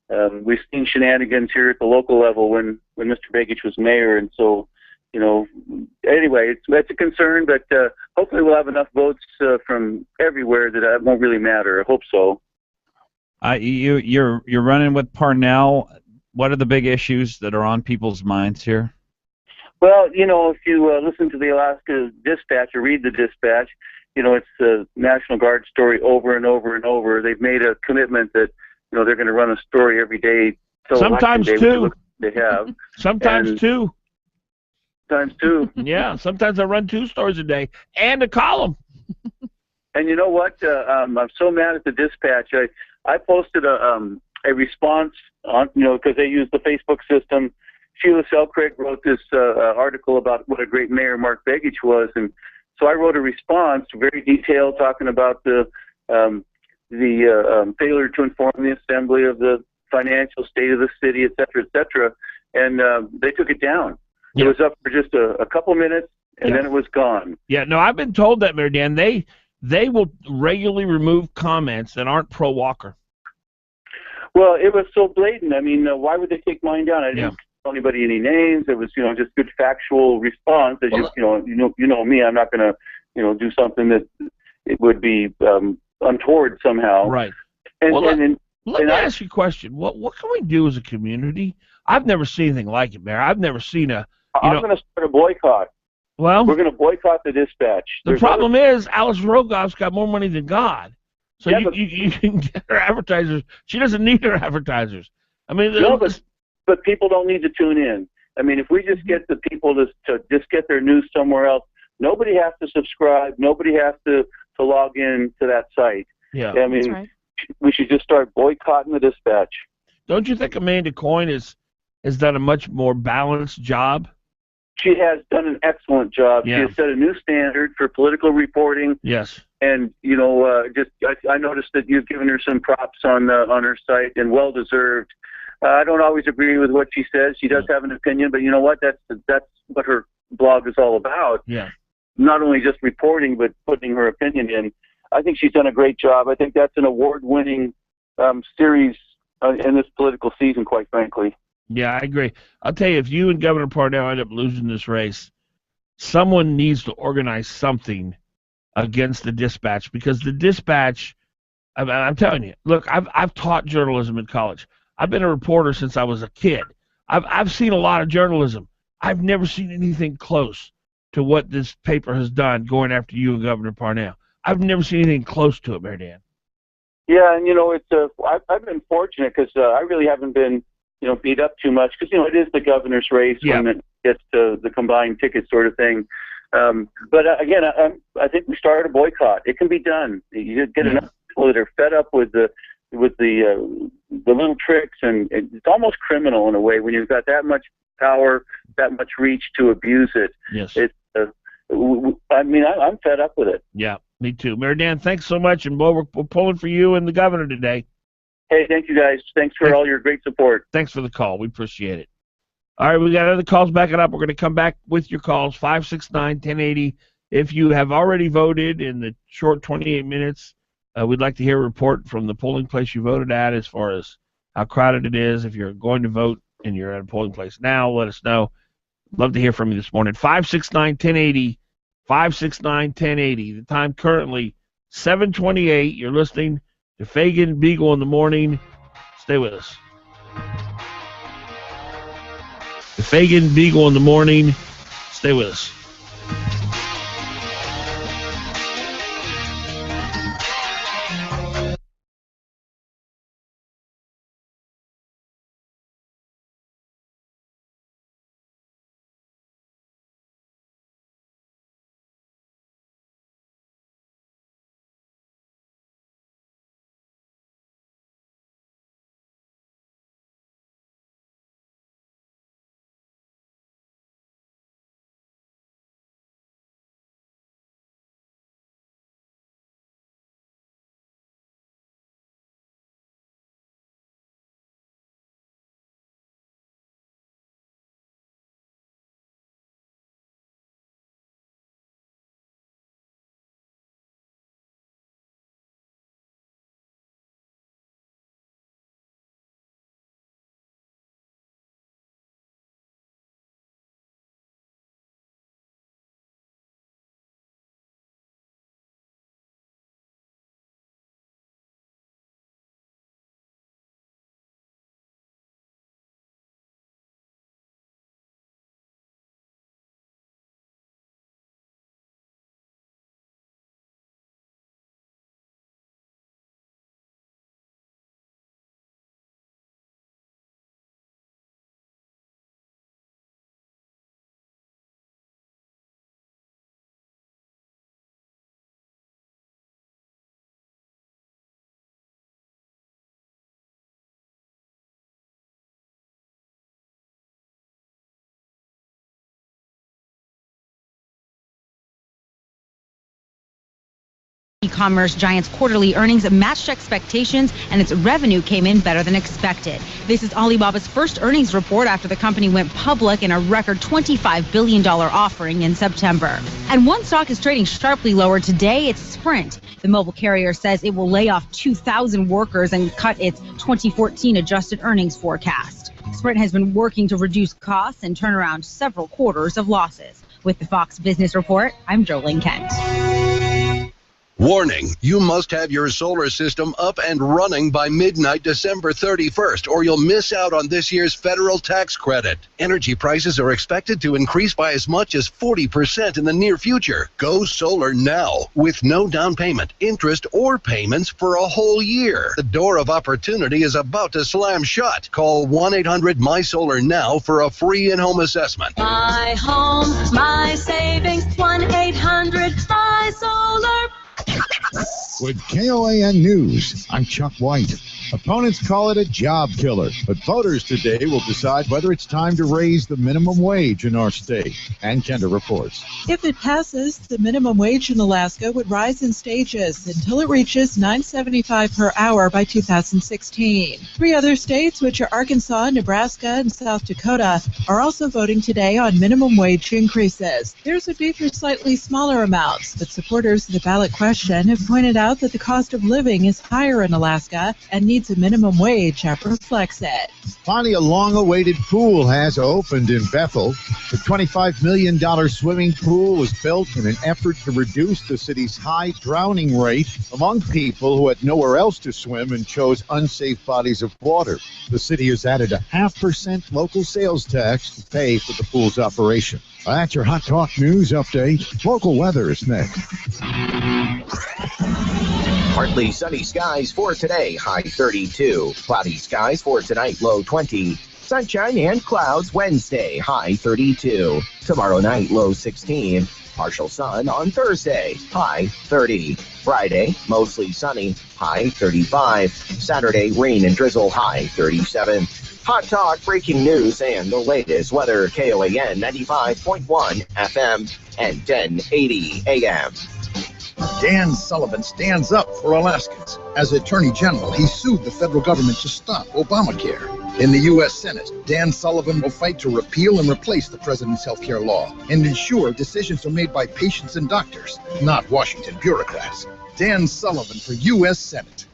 S1: And we've seen shenanigans here at the local level when Mr. Begich was mayor, and so anyway, it's a concern, but hopefully we'll have enough votes from everywhere that it won't really matter. I hope so.
S24: You're running with Parnell. What are the big issues that are on people's minds here?
S1: Well, if you listen to the Alaska Dispatch or read the Dispatch, it's the National Guard story over and over and over. They've made a commitment that, they're going to run a story every day till
S12: Sometimes
S1: election day,
S12: two.
S1: which they have.
S12: Sometimes
S1: And
S12: two.
S1: Times two.
S12: Yeah, sometimes I run 2 stories a day and a column.
S1: And you know what? I'm so mad at the Dispatch. I posted a response on, because they use the Facebook system. Sheila Selkirk wrote this article about what a great mayor Mark Begich was, and so I wrote a response, very detailed, talking about the failure to inform the Assembly of the financial state of the city, et cetera, and they took it down. It was up for just a couple minutes, and then it was gone.
S12: Yeah, no, I've been told that, Mayor Dan. They will regularly remove comments that aren't pro-Walker.
S1: Well, it was so blatant. I mean, why would they take mine down? I didn't tell anybody any names. It was, just good factual response. As you know me, I'm not going to, do something that it would be untoward somehow.
S12: Right.
S1: And,
S12: let me ask you a question. What can we do as a community? I've never seen anything like it, Mayor. I've never seen
S1: I'm going to start a boycott.
S12: Well,
S1: we're going to boycott the Dispatch.
S12: The problem is Alice Rogoff's got more money than God. So you can get her advertisers. She doesn't need her advertisers. I mean,
S1: but people don't need to tune in. I mean, if we just get the people to just get their news somewhere else, nobody has to subscribe. Nobody has to log in to that site.
S12: Yeah,
S1: I mean, we should just start boycotting the Dispatch.
S12: Don't you think Amanda Coyne has done a much more balanced job?
S1: She has done an excellent job.
S12: Yeah.
S1: She has set a new standard for political reporting.
S12: Yes.
S1: And I noticed that you've given her some props on her site, and well deserved. I don't always agree with what she says. She does have an opinion, but you know what? That's what her blog is all about.
S12: Yeah.
S1: Not only just reporting, but putting her opinion in. I think she's done a great job. I think that's an award-winning series in this political season, quite frankly.
S12: Yeah, I agree. I'll tell you, if you and Governor Parnell end up losing this race, someone needs to organize something against the Dispatch, because the Dispatch, I'm telling you, look, I've taught journalism in college. I've been a reporter since I was a kid. I've seen a lot of journalism. I've never seen anything close to what this paper has done going after you and Governor Parnell. I've never seen anything close to it, Mayor Dan.
S1: Yeah, and I've been fortunate because I really haven't been beat up too much, because it is the governor's race when it gets to the combined ticket sort of thing. But again, I think we started a boycott. It can be done. You get enough people that are fed up with the little tricks, and it's almost criminal in a way when you've got that much power, that much reach to abuse it.
S12: Yes.
S1: I'm fed up with it.
S12: Yeah, me too. Mayor Dan, thanks so much, and boy, we're pulling for you and the governor today.
S1: Hey, thank you guys. Thanks for all your great support.
S12: Thanks for the call. We appreciate it. All right, we got other calls backing up. We're going to come back with your calls, 569-1080. If you have already voted in the short 28 minutes, we'd like to hear a report from the polling place you voted at as far as how crowded it is. If you're going to vote and you're at a polling place now, let us know. Love to hear from you this morning. 569-1080, 569-1080. The time currently 7:28. You're listening to Fagan Biegel in the morning. Stay with us. The Fagan Biegel in the morning. Stay with us.
S9: e-commerce giant's quarterly earnings matched expectations, and its revenue came in better than expected. This is Alibaba's first earnings report after the company went public in a record $25 billion offering in September. And one stock is trading sharply lower today. It's Sprint. The mobile carrier says it will lay off 2,000 workers and cut its 2014 adjusted earnings forecast. Sprint has been working to reduce costs and turn around several quarters of losses. With the Fox Business Report, I'm Jolene Kent.
S10: Warning, you must have your solar system up and running by midnight December 31st, or you'll miss out on this year's federal tax credit. Energy prices are expected to increase by as much as 40% in the near future. Go solar now with no down payment, interest, or payments for a whole year. The door of opportunity is about to slam shut. Call 1-800-MY-SOLAR now for a free in-home assessment.
S5: My home, my savings, 1-800-MY-SOLAR.
S17: With KOAN News, I'm Chuck White. Opponents call it a job killer, but voters today will decide whether it's time to raise the minimum wage in our state. And Kendra reports.
S21: If it passes, the minimum wage in Alaska would rise in stages until it reaches $9.75 per hour by 2016. 3 other states, which are Arkansas, Nebraska, and South Dakota, are also voting today on minimum wage increases. Theirs would be for slightly smaller amounts, but supporters of the ballot question have pointed out that the cost of living is higher in Alaska and needs a minimum wage that reflects it.
S17: Finally, a long-awaited pool has opened in Bethel. The $25 million swimming pool was built in an effort to reduce the city's high drowning rate among people who had nowhere else to swim and chose unsafe bodies of water. The city has added a 0.5% local sales tax to pay for the pool's operation. That's your Hot Talk News update. Local weather is next.
S22: Partly sunny skies for today, high 32. Cloudy skies for tonight, low 20. Sunshine and clouds Wednesday, high 32. Tomorrow night, low 16. Partial sun on Thursday, high 30. Friday, mostly sunny, high 35. Saturday, rain and drizzle, high 37. Hot Talk, breaking news, and the latest weather, KOAN 95.1 FM and 1080 AM.
S23: Dan Sullivan stands up for Alaskans. As Attorney General, he sued the federal government to stop Obamacare. In the U.S. Senate, Dan Sullivan will fight to repeal and replace the president's health care law and ensure decisions are made by patients and doctors, not Washington bureaucrats. Dan Sullivan for U.S. Senate.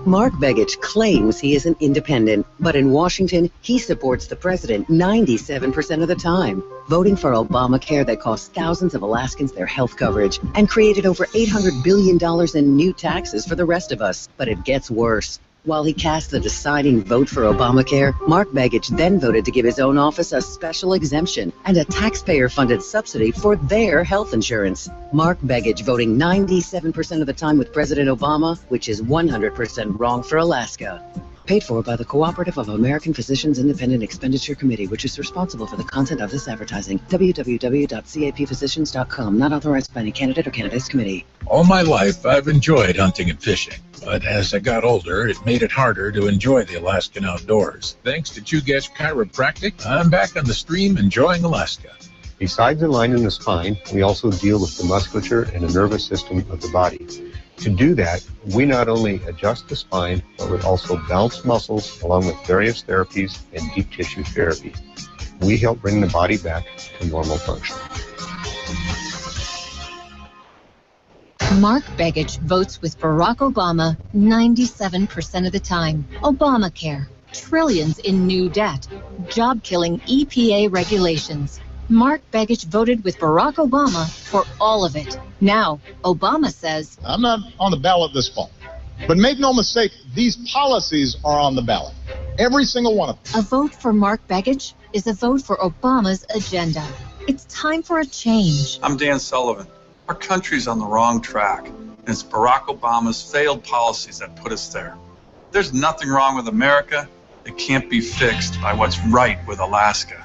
S26: Mark Begich claims he is an independent, but in Washington, he supports the president 97% of the time, voting for Obamacare that cost thousands of Alaskans their health coverage and created over $800 billion in new taxes for the rest of us. But it gets worse. While he cast the deciding vote for Obamacare, Mark Begich then voted to give his own office a special exemption and a taxpayer-funded subsidy for their health insurance. Mark Begich voting 97% of the time with President Obama, which is 100% wrong for Alaska. Paid for by the Cooperative of American Physicians Independent Expenditure Committee, which is responsible for the content of this advertising. www.capphysicians.com. Not authorized by any candidate or candidates committee.
S27: All my life, I've enjoyed hunting and fishing. But as I got older, it made it harder to enjoy the Alaskan outdoors. Thanks to Chugach Chiropractic, I'm back on the stream enjoying Alaska.
S28: Besides aligning the spine, we also deal with the musculature and the nervous system of the body. To do that, we not only adjust the spine, but we also balance muscles along with various therapies and deep tissue therapy. We help bring the body back to normal function.
S31: Mark Begich votes with Barack Obama 97% of the time. Obamacare, trillions in new debt, job-killing EPA regulations. Mark Begich voted with Barack Obama for all of it. Now, Obama says,
S29: I'm not on the ballot this fall. But make no mistake, these policies are on the ballot. Every single one of them.
S31: A vote for Mark Begich is a vote for Obama's agenda. It's time for a change.
S30: I'm Dan Sullivan. Our country's on the wrong track, and it's Barack Obama's failed policies that put us there. There's nothing wrong with America that can't be fixed by what's right with Alaska.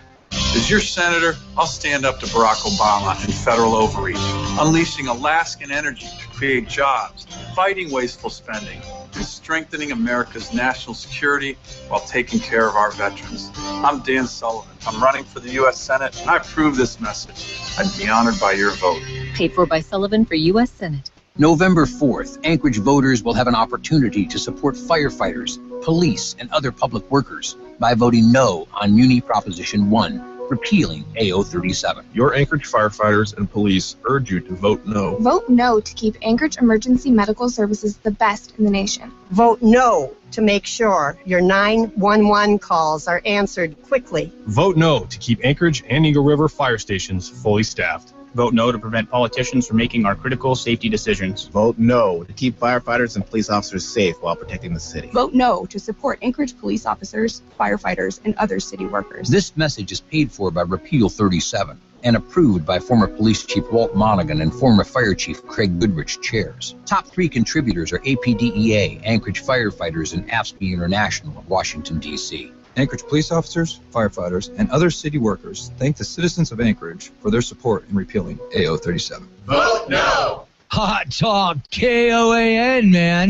S30: As your senator, I'll stand up to Barack Obama and federal overreach, unleashing Alaskan energy to create jobs, fighting wasteful spending, and strengthening America's national security while taking care of our veterans. I'm Dan Sullivan. I'm running for the U.S. Senate, and I approve this message. I'd be honored by your vote.
S31: Paid for by Sullivan for U.S. Senate.
S3: November 4th, Anchorage voters will have an opportunity to support firefighters, police, and other public workers by voting no on Muni Proposition 1, repealing AO 37.
S4: Your Anchorage firefighters and police urge you to vote no.
S6: Vote no to keep Anchorage Emergency Medical Services the best in the nation.
S7: Vote no to make sure your 911 calls are answered quickly.
S4: Vote no to keep Anchorage and Eagle River fire stations fully staffed.
S8: Vote no to prevent politicians from making our critical safety decisions.
S11: Vote no to keep firefighters and police officers safe while protecting the city.
S6: Vote no to support Anchorage police officers, firefighters, and other city workers.
S3: This message is paid for by Repeal 37 and approved by former Police Chief Walt Monaghan and former Fire Chief Craig Goodrich chairs. Top 3 contributors are APDEA, Anchorage Firefighters, and AFSCME International of Washington, D.C.
S13: Anchorage police officers, firefighters, and other city workers thank the citizens of Anchorage for their support in repealing AO 37.
S2: Vote no! Hot Talk KOAN, man.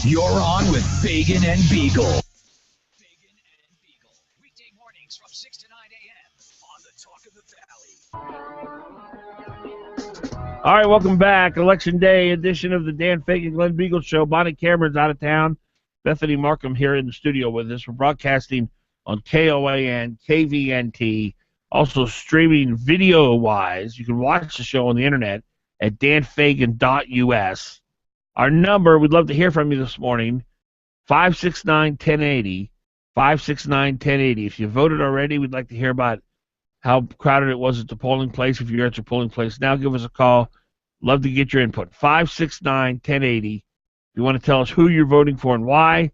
S2: You're on with Fagan and Biegel. Fagan and Biegel. Weekday mornings from 6 to 9 a.m. on the Talk of the Valley.
S12: All right, welcome back. Election Day edition of the Dan Fagan Glen Biegel Show. Bonnie Cameron's out of town. Bethany Markham here in the studio with us. We're broadcasting on KOAN, KVNT, also streaming video-wise. You can watch the show on the internet at danfagan.us. Our number, we'd love to hear from you this morning, 569-1080, 569-1080. If you voted already, we'd like to hear about how crowded it was at the polling place. If you're at your polling place now, give us a call. Love to get your input. 569-1080. If you want to tell us who you're voting for and why,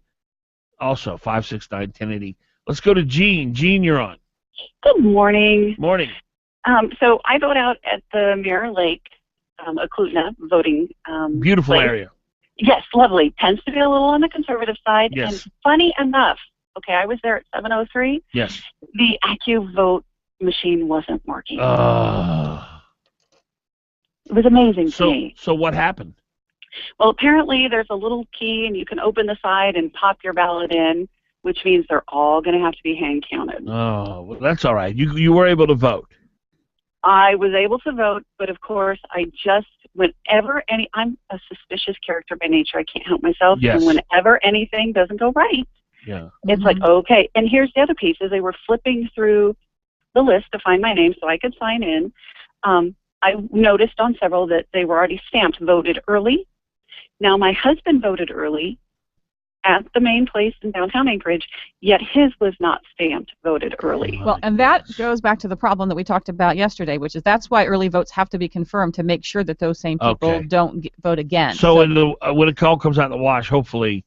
S12: also 569-1080. Let's go to Jean. Jean, you're on.
S14: Good morning.
S12: Morning.
S14: So I vote out at the Mirror Lake, Eklutna voting.
S12: Beautiful
S14: place.
S12: area.
S14: Yes, lovely. Tends to be a little on the conservative side.
S12: Yes.
S14: And funny enough, okay, I was there at 7:03.
S12: Yes.
S14: The AccuVote machine wasn't working. It was amazing to me.
S12: So what happened?
S14: Well, apparently there's a little key, and you can open the side and pop your ballot in, which means they're all going to have to be hand counted.
S12: Oh, well, that's all right. You were able to vote.
S14: I was able to vote, but of course, I'm a suspicious character by nature. I can't help myself.
S12: Yes.
S14: And whenever anything doesn't go right,
S12: Yeah.
S14: it's like, okay. And here's the other piece, is they were flipping through the list to find my name so I could sign in. I noticed on several that they were already stamped voted early. Now, my husband voted early at the main place in downtown Anchorage, yet his was not stamped voted early.
S15: Well, and that goes back to the problem that we talked about yesterday, which is that's why early votes have to be confirmed to make sure that those same people don't vote again.
S12: So when a call comes out in the wash, hopefully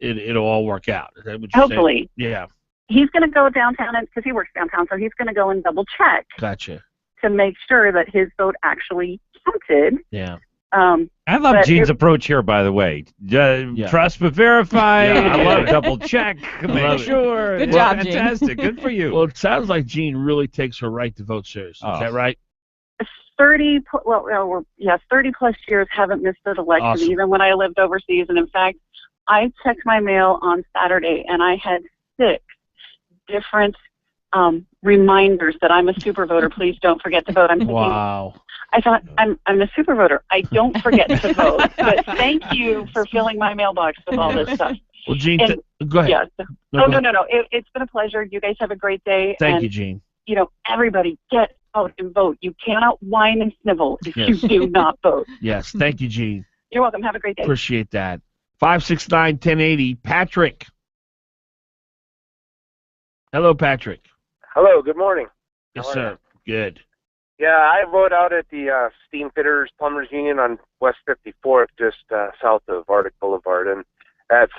S12: it'll all work out. Is that what you're
S14: Hopefully.
S12: saying? Yeah.
S14: He's going to go downtown, because he works downtown, so he's going to go and double check
S12: Gotcha.
S14: to make sure that his vote actually counted.
S12: Yeah.
S24: I love Gene's approach here, by the way. Trust but verify.
S12: Yeah, I love it.
S24: Double check. Make sure.
S12: Good
S24: job,
S12: Gene.
S24: fantastic. Good for you.
S12: Well, it sounds like Gene really takes her right to vote seriously. Is that right?
S14: 30 plus years haven't missed an election,
S12: Awesome.
S14: even when I lived overseas. And in fact, I checked my mail on Saturday, and I had 6 different reminders that I'm a super voter. Please don't forget to vote. I'm thinking,
S12: wow.
S14: I thought, I'm a super voter. I don't forget to vote. But thank you for filling my mailbox with all this stuff.
S12: Well, Gene,
S14: And-
S12: go ahead.
S14: Yeah.
S12: No, go
S14: No. It's been a pleasure. You guys have a great day.
S12: Thank
S14: and,
S12: you, Gene.
S14: You know, everybody get out and vote. You cannot whine and snivel if
S12: Yes.
S14: you do not vote.
S12: Yes, thank you, Gene.
S14: You're welcome. Have a great day.
S12: Appreciate that. 569-1080. Patrick. Hello, Patrick.
S16: Hello, good morning.
S12: Yes,
S16: How are
S12: sir. Good.
S16: Yeah, I vote out at the Steam Fitters Plumbers Union on West 54th, just south of Arctic Boulevard. And at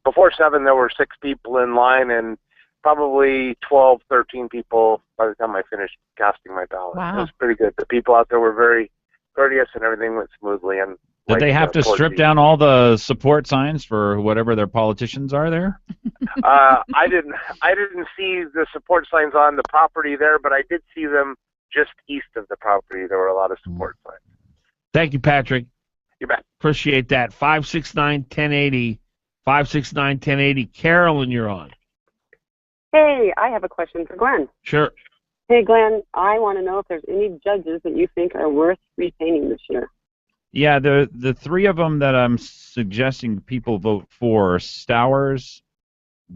S16: before 7, there were 6 people in line, and probably 12, 13 people by the time I finished casting my ballot.
S15: Wow.
S16: It was pretty good. The people out there were very courteous, and everything went smoothly. And
S24: Did they have to strip down all the support signs for whatever their politicians are there?
S16: I didn't see the support signs on the property there, but I did see them just east of the property. There were a lot of support signs.
S12: Thank you, Patrick.
S16: You bet.
S12: Appreciate that. 569-1080. 569-1080. Carolyn, you're on.
S19: Hey, I have a question for Glenn.
S12: Sure.
S19: Hey, Glenn, I want to know if there's any judges that you think are worth retaining this year.
S24: Yeah, the three of them that I'm suggesting people vote for are Stowers,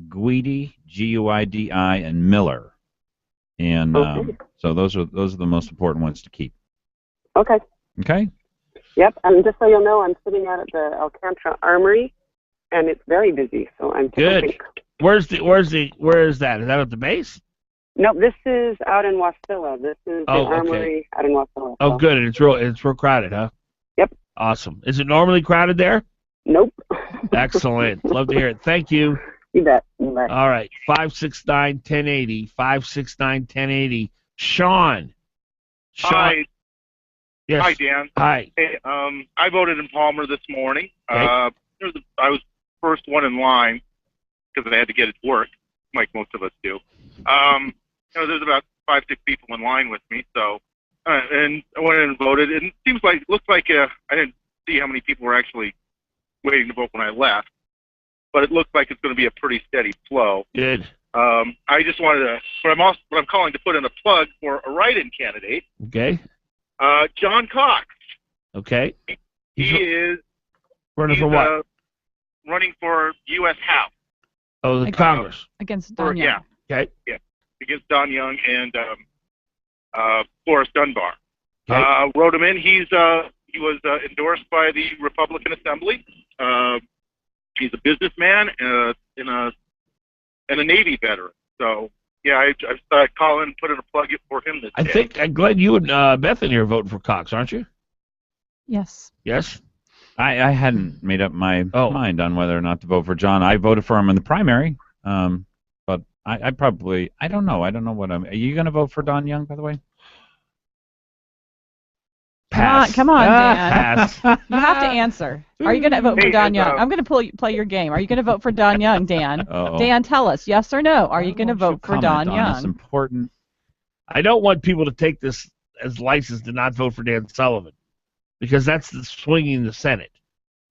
S24: Guidi, Guidi, and Miller. And so those are the most important ones to keep.
S19: Okay.
S24: Okay.
S19: Yep. And just so you'll know, I'm sitting out at the Alcantara Armory, and it's very busy. So I'm
S12: Good. Where is that? Is that at the base?
S19: No, this is out in Wasilla. This is the Armory out in Wasilla.
S12: Oh, good. And it's real crowded, huh?
S19: Yep.
S12: Awesome. Is it normally crowded there?
S19: Nope.
S12: Excellent. Love to hear it. Thank you.
S19: You bet. Bye.
S12: All right. 569-1080. 569-1080. Sean.
S1: Hi.
S12: Yes.
S1: Hi, Dan.
S12: Hi.
S1: Hey, I voted in Palmer this morning.
S12: Okay.
S1: I was first one in line because I had to get it to work, like most of us do. There's about 5-6 people in line with me, so and I went in and voted. And it looks like I didn't see how many people were actually waiting to vote when I left, but it looks like it's going to be a pretty steady flow.
S12: Good.
S1: I just wanted to, but I'm calling to put in a plug for a write-in candidate.
S12: Okay.
S1: John Cox.
S12: Okay.
S1: He is
S12: running for what?
S1: Running for U.S. House.
S12: Oh, the Congress.
S15: Against Don Young.
S1: Yeah.
S12: Okay.
S1: Yeah. Against Don Young and Forrest Dunbar.
S12: Okay.
S1: Wrote him in. He was endorsed by the Republican Assembly. He's a businessman and a Navy veteran. So yeah, I started calling and put in a plug for him this day.
S12: I think, Glenn, you and Bethany are voting for Cox, aren't you?
S15: Yes.
S12: Yes?
S24: I hadn't made up my mind on whether or not to vote for John. I voted for him in the primary, but I probably, I don't know. I don't know what I'm. Are you going to vote for Don Young, by the way?
S12: Pass.
S15: Come on, Dan.
S12: Pass.
S15: You have to answer. Are you going to vote for Don Young? I'm going to play your game. Are you going to vote for Don Young, Dan?
S24: Uh-oh.
S15: Dan, tell us, yes or no. Are you going to vote for Don Young?
S24: It's important.
S12: I don't want people to take this as license to not vote for Dan Sullivan, because that's the swinging the Senate.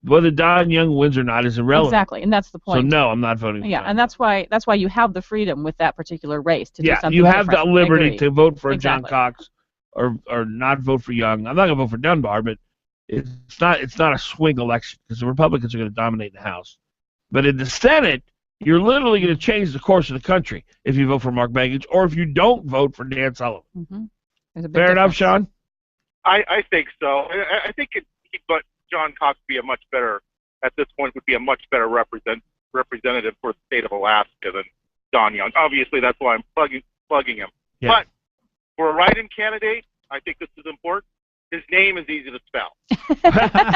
S12: Whether Don Young wins or not is irrelevant.
S15: Exactly, and that's the point.
S12: So no, I'm not voting for Don.
S15: And that's why you have the freedom with that particular race to do something
S12: you have
S15: different.
S12: the liberty to vote for John
S15: Exactly.
S12: Cox or not vote for Young. I'm not going to vote for Dunbar, but it's not a swing election because the Republicans are going to dominate the House. But in the Senate, you're literally going to change the course of the country if you vote for Mark Begich or if you don't vote for Dan Sullivan.
S15: Mm-hmm.
S12: Fair enough, Sean?
S1: I think so. I think but John Cox would be at this point, would be a much better representative for the state of Alaska than Don Young. Obviously, that's why I'm plugging him.
S12: Yeah.
S1: But for a write-in candidate, I think this is important. His name is easy to spell.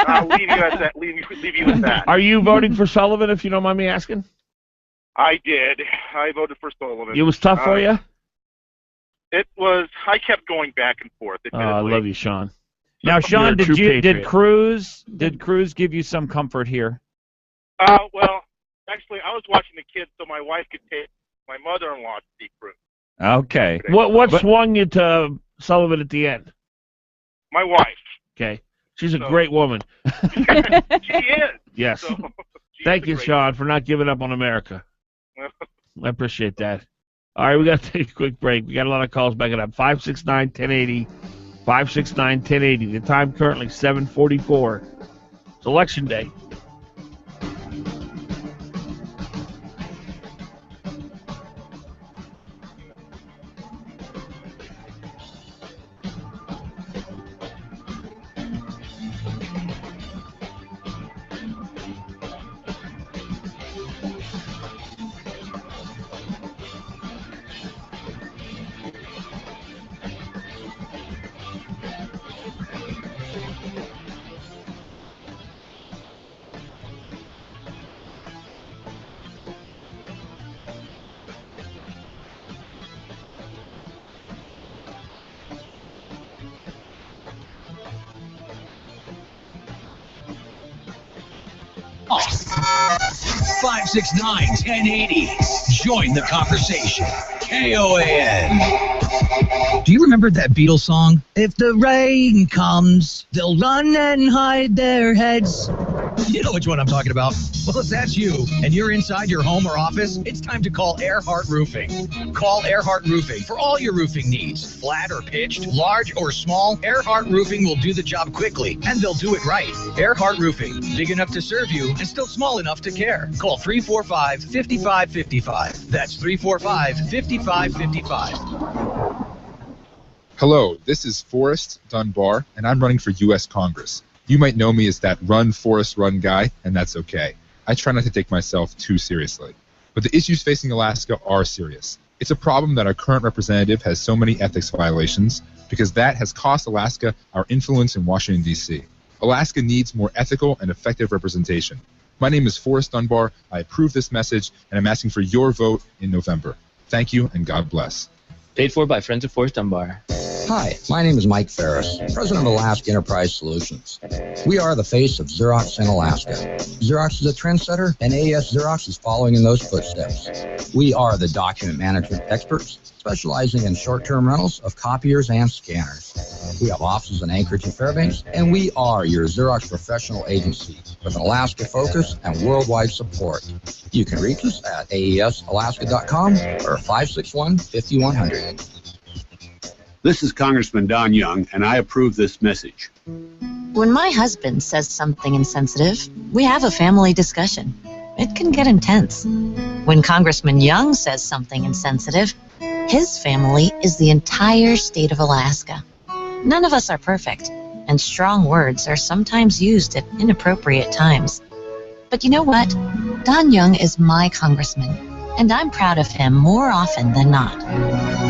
S1: I'll leave you at that. Leave you with that.
S12: Are you voting for Sullivan, if you don't mind me asking?
S1: I did. I voted for Sullivan.
S12: It was tough for you?
S1: It was. I kept going back and forth.
S12: I love you, Sean.
S24: Now, Sean,
S12: You're a true
S24: did Cruz give you some comfort here?
S1: Well, actually, I was watching the kids so my wife could take my mother-in-law to see Cruz.
S24: Okay.
S12: What swung you to Sullivan at the end?
S1: My wife.
S12: Okay. She's a great woman.
S1: She is.
S12: Yes.
S1: So,
S12: Thank you, Sean, for not giving up on America. I appreciate that. All right, we got to take a quick break. We got a lot of calls backing up. 569-1080. 569-1080. The time currently 7:44. It's Election Day.
S2: Oh. 569-1080. Join the conversation. KOAN.
S5: Do you remember that Beatles song? If the rain comes, they'll run and hide their heads.
S2: You know which one I'm talking about. Well, if that's you and you're inside your home or office, it's time to call Earhart Roofing. Call Earhart Roofing for all your roofing needs. Flat or pitched, large or small, Earhart Roofing will do the job quickly, and they'll do it right. Earhart Roofing, big enough to serve you and still small enough to care. Call 345-5555. That's 345-5555.
S5: Hello, this is Forrest Dunbar, and I'm running for U.S. Congress. You might know me as that Run, Forrest, Run guy, and that's okay. I try not to take myself too seriously. But the issues facing Alaska are serious. It's a problem that our current representative has so many ethics violations because that has cost Alaska our influence in Washington, D.C. Alaska needs more ethical and effective representation. My name is Forrest Dunbar. I approve this message, and I'm asking for your vote in November. Thank you, and God bless.
S9: Paid for by Friends of Forrest Dunbar.
S10: Hi, my name is Mike Ferris, president of Alaska Enterprise Solutions. We are the face of Xerox in Alaska. Xerox is a trendsetter, and AES Xerox is following in those footsteps. We are the document management experts, specializing in short-term rentals of copiers and scanners. We have offices in Anchorage and Fairbanks, and we are your Xerox professional agency with an Alaska focus and worldwide support. You can reach us at aesalaska.com or 561-5100.
S17: This is Congressman Don Young, and I approve this message.
S18: When my husband says something insensitive, we have a family discussion. It can get intense. When Congressman Young says something insensitive, his family is the entire state of Alaska. None of us are perfect, and strong words are sometimes used at inappropriate times. But you know what? Don Young is my congressman, and I'm proud of him more often than not.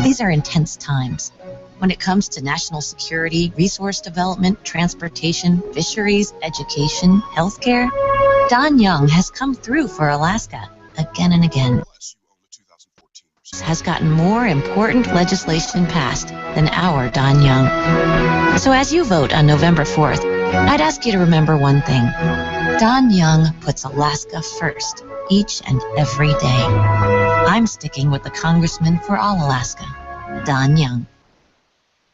S18: These are intense times. When it comes to national security, resource development, transportation, fisheries, education, healthcare, Don Young has come through for Alaska again and again. Has gotten more important legislation passed than our Don Young. So as you vote on November 4th, I'd ask you to remember one thing. Don Young puts Alaska first, each and every day. I'm sticking with the Congressman for all Alaska, Don Young.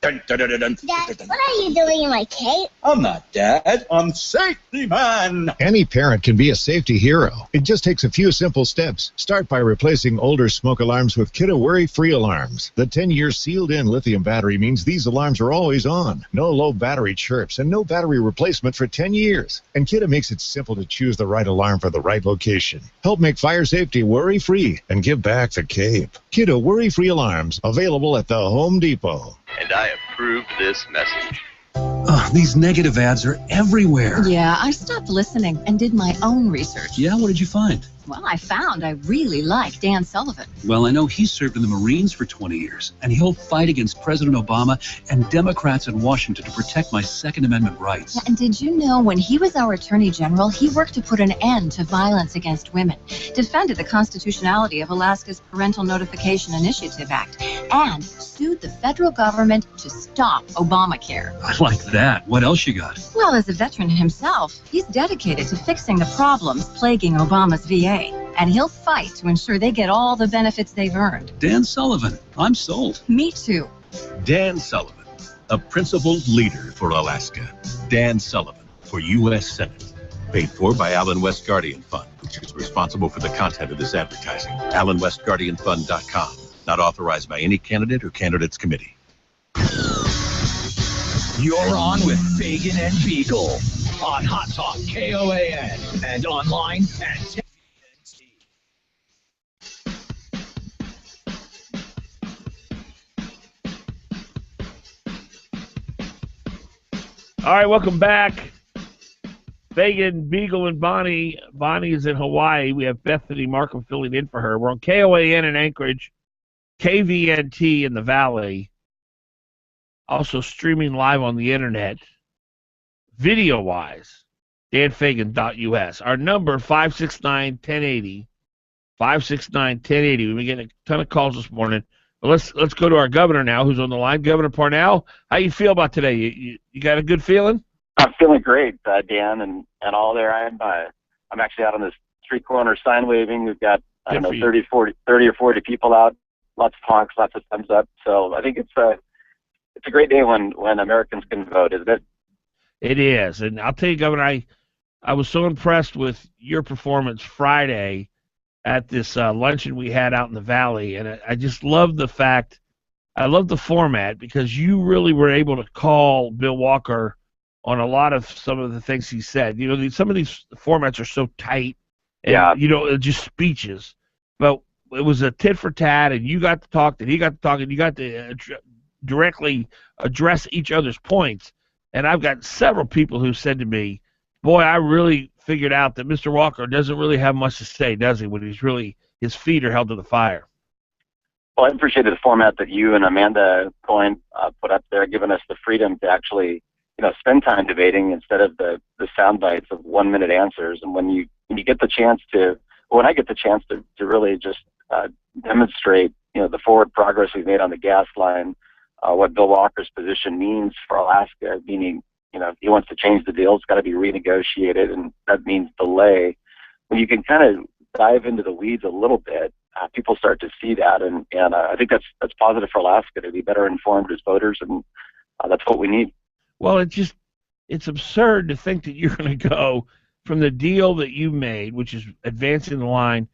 S20: Dad, what are you doing in my cape? I'm not Dad. I'm safety man.
S21: Any parent can be a safety hero. It just takes a few simple steps. Start by replacing older smoke alarms with Kidde worry-free alarms. The 10-year sealed-in lithium battery means these alarms are always on. No low battery chirps and no battery replacement for 10 years. And Kidde makes it simple to choose the right alarm for the right location. Help make fire safety worry-free and give back the cape. Kidde worry-free alarms available at the Home Depot.
S22: And I approve this message.
S23: These negative ads are everywhere.
S25: Yeah, I stopped listening and did my own research.
S23: Yeah, what did you find?
S25: Well, I found I really like Dan Sullivan.
S23: Well, I know he served in the Marines for 20 years, and he'll fight against President Obama and Democrats in Washington to protect my Second Amendment rights.
S25: Yeah, and did you know when he was our Attorney General, he worked to put an end to violence against women, defended the constitutionality of Alaska's Parental Notification Initiative Act, and sued the federal government to stop Obamacare.
S23: I like that. What else you got?
S25: Well, as a veteran himself, he's dedicated to fixing the problems plaguing Obama's VA. And he'll fight to ensure they get all the benefits they've earned.
S23: Dan Sullivan. I'm sold.
S25: Me too.
S26: Dan Sullivan, a principled leader for Alaska. Dan Sullivan for U.S. Senate. Paid for by Allen West Guardian Fund, which is responsible for the content of this advertising. AllenWestGuardianFund.com. Not authorized by any candidate or candidates committee.
S2: You're on with Fagan and Biegel on Hot Talk KOAN and online at TNT.
S12: All right, welcome back. Fagan, Biegel, and Bonnie. Bonnie is in Hawaii. We have Bethany Markham filling in for her. We're on KOAN in Anchorage, KVNT in the Valley. Also streaming live on the internet, video-wise, danfagan.us. Our number, 569-1080. 569-1080. We've been getting a ton of calls this morning. But let's go to our governor now, who's on the line. Governor Parnell, how you feel about today? You got a good feeling?
S32: I'm feeling great, Dan, and all there. I'm actually out on this street corner sign waving. We've got, 30 or 40 people out, lots of honks, lots of thumbs up. So I think it's a great day when Americans can vote, isn't it?
S12: It is. And I'll tell you, Governor, I was so impressed with your performance Friday at this luncheon we had out in the valley, and I just love the fact, I love the format because you really were able to call Bill Walker on a lot of some of the things he said. You know, some of these formats are so tight, and you know, just speeches, but it was a tit for tat, and you got to talk, and he got to talk, and you got to directly address each other's points. And I've got several people who said to me, boy, I really figured out that Mr. Walker doesn't really have much to say, does he, when he's really, his feet are held to the fire.
S32: Well, I appreciated the format that you and Amanda Coyne put up there, giving us the freedom to actually, you know, spend time debating instead of the sound bites of 1 minute answers. And when you get the chance to, when I get the chance to really just demonstrate, you know, the forward progress we've made on the gas line, what Bill Walker's position means for Alaska, meaning, you know, if he wants to change the deal, it's got to be renegotiated, and that means delay. When you can kind of dive into the weeds a little bit, people start to see that, and I think that's positive for Alaska to be better informed as voters, and that's what we need.
S12: Well, it's absurd to think that you're going to go from the deal that you made, which is advancing the line.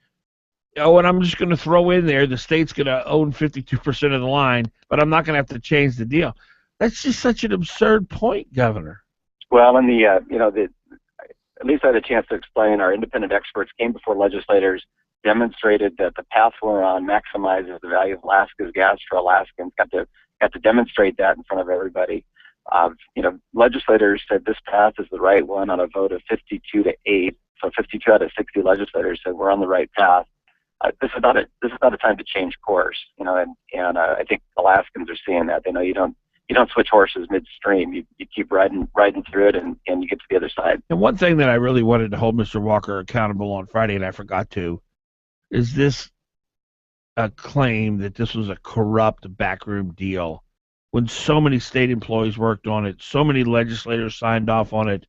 S12: Oh, and I'm just going to throw in there the state's going to own 52% of the line, but I'm not going to have to change the deal. That's just such an absurd point, Governor.
S32: Well, and at least I had a chance to explain. Our independent experts came before legislators, demonstrated that the path we're on maximizes the value of Alaska's gas for Alaskans. Got to demonstrate that in front of everybody. You know, legislators said this path is the right one on a vote of 52-8. So 52 out of 60 legislators said we're on the right path. This is not a time to change course, you know, and I think Alaskans are seeing that. They know you don't switch horses midstream. You keep riding through it, and you get to the other side.
S12: And one thing that I really wanted to hold Mr. Walker accountable on Friday, and I forgot to, is this a claim that this was a corrupt backroom deal when so many state employees worked on it, so many legislators signed off on it.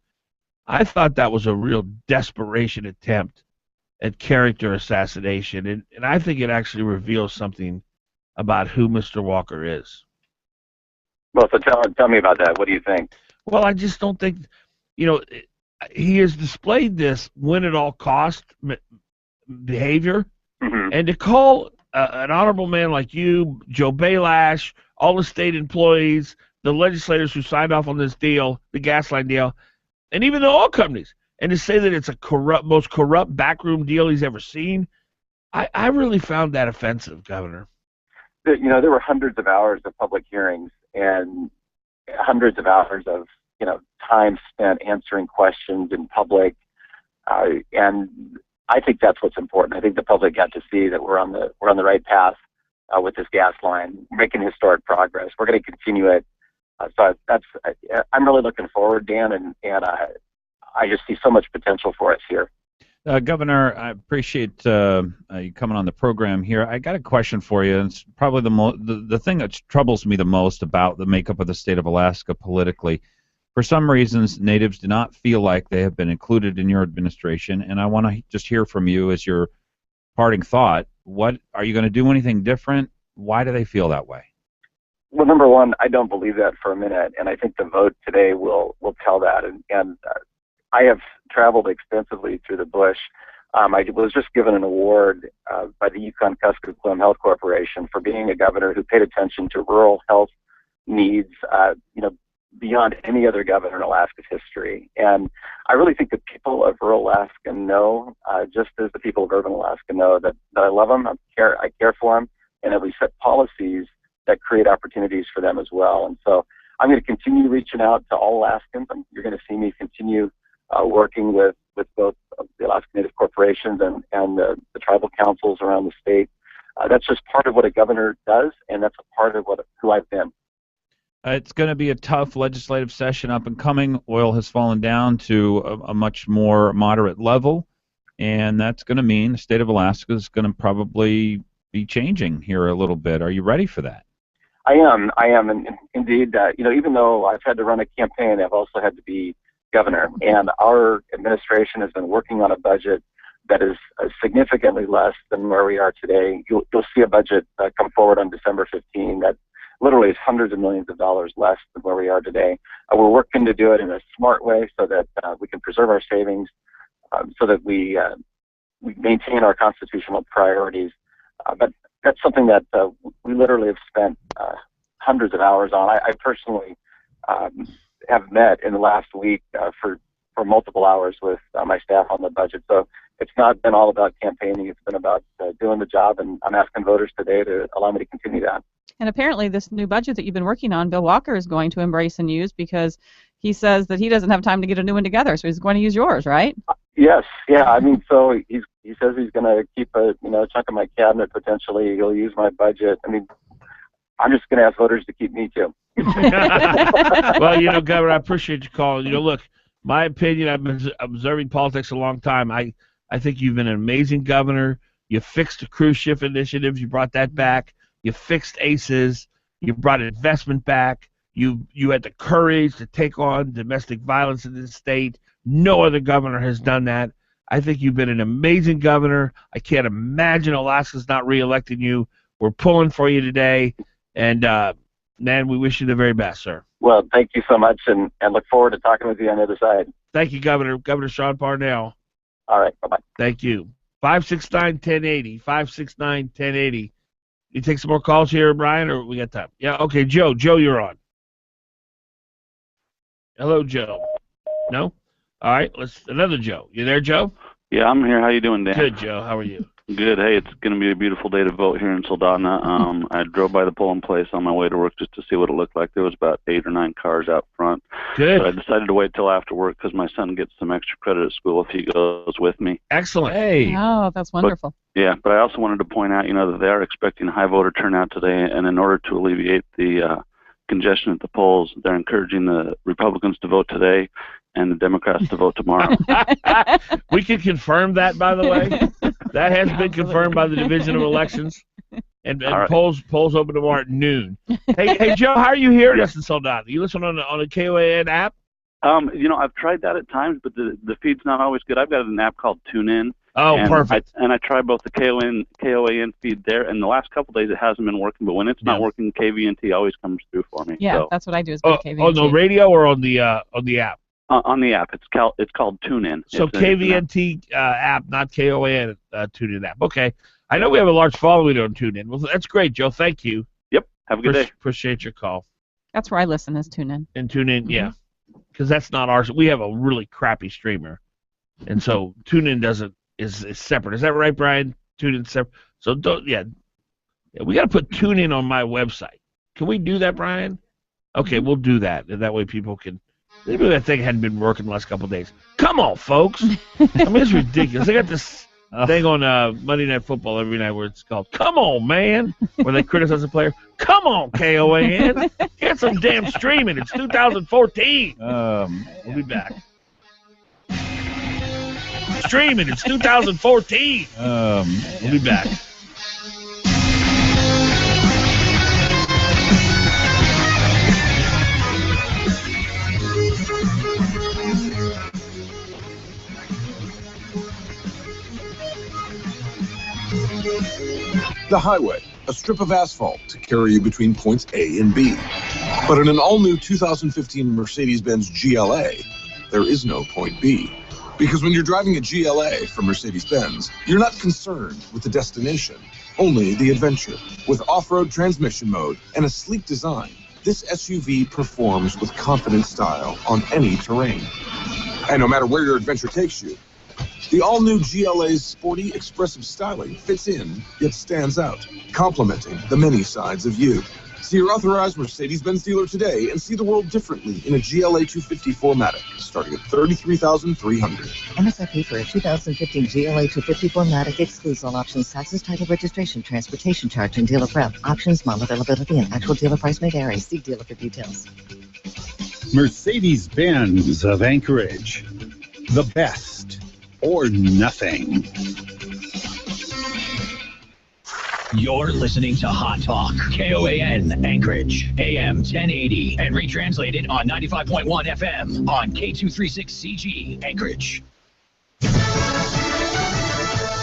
S12: I thought that was a real desperation attempt at character assassination, and I think it actually reveals something about who Mr. Walker is.
S32: Well, so tell me about that. What do you think?
S12: Well, I just don't think, you know, he has displayed this win at all cost behavior, and to call an honorable man like you, Joe Balash, all the state employees, the legislators who signed off on this deal, the gas line deal, and even the oil companies, and to say that it's a most corrupt backroom deal he's ever seen, I really found that offensive, Governor.
S32: You know, there were hundreds of hours of public hearings and hundreds of hours of, you know, time spent answering questions in public, and I think that's what's important. I think the public got to see that we're on the right path with this gas line. We're making historic progress. We're going to continue it. So I'm really looking forward, Dan, and I just see so much potential for us here.
S24: Governor, I appreciate you coming on the program here. I got a question for you. It's probably the thing that troubles me the most about the makeup of the state of Alaska politically. For some reasons, natives do not feel like they have been included in your administration, and I want to just hear from you as your parting thought. What are you going to do? Anything different? Why do they feel that way?
S32: Well, number one, I don't believe that for a minute, and I think the vote today will tell that. And I have traveled extensively through the bush. I was just given an award by the Yukon-Kuskokwim Health Corporation for being a governor who paid attention to rural health needs, you know, beyond any other governor in Alaska's history. And I really think the people of rural Alaska know, just as the people of urban Alaska know, that I love them, I care for them, and that we set policies that create opportunities for them as well. And so I'm going to continue reaching out to all Alaskans. You're going to see me continue working with both the Alaska Native corporations and the tribal councils around the state. That's just part of what a governor does, and that's a part of who I've been.
S24: It's going to be a tough legislative session up and coming. Oil has fallen down to a much more moderate level, and that's going to mean the state of Alaska is going to probably be changing here a little bit. Are you ready for that?
S32: I am, and indeed, you know, even though I've had to run a campaign, I've also had to be governor, and our administration has been working on a budget that is significantly less than where we are today. You'll see a budget come forward on December 15 that literally it's hundreds of millions of dollars less than where we are today. We're working to do it in a smart way so that we can preserve our savings, so that we maintain our constitutional priorities. But that's something that we literally have spent hundreds of hours on. I personally have met in the last week for multiple hours with my staff on the budget. So it's not been all about campaigning. It's been about doing the job, and I'm asking voters today to allow me to continue that.
S15: And apparently this new budget that you've been working on, Bill Walker is going to embrace and use, because he says that he doesn't have time to get a new one together, so he's going to use yours, right?
S32: Yes, yeah. I mean, so he says he's going to keep a chunk of my cabinet potentially. He'll use my budget. I mean, I'm just going to ask voters to keep me too.
S12: Well, Governor, I appreciate you calling. Look, my opinion, I've been observing politics a long time. I think you've been an amazing governor. You fixed the cruise ship initiatives. You brought that back. You fixed ACEs. You brought investment back. You had the courage to take on domestic violence in this state. No other governor has done that. I think you've been an amazing governor. I can't imagine Alaska's not reelecting you. We're pulling for you today. And, man, we wish you the very best, sir.
S32: Well, thank you so much, and look forward to talking with you on the other side.
S12: Thank you, Governor. Governor Sean Parnell.
S32: All right, bye-bye.
S12: Thank you. 569-1080, 569-1080. You take some more calls here, Brian, or we got time? Yeah, okay, Joe. Joe, you're on. Hello, Joe. No? All right, another Joe. You there, Joe?
S3: Yeah, I'm here. How you doing, Dan?
S12: Good, Joe. How are you?
S3: Good. Hey, it's going to be a beautiful day to vote here in Soldotna. I drove by the polling place on my way to work just to see what it looked like. There was about 8 or 9 cars out front.
S12: Good.
S3: So I decided to wait till after work because my son gets some extra credit at school if he goes with me.
S12: Excellent.
S3: Hey.
S15: Oh, that's wonderful.
S3: But I also wanted to point out, that they are expecting high voter turnout today, and in order to alleviate the congestion at the polls, they're encouraging the Republicans to vote today and the Democrats to vote tomorrow.
S12: We can confirm that, by the way. That has been confirmed by the Division of Elections. And right. polls open tomorrow at noon. Hey, Joe, how are you hearing us in Soldotna? You listen on the KOAN app?
S3: I've tried that at times, but the feed's not always good. I've got an app called TuneIn.
S12: Oh, perfect.
S3: I tried both the KOAN feed there, and the last couple days it hasn't been working. But when it's not working, KVNT always comes through for me.
S15: Yeah,
S3: so.
S15: That's what I do. Is go to KVNT.
S12: On the radio or on the app?
S3: On the app, it's called TuneIn.
S12: So KVNT app, not KOAN TuneIn app. Okay, I know we have a large following on TuneIn. Well, that's great, Joe. Thank you.
S3: Yep. Have a good day.
S12: Appreciate your call.
S15: That's where I listen. Is TuneIn.
S12: And TuneIn, yeah, because that's not ours. We have a really crappy streamer, and so TuneIn is separate. Is that right, Brian? TuneIn separate. So we got to put TuneIn on my website. Can we do that, Brian? Okay, we'll do that, and that way people can. Maybe that thing hadn't been working the last couple of days. Come on, folks. I mean, it's ridiculous. They got this thing on Monday Night Football every night where it's called "Come On, Man," where they criticize the player. Come on, KOAN. Get some damn streaming. It's 2014. We'll be back. Streaming. It's 2014. We'll be back.
S4: The highway, a strip of asphalt to carry you between points A and B. But in an all-new 2015 Mercedes-Benz GLA, there is no point B. Because when you're driving a GLA from Mercedes-Benz, you're not concerned with the destination, only the adventure. With off-road transmission mode and a sleek design, this SUV performs with confident style on any terrain. And no matter where your adventure takes you, the all-new GLA's sporty, expressive styling fits in, yet stands out, complementing the many sides of you. See your authorized Mercedes-Benz dealer today and see the world differently in a GLA 250 4MATIC, starting at $33,300.
S6: MSRP for a 2015 GLA 250 4MATIC excludes all options, taxes, title, registration, transportation charge, and dealer prep. Options, model availability, and actual dealer price may vary. See dealer for details.
S7: Mercedes-Benz of Anchorage. The best. Or nothing.
S2: You're listening to Hot Talk, KOAN, Anchorage, AM 1080, and retranslated on 95.1 FM on K236CG, Anchorage.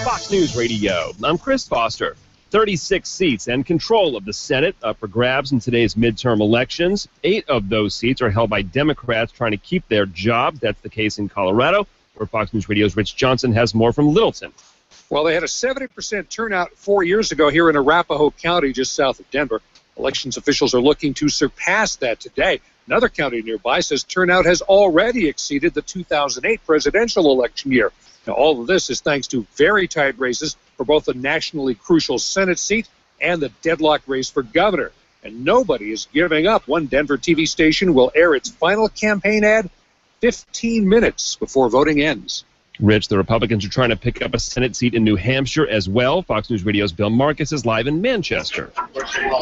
S8: Fox News Radio. I'm Chris Foster.
S1: 36 seats and control of the Senate up for grabs in today's midterm elections. 8 of those seats are held by Democrats trying to keep their jobs. That's the case in Colorado, where Fox News Radio's Rich Johnson has more from Littleton.
S8: Well, they had a 70% turnout 4 years ago here in Arapahoe County, just south of Denver. Elections officials are looking to surpass that today. Another county nearby says turnout has already exceeded the 2008 presidential election year. Now, all of this is thanks to very tight races for both the nationally crucial Senate seat and the deadlock race for governor. And nobody is giving up. One Denver TV station will air its final campaign ad 15 minutes before voting ends.
S1: Rich, the Republicans are trying to pick up a Senate seat in New Hampshire as well. Fox News Radio's Bill Marcus is live in Manchester.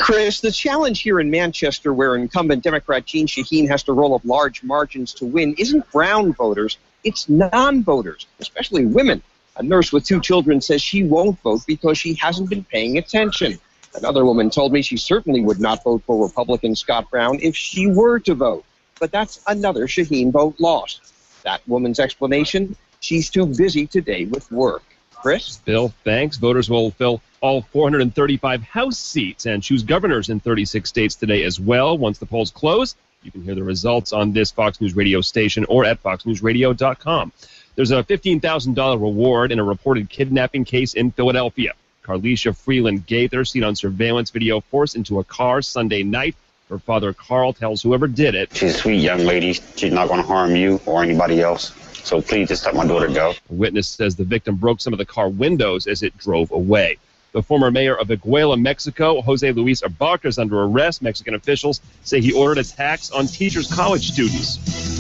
S11: Chris, the challenge here in Manchester, where incumbent Democrat Jeanne Shaheen has to roll up large margins to win, isn't brown voters. It's non-voters, especially women. A nurse with 2 children says she won't vote because she hasn't been paying attention. Another woman told me she certainly would not vote for Republican Scott Brown if she were to vote. But that's another Shaheen vote lost. That woman's explanation? She's too busy today with work. Chris?
S1: Bill, thanks. Voters will fill all 435 House seats and choose governors in 36 states today as well. Once the polls close, you can hear the results on this Fox News Radio station or at foxnewsradio.com. There's a $15,000 reward in a reported kidnapping case in Philadelphia. Carlisha Freeland Gaither, seen on surveillance video, forced into a car Sunday night. Her father, Carl, tells whoever did it,
S13: "She's a sweet young lady. She's not going to harm you or anybody else. So please just let my daughter go."
S1: A witness says the victim broke some of the car windows as it drove away. The former mayor of Iguala, Mexico, Jose Luis Abarca, is under arrest. Mexican officials say he ordered attacks on teachers' college students.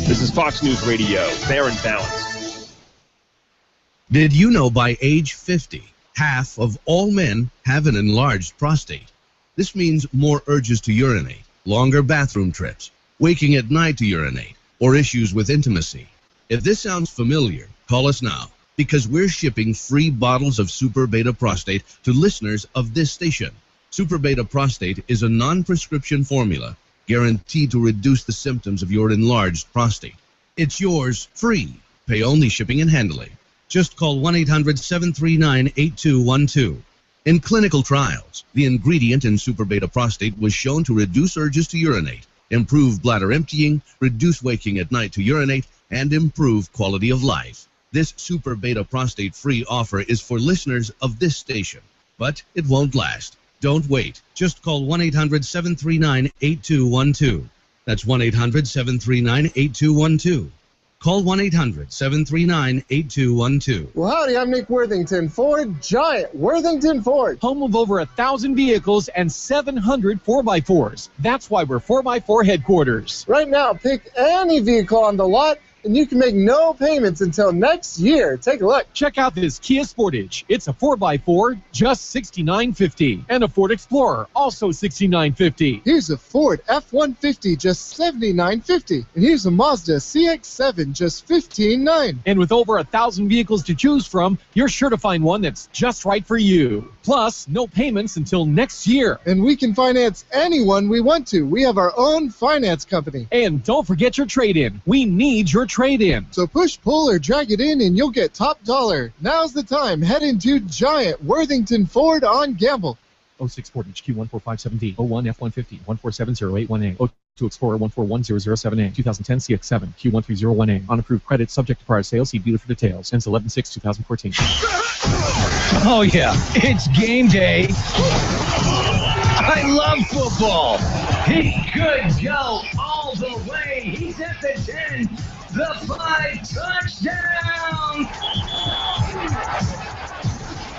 S1: This is Fox News Radio, fair and balanced.
S14: Did you know by age 50, half of all men have an enlarged prostate? This means more urges to urinate, longer bathroom trips, waking at night to urinate, or issues with intimacy. If this sounds familiar, call us now, because we're shipping free bottles of Super Beta Prostate to listeners of this station. Super Beta Prostate is a non-prescription formula guaranteed to reduce the symptoms of your enlarged prostate. It's yours free. Pay only shipping and handling. Just call 1-800-739-8212. In clinical trials, the ingredient in Super Beta Prostate was shown to reduce urges to urinate, improve bladder emptying, reduce waking at night to urinate, and improve quality of life. This Super Beta Prostate free offer is for listeners of this station, but it won't last. Don't wait. Just call 1-800-739-8212. That's 1-800-739-8212. Call 1-800-739-8212.
S16: Well, howdy, I'm Nick Worthington, Ford Giant, Worthington Ford.
S19: Home of over 1,000 vehicles and 700 4x4s. That's why we're 4x4 headquarters.
S16: Right now, pick any vehicle on the lot, and you can make no payments until next year. Take a look.
S19: Check out this Kia Sportage. It's a 4x4, just $69.50. And a Ford Explorer, also $69.50.
S16: Here's a Ford F-150, just $79.50. And here's a Mazda CX-7, just $15,900.
S19: And with over 1,000 vehicles to choose from, you're sure to find one that's just right for you. Plus, no payments until next year.
S16: And we can finance anyone we want to. We have our own finance company.
S19: And don't forget your trade-in. We need your trade-in.
S16: So push, pull, or drag it in, and you'll get top dollar. Now's the time. Head into Giant Worthington Ford on Gamble.
S19: 06 Ford HQ 1457D, 01 F-150, 1470818, 02 Explorer 1410078, 2010 CX-7, Q13018. On approved credit, subject to prior sales. See dealer for details. Ends 11/6/2014.
S2: Oh, yeah. It's game day. I love football. He could go all the way. He's at the 10, the 5, touchdown.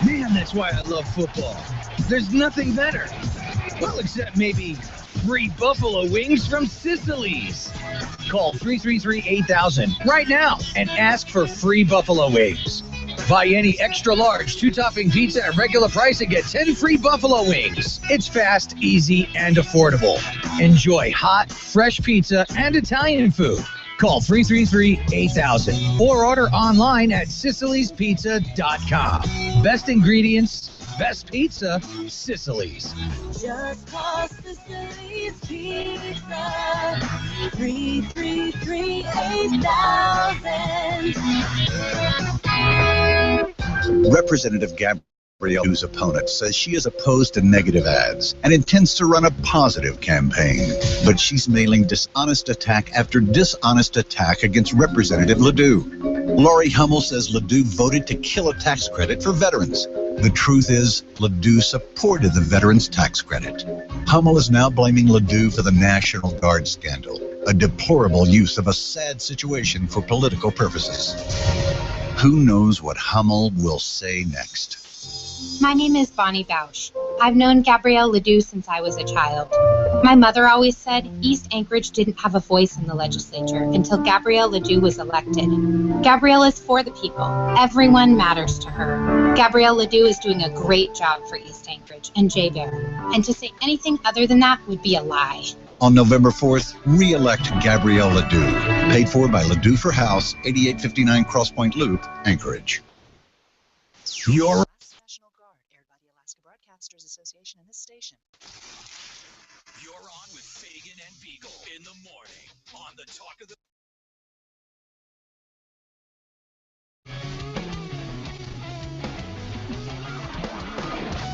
S2: Man, that's why I love football. There's nothing better. Well, except maybe free buffalo wings from Sicily's. Call 333-8000 right now and ask for free buffalo wings. Buy any extra large 2-topping pizza at regular price and get 10 free buffalo wings. It's fast, easy, and affordable. Enjoy hot, fresh pizza and Italian food. Call 333-8000 or order online at SicilysPizza.com. Best ingredients, best pizza, Sicily's.
S27: Just call Sicily's Pizza. 333-8000.
S28: Representative Gabrielle
S5: Gabrielle's opponent says she is opposed to negative ads and intends to run a positive campaign. But she's mailing dishonest attack after dishonest attack against Representative Ledoux. Lori Hummel says Ledoux voted to kill a tax credit for veterans. The truth is, Ledoux supported the veterans tax credit. Hummel is now blaming Ledoux for the National Guard scandal, a deplorable use of a sad situation for political purposes. Who knows what Hummel will say next?
S9: My name is Bonnie Bausch. I've known Gabrielle Ledoux since I was a child. My mother always said East Anchorage didn't have a voice in the legislature until Gabrielle Ledoux was elected. Gabrielle is for the people. Everyone matters to her. Gabrielle Ledoux is doing a great job for East Anchorage and Jay Bear. And to say anything other than that would be a lie.
S5: On November 4th, re-elect Gabrielle Ledoux. Paid for by Ledoux for House, 8859 Cross Point Loop, Anchorage. Your
S10: National Guard, aired by the Alaska Broadcasters Association and this station.
S2: You're on with Fagan and Biegel in the morning on the Talk of the...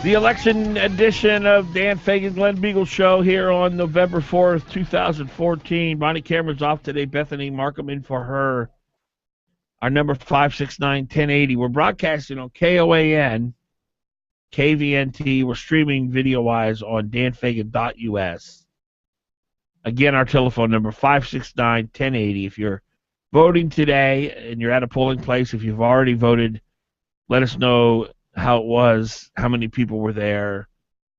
S12: The election edition of Dan Fagan Glen Biegel Show here on November 4th, 2014. Bonnie Cameron's off today. Bethany Markham in for her. Our number 569-1080. We're broadcasting on KOAN, KVNT. We're streaming video-wise on danfagan.us. Again, our telephone number 569-1080. If you're voting today and you're at a polling place, if you've already voted, let us know how it was, how many people were there,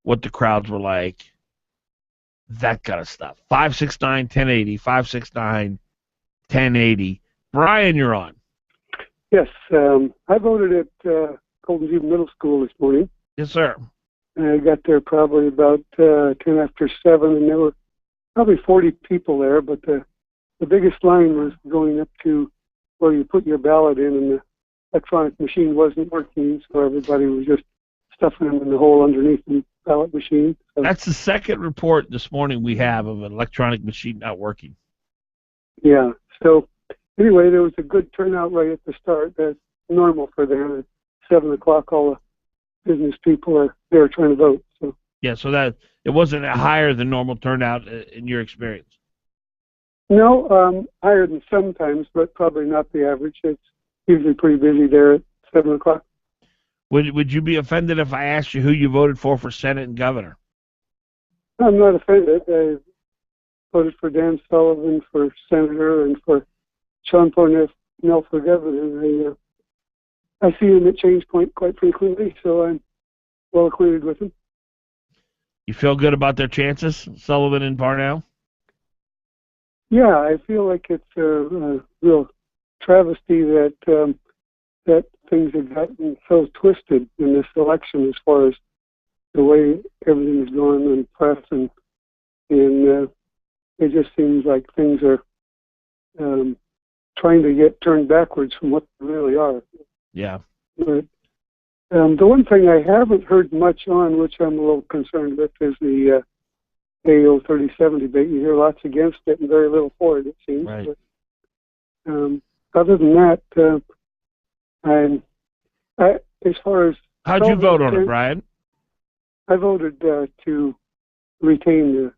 S12: what the crowds were like, that kind of stuff. 569-1080, 569-1080. Brian, you're on.
S17: Yes, I voted at Golden View Middle School this morning.
S12: Yes, sir.
S17: I got there probably about 10 after 7, and there were probably 40 people there, but the biggest line was going up to where you put your ballot in, and the electronic machine wasn't working, so everybody was just stuffing them in the hole underneath the ballot machine. So,
S12: that's the second report this morning we have of an electronic machine not working.
S17: yeah, so anyway, there was a good turnout right at the start. That's normal for them. At 7 o'clock, all the business people are there trying to vote. So
S12: yeah, so that it wasn't a higher than normal turnout in your experience.
S17: no, higher than sometimes, but probably not the average. It's usually pretty busy there at 7 o'clock.
S12: Would you be offended if I asked you who you voted for Senate and governor?
S17: I'm not offended. I voted for Dan Sullivan for senator and for Sean Pornell for governor. I see him at Change Point quite frequently, so I'm well acquainted with him.
S12: You feel good about their chances, Sullivan and Parnell?
S17: Yeah, I feel like it's a real travesty that that things have gotten so twisted in this election as far as the way everything is going in the press, and it just seems like things are trying to get turned backwards from what they really are.
S12: Yeah.
S17: But the one thing I haven't heard much on, which I'm a little concerned with, is the AO 37 debate. You hear lots against it and very little for it, it seems.
S12: Right.
S17: But, other than that, as far as...
S12: How'd you vote on it, Brian?
S17: I voted to retain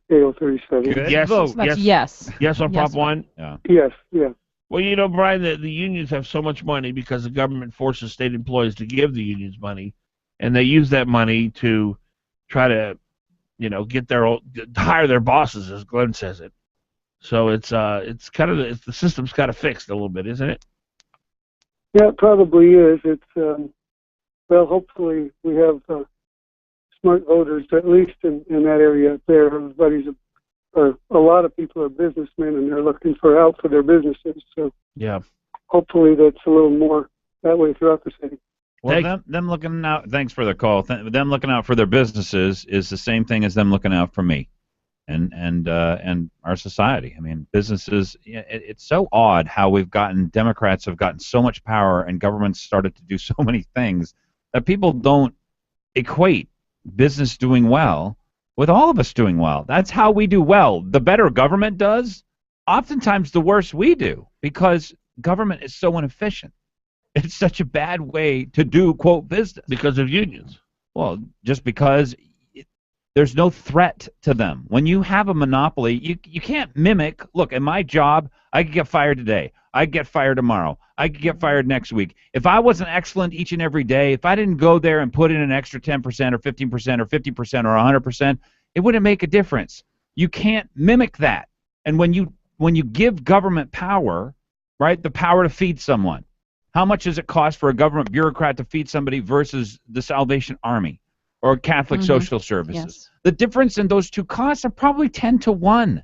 S17: the AO 37.
S12: Good. Yes. Vote.
S15: That's yes.
S12: Yes on
S15: Yes.
S12: Prop 1?
S17: Yeah. Yes, yeah.
S12: Well, you know, Brian, the unions have so much money because the government forces state employees to give the unions money, and they use that money to try to, get hire their bosses, as Glenn says it. So it's kind of the system's kind of fixed a little bit, isn't it?
S17: Yeah, it probably is. It's well, hopefully we have smart voters, at least in that area up there. Or a lot of people are businessmen, and they're looking for help for their businesses. So
S12: yeah,
S17: hopefully that's a little more that way throughout the city.
S24: Well, them looking out. Thanks for the call. Them looking out for their businesses is the same thing as them looking out for me, and our society. I mean, businesses. It's so odd how Democrats have gotten so much power, and governments started to do so many things that people don't equate business doing well with all of us doing well. That's how we do well. The better government does, oftentimes the worse we do, because government is so inefficient. It's such a bad way to do, quote, business.
S12: Because of unions.
S24: Well, just because there's no threat to them. When you have a monopoly, you can't mimic. Look, in my job, I could get fired today. I could get fired tomorrow. I could get fired next week. If I wasn't excellent each and every day, if I didn't go there and put in an extra 10% or 15% or 50% or 100%, it wouldn't make a difference. You can't mimic that. And when you give government power, right, the power to feed someone, how much does it cost for a government bureaucrat to feed somebody versus the Salvation Army or Catholic Social Services?
S15: Yes.
S24: The difference in those two costs are probably 10 to 1.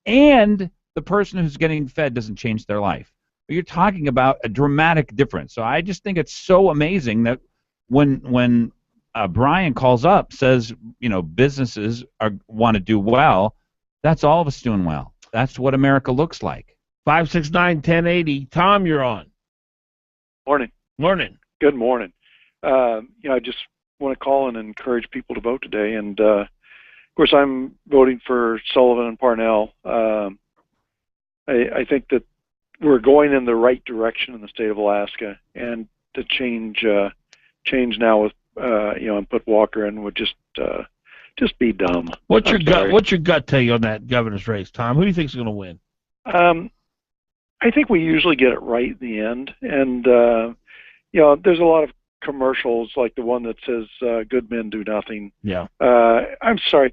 S24: And the person who's getting fed doesn't change their life. You're talking about a dramatic difference. So I just think it's so amazing that when Brian calls up, says, businesses want to do well, that's all of us doing well. That's what America looks like.
S12: 569-1080. Tom, you're on.
S18: Morning.
S12: Morning.
S18: Good morning. I just want to call and encourage people to vote today. And, of course, I'm voting for Sullivan and Parnell. I think that we're going in the right direction in the state of Alaska, and to change now with and put Walker in would just be dumb.
S12: What's your gut tell you on that governor's race, Tom? Who do you think is going to win?
S18: I think we usually get it right in the end, and there's a lot of commercials like the one that says "Good men do nothing."
S12: Yeah.
S18: I'm sorry.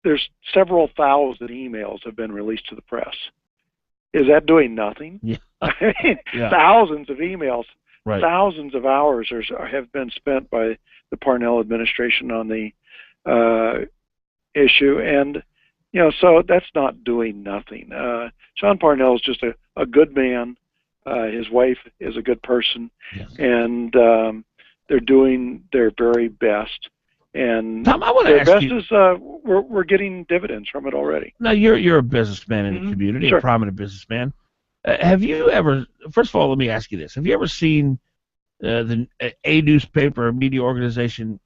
S18: There's several thousand emails have been released to the press. Is that doing nothing?
S12: Yeah.
S18: I mean,
S12: Yeah.
S18: Thousands of emails,
S12: Right.
S18: thousands of hours have been spent by the Parnell administration on the issue, and so that's not doing nothing. Sean Parnell is just a good man. His wife is a good person, and they're doing their very best. And
S12: Tom, I want to
S18: their
S12: ask
S18: best
S12: you.
S18: is we're getting dividends from it already.
S12: Now, you're a businessman in the community,
S18: Sure.
S12: a prominent businessman. Have you ever? First of all, let me ask you this: have you ever seen a newspaper or media organization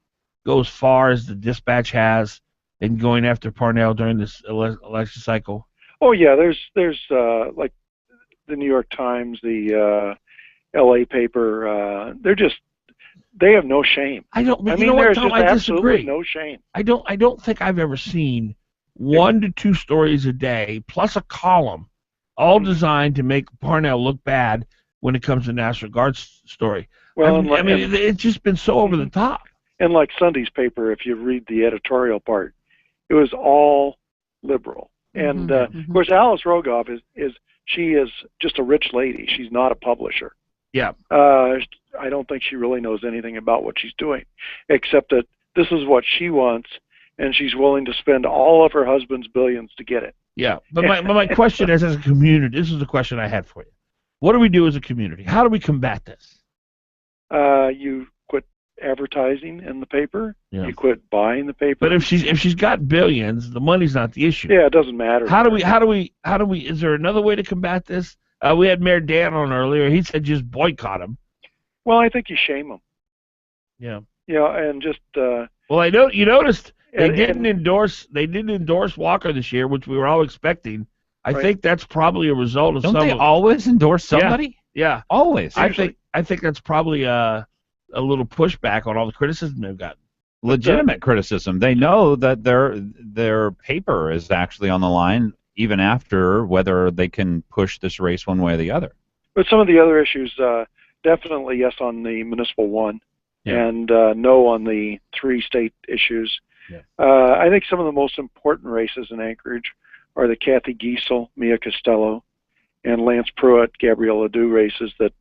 S12: go as far as the Dispatch has in going after Parnell during this election cycle?
S18: Oh yeah, there's like the New York Times, the L.A. paper. They have no shame.
S12: I mean,
S18: there's
S12: Tom,
S18: just
S12: I
S18: absolutely
S12: disagree.
S18: no shame.
S12: I don't think I've ever seen 1 to 2 stories a day plus a column, all designed to make Parnell look bad when it comes to National Guard story.
S18: Well,
S12: it's just been so over the top.
S18: And like Sunday's paper, if you read the editorial part, it was all liberal. And of course, Alice Rogoff is just a rich lady. She's not a publisher.
S12: Yeah.
S18: I don't think she really knows anything about what she's doing, except that this is what she wants, and she's willing to spend all of her husband's billions to get it.
S12: Yeah, but my question is, as a community, this is the question I had for you. What do we do as a community? How do we combat this?
S18: You quit advertising in the paper.
S12: Yeah.
S18: You quit buying the paper.
S12: But if she's got billions, the money's not the issue.
S18: Yeah, it doesn't matter.
S12: How do we? Is there another way to combat this? We had Mayor Dan on earlier. He said just boycott him.
S18: Well, I think you shame them.
S12: Yeah.
S18: And just.
S12: Well, I know you noticed they didn't endorse Walker this year, which we were all expecting. I think that's probably a result of
S24: Don't they always endorse
S12: Yeah.
S24: somebody?
S12: Yeah.
S24: Always.
S12: I think that's probably a little pushback on all the criticism they've gotten.
S24: Legitimate criticism. They know that their paper is actually on the line, even after whether they can push this race one way or the other.
S18: But some of the other issues, definitely yes on the municipal one, and no on the 3 state issues.
S12: Yeah.
S18: I think some of the most important races in Anchorage are the Kathy Giesel, Mia Costello, and Lance Pruitt, Gabrielle Ledoux races that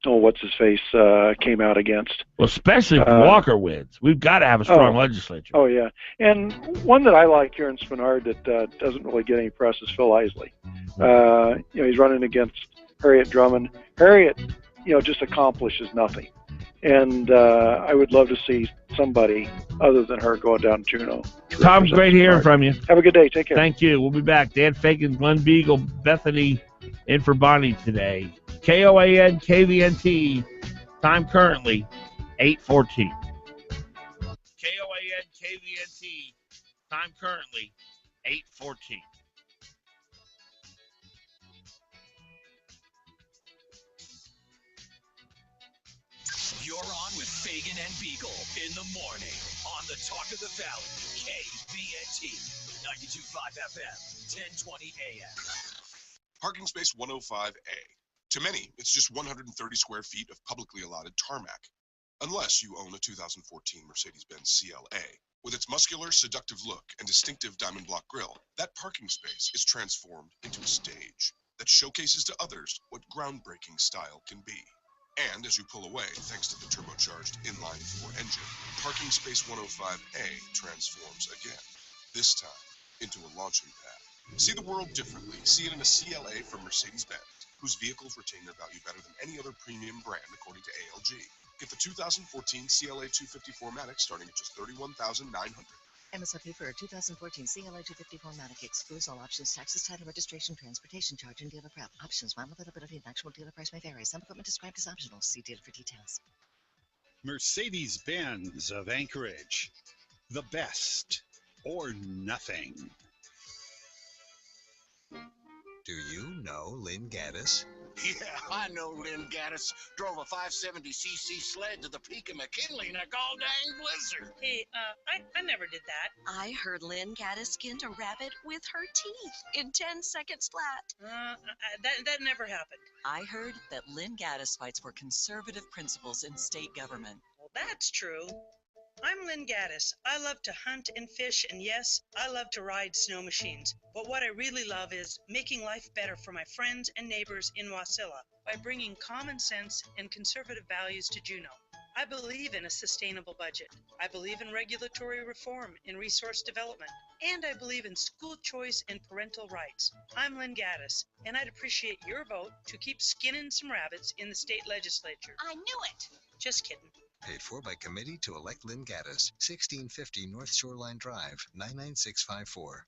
S18: what's-his-face came out against.
S12: Well, especially if Walker wins. We've got to have a strong legislature.
S18: Oh, yeah. And one that I like here in Spenard that doesn't really get any press is Phil Isley. He's running against Harriet Drummond. Harriet, just accomplishes nothing. And I would love to see somebody other than her going down to Juneau.
S12: Tom, great hearing from you.
S18: Have a good day. Take care.
S12: Thank you. We'll be back. Dan Fagan, Glen Biegel, Bethany in for Bonnie today. KOAN, KVNT, time currently 8:14. KOAN, KVNT, time currently 8:14.
S2: You're on with Fagan and Biegel in the morning on the Talk of the Valley, KBNT, 92.5 FM, 1020 AM.
S4: Parking space 105A. To many, it's just 130 square feet of publicly allotted tarmac. Unless you own a 2014 Mercedes-Benz CLA. With its muscular, seductive look and distinctive diamond block grille, that parking space is transformed into a stage that showcases to others what groundbreaking style can be. And as you pull away, thanks to the turbocharged inline-4 engine, parking space 105A transforms again, this time into a launching pad. See the world differently. See it in a CLA from Mercedes-Benz, whose vehicles retain their value better than any other premium brand, according to ALG. Get the 2014 CLA 254 Matic starting at just $31,900.
S6: MSRP for a 2014 CLA 254 Matic excludes all options, taxes, title, registration, transportation charge, and dealer prep. Options, model availability, and actual dealer price may vary. Some equipment described as optional. See dealer for details.
S7: Mercedes-Benz of Anchorage. The best or nothing.
S3: Do you know Lynn Gaddis?
S20: Yeah, I know Lynn Gaddis. Drove a 570cc sled to the peak of McKinley in a gall-dang blizzard.
S21: Hey, I never did that.
S10: I heard Lynn Gaddis skinned a rabbit with her teeth in 10 seconds flat.
S21: That never happened.
S10: I heard that Lynn Gaddis fights for conservative principles in state government.
S21: Well, that's true. I'm Lynn Gaddis. I love to hunt and fish, and yes, I love to ride snow machines. But what I really love is making life better for my friends and neighbors in Wasilla by bringing common sense and conservative values to Juneau. I believe in a sustainable budget. I believe in regulatory reform and resource development. And I believe in school choice and parental rights. I'm Lynn Gaddis, and I'd appreciate your vote to keep skinning some rabbits in the state legislature.
S10: I knew it!
S21: Just kidding.
S3: Paid for by committee to elect Lynn Gaddis, 1650 North Shoreline Drive, 99654.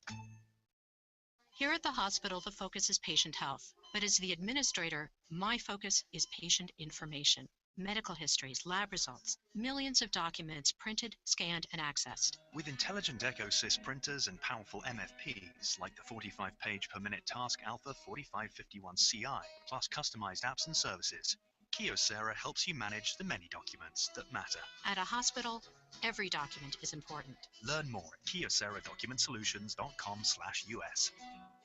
S22: Here at the hospital, the focus is patient health. But as the administrator, my focus is patient information. Medical histories, lab results, millions of documents printed, scanned, and accessed.
S23: With intelligent EchoSys printers and powerful MFPs, like the 45-page per minute Task Alpha 4551 CI, plus customized apps and services, Kyocera helps you manage the many documents that matter.
S22: At a hospital, every document is important.
S23: Learn more at kyoceradocumentsolutions.com/US.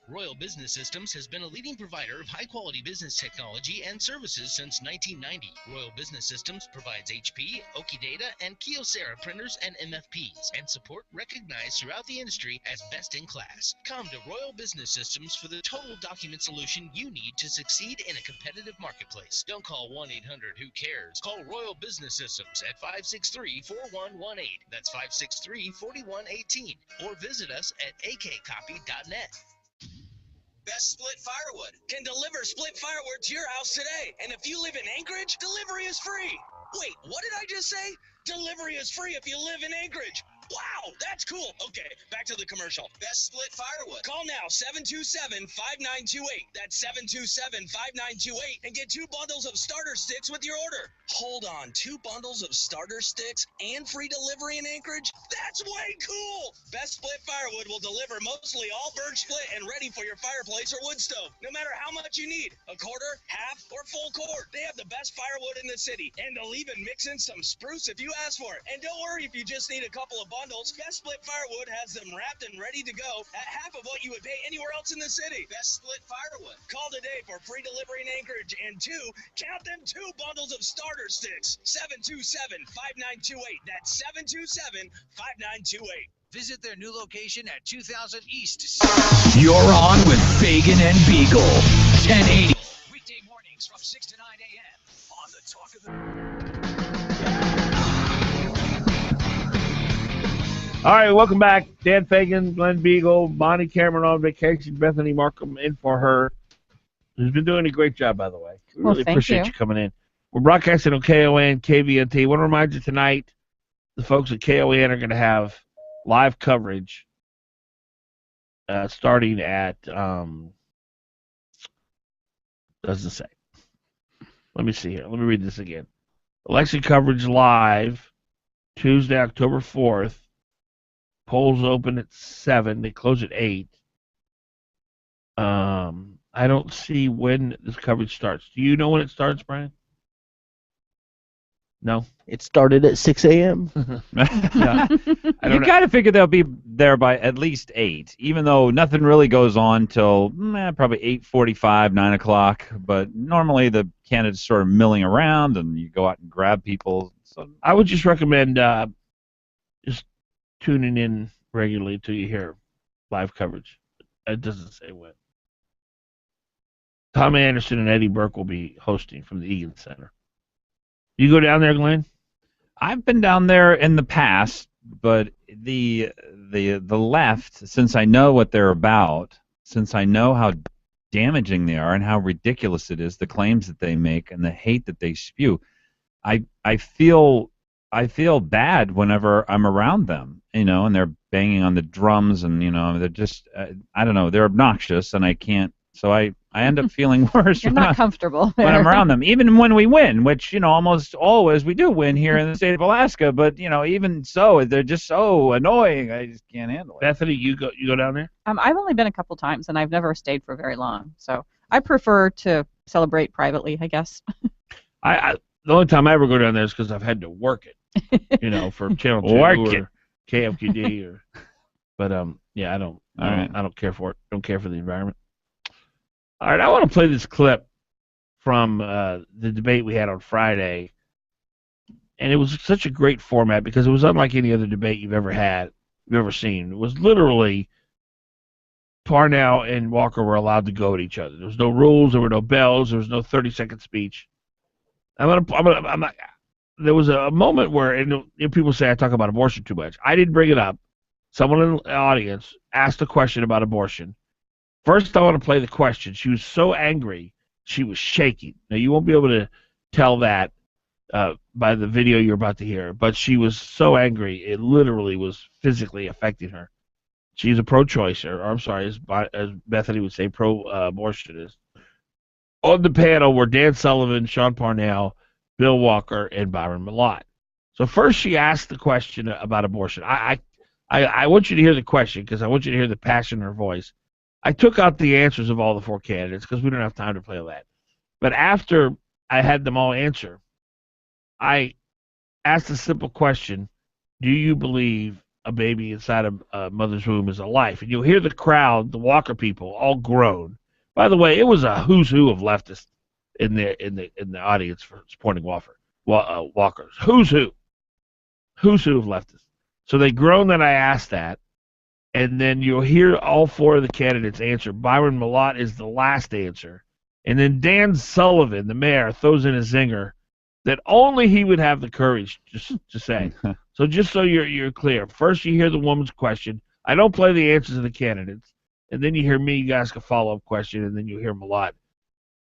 S25: Royal Business Systems has been a leading provider of high-quality business technology and services since 1990. Royal Business Systems provides HP, Okidata, and Kyocera printers and MFPs, and support recognized throughout the industry as best in class. Come to Royal Business Systems for the total document solution you need to succeed in a competitive marketplace. Don't call 1-800-WHO-CARES. Call Royal Business Systems at 563-4118. That's 563-4118. Or visit us at akcopy.net.
S26: Best Split Firewood can deliver split firewood to your house today. And if you live in Anchorage, delivery is free. Wait, what did I just say? Delivery is free if you live in Anchorage. Wow, that's cool. Okay, back to the commercial. Best Split Firewood. Call now, 727-5928. That's 727-5928 and get 2 bundles of starter sticks with your order. Hold on, 2 bundles of starter sticks and free delivery in Anchorage? That's way cool. Best Split Firewood will deliver mostly all birch split and ready for your fireplace or wood stove, no matter how much you need. A quarter, half, or full cord. They have the best firewood in the city, and they'll even mix in some spruce if you ask for it. And don't worry if you just need a couple of bundles. Best Split Firewood has them wrapped and ready to go at half of what you would pay anywhere else in the city. Best Split Firewood. Call today for free delivery in Anchorage and 2 bundles of starter sticks. 727-5928. That's 727-5928.
S27: Visit their new location at 2000 East.
S2: You're on with Fagan and Biegel, 1080.
S27: Weekday mornings from 6 to 9 a.m. on the Talk of the...
S12: All right, welcome back. Dan Fagan, Glen Biegel, Bonnie Cameron on vacation, Bethany Markham in for her, who's been doing a great job, by the way. Really appreciate you coming in. We're broadcasting on KON, KVNT. I want to remind you tonight, the folks at KON are going to have live coverage starting at, doesn't say. Let me see here. Let me read this again. Election coverage live, Tuesday, October 4th. Polls open at 7. They close at 8. I don't see when this coverage starts. Do you know when it starts, Brian? No.
S1: It started at 6 a.m.
S24: Yeah. You kind of figure they'll be there by at least 8, even though nothing really goes on till probably 8:45, 9 o'clock. But normally the candidates sort of milling around, and you go out and grab people. So
S12: I would just recommend just tuning in regularly till you hear live coverage. It doesn't say when. Tom Anderson and Eddie Burke will be hosting from the Egan Center. You go down there, Glenn?
S24: I've been down there in the past, but the left, since I know what they're about, since I know how damaging they are and how ridiculous it is, the claims that they make and the hate that they spew, I feel bad whenever I'm around them, and they're banging on the drums, and they're just I don't know, they're obnoxious, and I can't. So I end up feeling worse.
S15: You're not comfortable
S24: when I'm around them, even when we win, which almost always we do win here in the state of Alaska. But even so, they're just so annoying. I just can't handle it.
S12: Bethany, you go down there?
S15: I've only been a couple times, and I've never stayed for very long. So I prefer to celebrate privately, I guess.
S12: The only time I ever go down there is because I've had to work it, for Channel 2 or KFQD but I don't care for it. Don't care for the environment. All right, I want to play this clip from the debate we had on Friday, and it was such a great format because it was unlike any other debate you've ever seen. It was literally Parnell and Walker were allowed to go at each other. There was no rules, there were no bells, there was no 30-second speech. There was a moment where, and people say I talk about abortion too much. I didn't bring it up. Someone in the audience asked a question about abortion. First, I want to play the question. She was so angry, she was shaking. Now, you won't be able to tell that by the video you're about to hear, but she was so angry, it literally was physically affecting her. She's a pro-choicer, or I'm sorry, as Bethany would say, pro-abortionist. On the panel were Dan Sullivan, Sean Parnell, Bill Walker, and Byron Malott. So first, she asked the question about abortion. I want you to hear the question because I want you to hear the passion in her voice. I took out the answers of all the 4 candidates because we don't have time to play all that. But after I had them all answer, I asked a simple question: do you believe a baby inside a mother's womb is a life? And you'll hear the crowd, the Walker people, all groan. By the way, it was a who's who of leftists in the audience for supporting Walkers. Who's who of leftists. So they groan that I asked that. And then you'll hear all 4 of the candidates answer. Byron Malott is the last answer. And then Dan Sullivan, the mayor, throws in a zinger that only he would have the courage to say. So just so you're clear, first you hear the woman's question. I don't play the answers of the candidates. And then you hear me ask a follow-up question, and then you hear Malott,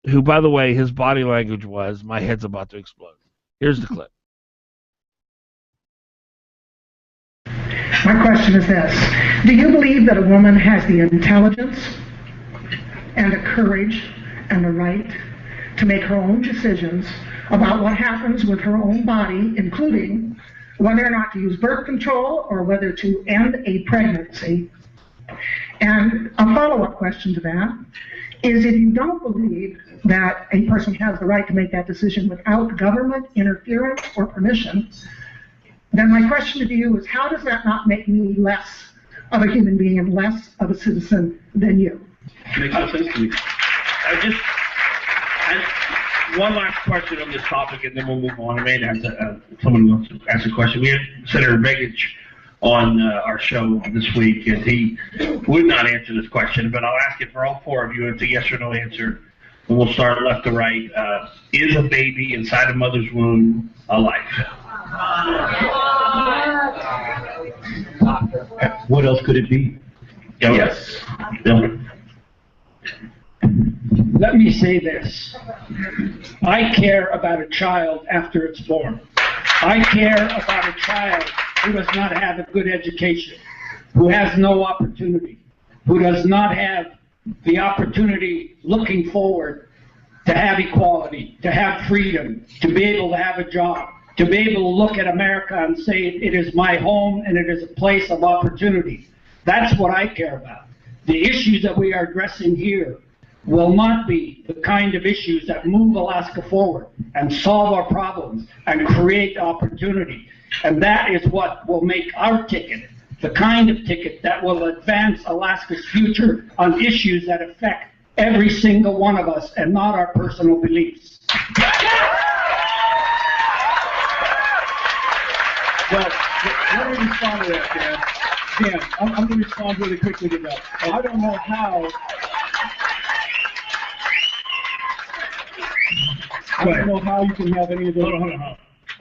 S12: who, by the way, his body language was, my head's about to explode. Here's the clip.
S8: My question is this: do you believe that a woman has the intelligence and the courage and the right to make her own decisions about what happens with her own body, including whether or not to use birth control or whether to end a pregnancy? And a follow-up question to that is, if you don't believe that a person has the right to make that decision without government interference or permission, then my question to you is, how does that not make me less of a human being and less of a citizen than you?
S12: Makes no sense to me. One last question on this topic, and then we'll move on. I may have someone wants to ask a question. We had Senator Begich on our show this week, and he would not answer this question, but I'll ask it for all 4 of you. It's a yes or no answer, and we'll start left to right. Is a baby inside a mother's womb a life?
S1: What else could it be?
S12: Yes.
S11: Let me say this. I care about a child after it's born. I care about a child who does not have a good education, who has no opportunity, who does not have the opportunity looking forward to have equality, to have freedom, to be able to have a job, to be able to look at America and say it is my home and it is a place of opportunity. That's what I care about. The issues that we are addressing here will not be the kind of issues that move Alaska forward and solve our problems and create opportunity. And that is what will make our ticket the kind of ticket that will advance Alaska's future on issues that affect every single one of us and not our personal beliefs.
S5: Well, let me respond to that, Dan. Dan, I'm going to respond really quickly to that. I don't know how. I don't know how you can have any of those.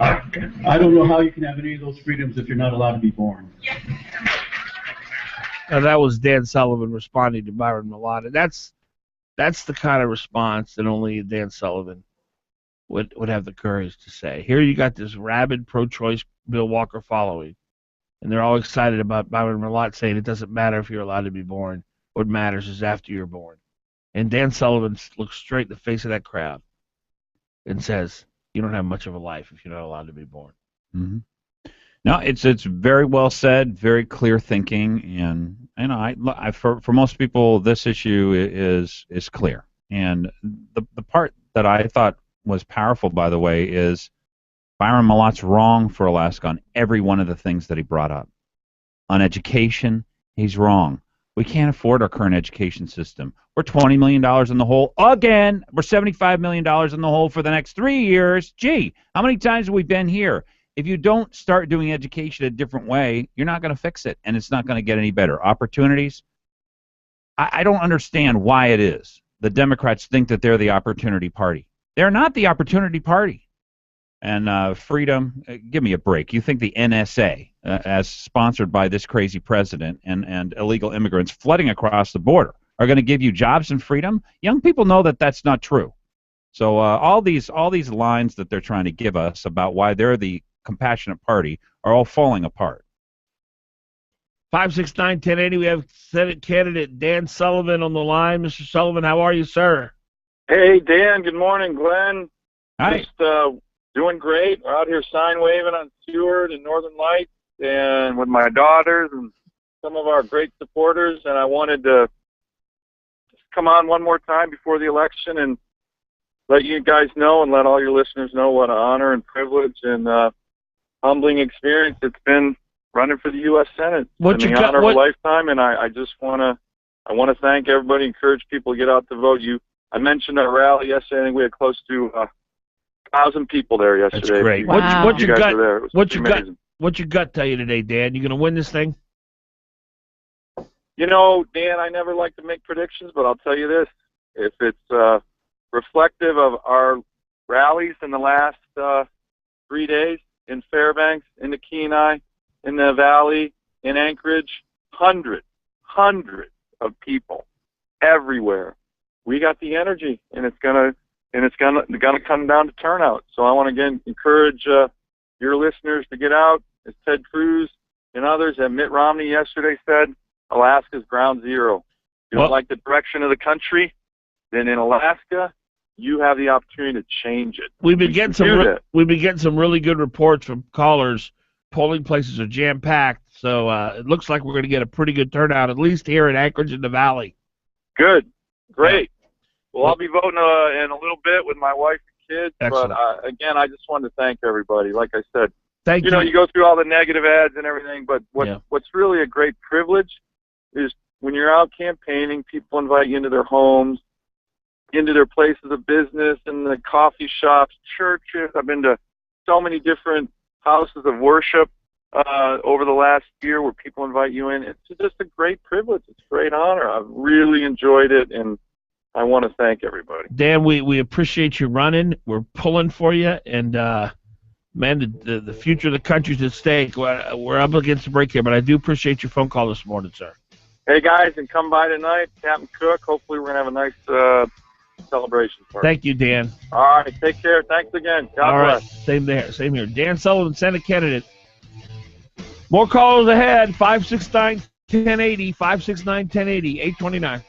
S5: I don't know how you can have any of those freedoms if you're not allowed to be born.
S12: Now, that was Dan Sullivan responding to Byron Mulata. That's the kind of response that only Dan Sullivan would have the courage to say. Here you got this rabid pro-choice Bill Walker following, and they're all excited about Byron Mulata saying it doesn't matter if you're allowed to be born. What matters is after you're born. And Dan Sullivan looks straight in the face of that crowd and says, you don't have much of a life if you're not allowed to be born.
S24: Mm-hmm. No, it's very well said, very clear thinking, and I for most people this issue is clear. And the part that I thought was powerful, by the way, is Byron Mulata's wrong for Alaska on every one of the things that he brought up. On education, he's wrong. We can't afford our current education system. We're $20 million in the hole again. We're $75 million in the hole for the next 3 years. Gee, how many times have we been here? If you don't start doing education a different way, you're not going to fix it, and it's not going to get any better. Opportunities, I don't understand why it is the Democrats think that they're the opportunity party. They're not the opportunity party. And freedom, give me a break. You think the NSA, as sponsored by this crazy president and illegal immigrants flooding across the border, are going to give you jobs and freedom? Young people know that that's not true. So all these lines that they're trying to give us about why they're the compassionate party are all falling apart.
S12: 569-1080. We have Senate candidate Dan Sullivan on the line. Mr. Sullivan, how are you, sir?
S9: Hey, Dan. Good morning, Glenn.
S12: Hi.
S9: Just doing great. We're out here sign waving on Seward and Northern Lights, and with my daughters and some of our great supporters. And I wanted to just come on one more time before the election and let you guys know and let all your listeners know what an honor and privilege and humbling experience it's been running for the U.S. Senate. It's been the honor of a lifetime, and I just want to thank everybody, encourage people to get out to vote. I mentioned our rally yesterday. I think we had close to 1,000 people there yesterday.
S12: That's great.
S9: Wow.
S12: What's your
S9: gut?
S12: What's your gut tell you today, Dan? You going to win this thing?
S9: You know, Dan, I never like to make predictions, but I'll tell you this: if it's reflective of our rallies in the last 3 days in Fairbanks, in the Kenai, in the Valley, in Anchorage, hundreds of people everywhere. We got the energy, and it's gonna come down to turnout. So I want to again encourage your listeners to get out. As Ted Cruz and others, and Mitt Romney yesterday said, Alaska's ground zero. You don't like the direction of the country, then in Alaska, you have the opportunity to change it.
S12: We've been getting some really good reports from callers. Polling places are jam-packed, so it looks like we're going to get a pretty good turnout, at least here in Anchorage in the Valley.
S9: Good. Great. Well, I'll be voting in a little bit with my wife and kids.
S12: Excellent.
S9: But, again, I just wanted to thank everybody. Like I said,
S12: Thank you.
S9: You know, you go through all the negative ads and everything, but what's really a great privilege is when you're out campaigning, people invite you into their homes, into their places of business, in the coffee shops, churches. I've been to so many different houses of worship over the last year where people invite you in. It's just a great privilege. It's a great honor. I've really enjoyed it, and I want to thank everybody.
S12: Dan, we appreciate you running. We're pulling for you, and man, the future of the country's at stake. We're up against the break here, but I do appreciate your phone call this morning, sir.
S9: Hey, guys, and come by tonight, Captain Cook. Hopefully we're going to have a nice celebration party.
S12: Thank you, Dan.
S9: All right, take care. Thanks again. God bless.
S12: Right, same here. Dan Sullivan, Senate candidate. More callers ahead, 569-1080, 569-1080, 829.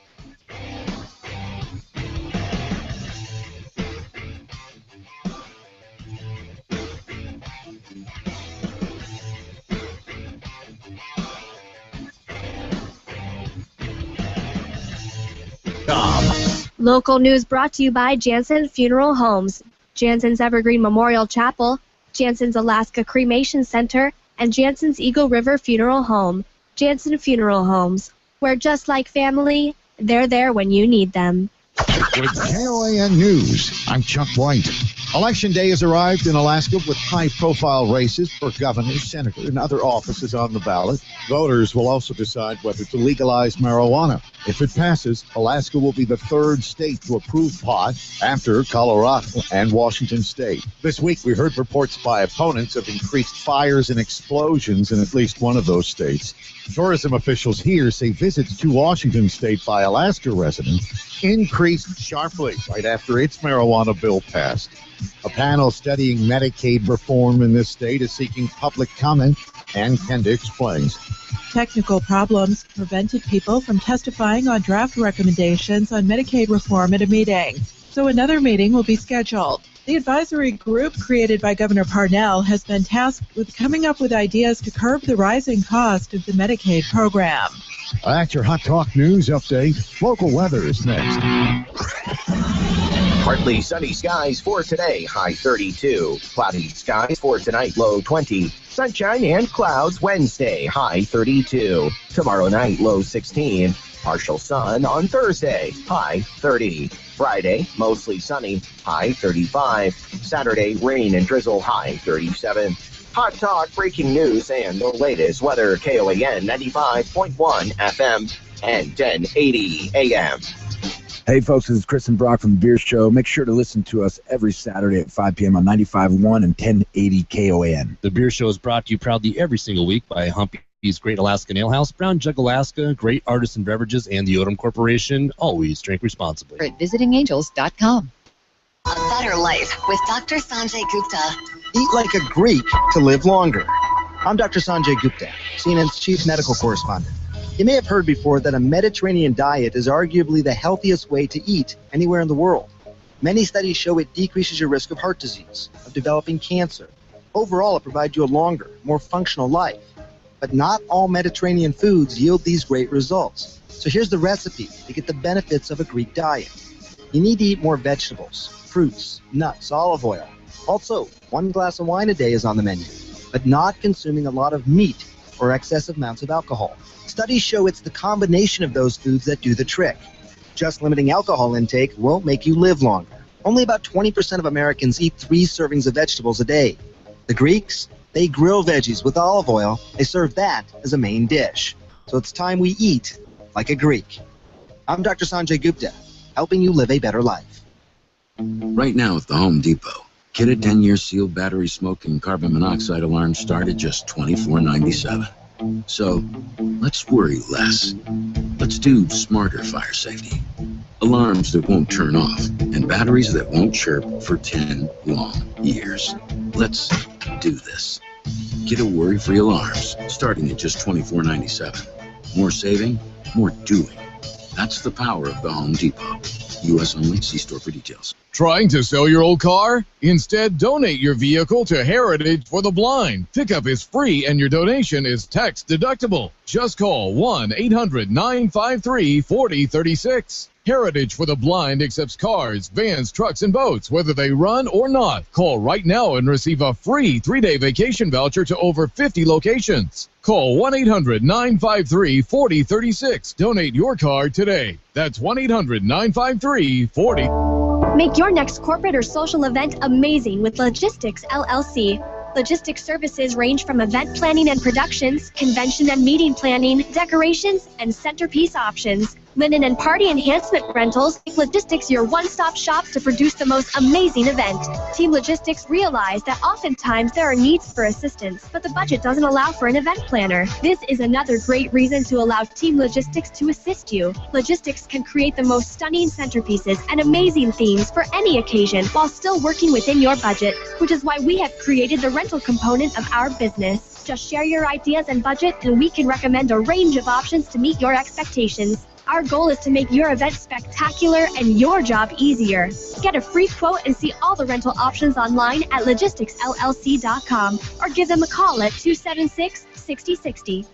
S4: Local news brought to you by Jansen Funeral Homes, Jansen's Evergreen Memorial Chapel, Jansen's Alaska Cremation Center, and Jansen's Eagle River Funeral Home. Jansen Funeral Homes, where just like family, they're there when you need them.
S13: With KOAN News, I'm Chuck White. Election day has arrived in Alaska with high-profile races for governor, senator, and other offices on the ballot. Voters will also decide whether to legalize marijuana. If it passes, Alaska will be the third state to approve pot after Colorado and Washington State. This week, we heard reports by opponents of increased fires and explosions in at least one of those states. Tourism officials here say visits to Washington State by Alaska residents increased sharply right after its marijuana bill passed. A panel studying Medicaid reform in this state is seeking public comment, and Kenda explains.
S14: Technical problems prevented people from testifying on draft recommendations on Medicaid reform at a meeting, so another meeting will be scheduled. The advisory group created by Governor Parnell has been tasked with coming up with ideas to curb the rising cost of the Medicaid program.
S13: That's your Hot Talk News update. Local weather is next.
S16: Partly sunny skies for today, high 32. Cloudy skies for tonight, low 20. Sunshine and clouds Wednesday, high 32. Tomorrow night, low 16. Partial sun on Thursday, high 30. Friday, mostly sunny, high 35. Saturday, rain and drizzle, high 37. Hot Talk, breaking news, and the latest weather, KOAN 95.1 FM and 1080 AM.
S17: Hey folks, this is Chris and Brock from The Beer Show. Make sure to listen to us every Saturday at 5 p.m. on 95.1 and 1080 KOAN.
S18: The Beer Show is brought to you proudly every single week by Humpy's Great Alaskan Ale House, Brown Jug Alaska, Great Artisan Beverages, and the Odom Corporation. Always drink responsibly.
S6: At visitingangels.com.
S19: A better life with Dr. Sanjay Gupta.
S28: Eat like a Greek to live longer. I'm Dr. Sanjay Gupta, CNN's chief medical correspondent. You may have heard before that a Mediterranean diet is arguably the healthiest way to eat anywhere in the world. Many studies show it decreases your risk of heart disease, of developing cancer. Overall, it provides you a longer, more functional life. But not all Mediterranean foods yield these great results. So here's the recipe to get the benefits of a Greek diet. You need to eat more vegetables, fruits, nuts, olive oil. Also, 1 glass of wine a day is on the menu, but not consuming a lot of meat or excessive amounts of alcohol. Studies show it's the combination of those foods that do the trick. Just limiting alcohol intake won't make you live longer. Only about 20% of Americans eat 3 servings of vegetables a day. The Greeks, they grill veggies with olive oil. They serve that as a main dish. So it's time we eat like a Greek. I'm Dr. Sanjay Gupta, helping you live a better life.
S29: Right now at the Home Depot, get a 10-year sealed battery smoke and carbon monoxide alarm start at just $24.97. So, let's worry less. Let's do smarter fire safety. Alarms that won't turn off, and batteries that won't chirp for 10 long years. Let's do this. Get a worry-free alarms, starting at just $24.97. More saving, more doing. That's the power of the Home Depot. U.S. only. See store for details.
S30: Trying to sell your old car? Instead, donate your vehicle to Heritage for the Blind. Pickup is free and your donation is tax deductible. Just call 1-800-953-4036. Heritage for the Blind accepts cars, vans, trucks, and boats, whether they run or not. Call right now and receive a free 3-day vacation voucher to over 50 locations. Call 1-800-953-4036. Donate your car today. That's 1-800-953-40.
S4: Make your next corporate or social event amazing with Logistics LLC. Logistics services range from event planning and productions, convention and meeting planning, decorations, and centerpiece options. Linen and party enhancement rentals make Logistics your one-stop shop to produce the most amazing event. Team Logistics realize that oftentimes there are needs for assistance, but the budget doesn't allow for an event planner. This is another great reason to allow Team Logistics to assist you. Logistics can create the most stunning centerpieces and amazing themes for any occasion while still working within your budget, which is why we have created the rental component of our business. Just share your ideas and budget, and we can recommend a range of options to meet your expectations. Our goal is to make your event spectacular and your job easier. Get a free quote and see all the rental options online at logisticsllc.com or give them a call at 276-6060.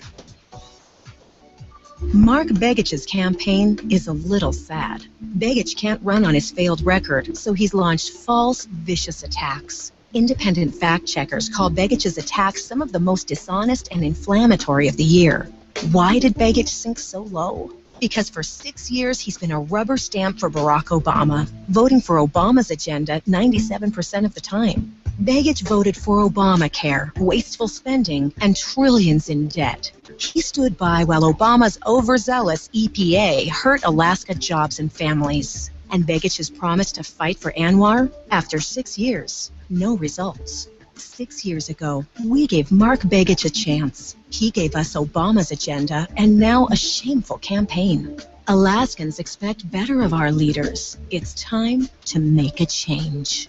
S2: Mark Begich's campaign is a little sad. Begich can't run on his failed record, so he's launched false, vicious attacks. Independent fact checkers call Begich's attacks some of the most dishonest and inflammatory of the year. Why did Begich sink so low? Because for 6 years he's been a rubber stamp for Barack Obama, voting for Obama's agenda 97% of the time. Begich voted for Obamacare, wasteful spending, and trillions in debt. He stood by while Obama's overzealous EPA hurt Alaska jobs and families. And Begich has promised to fight for Anwar? After 6 years, no results. 6 years ago, we gave Mark Begich a chance. He gave us Obama's agenda and now a shameful campaign. Alaskans expect better of our leaders. It's time to make a change.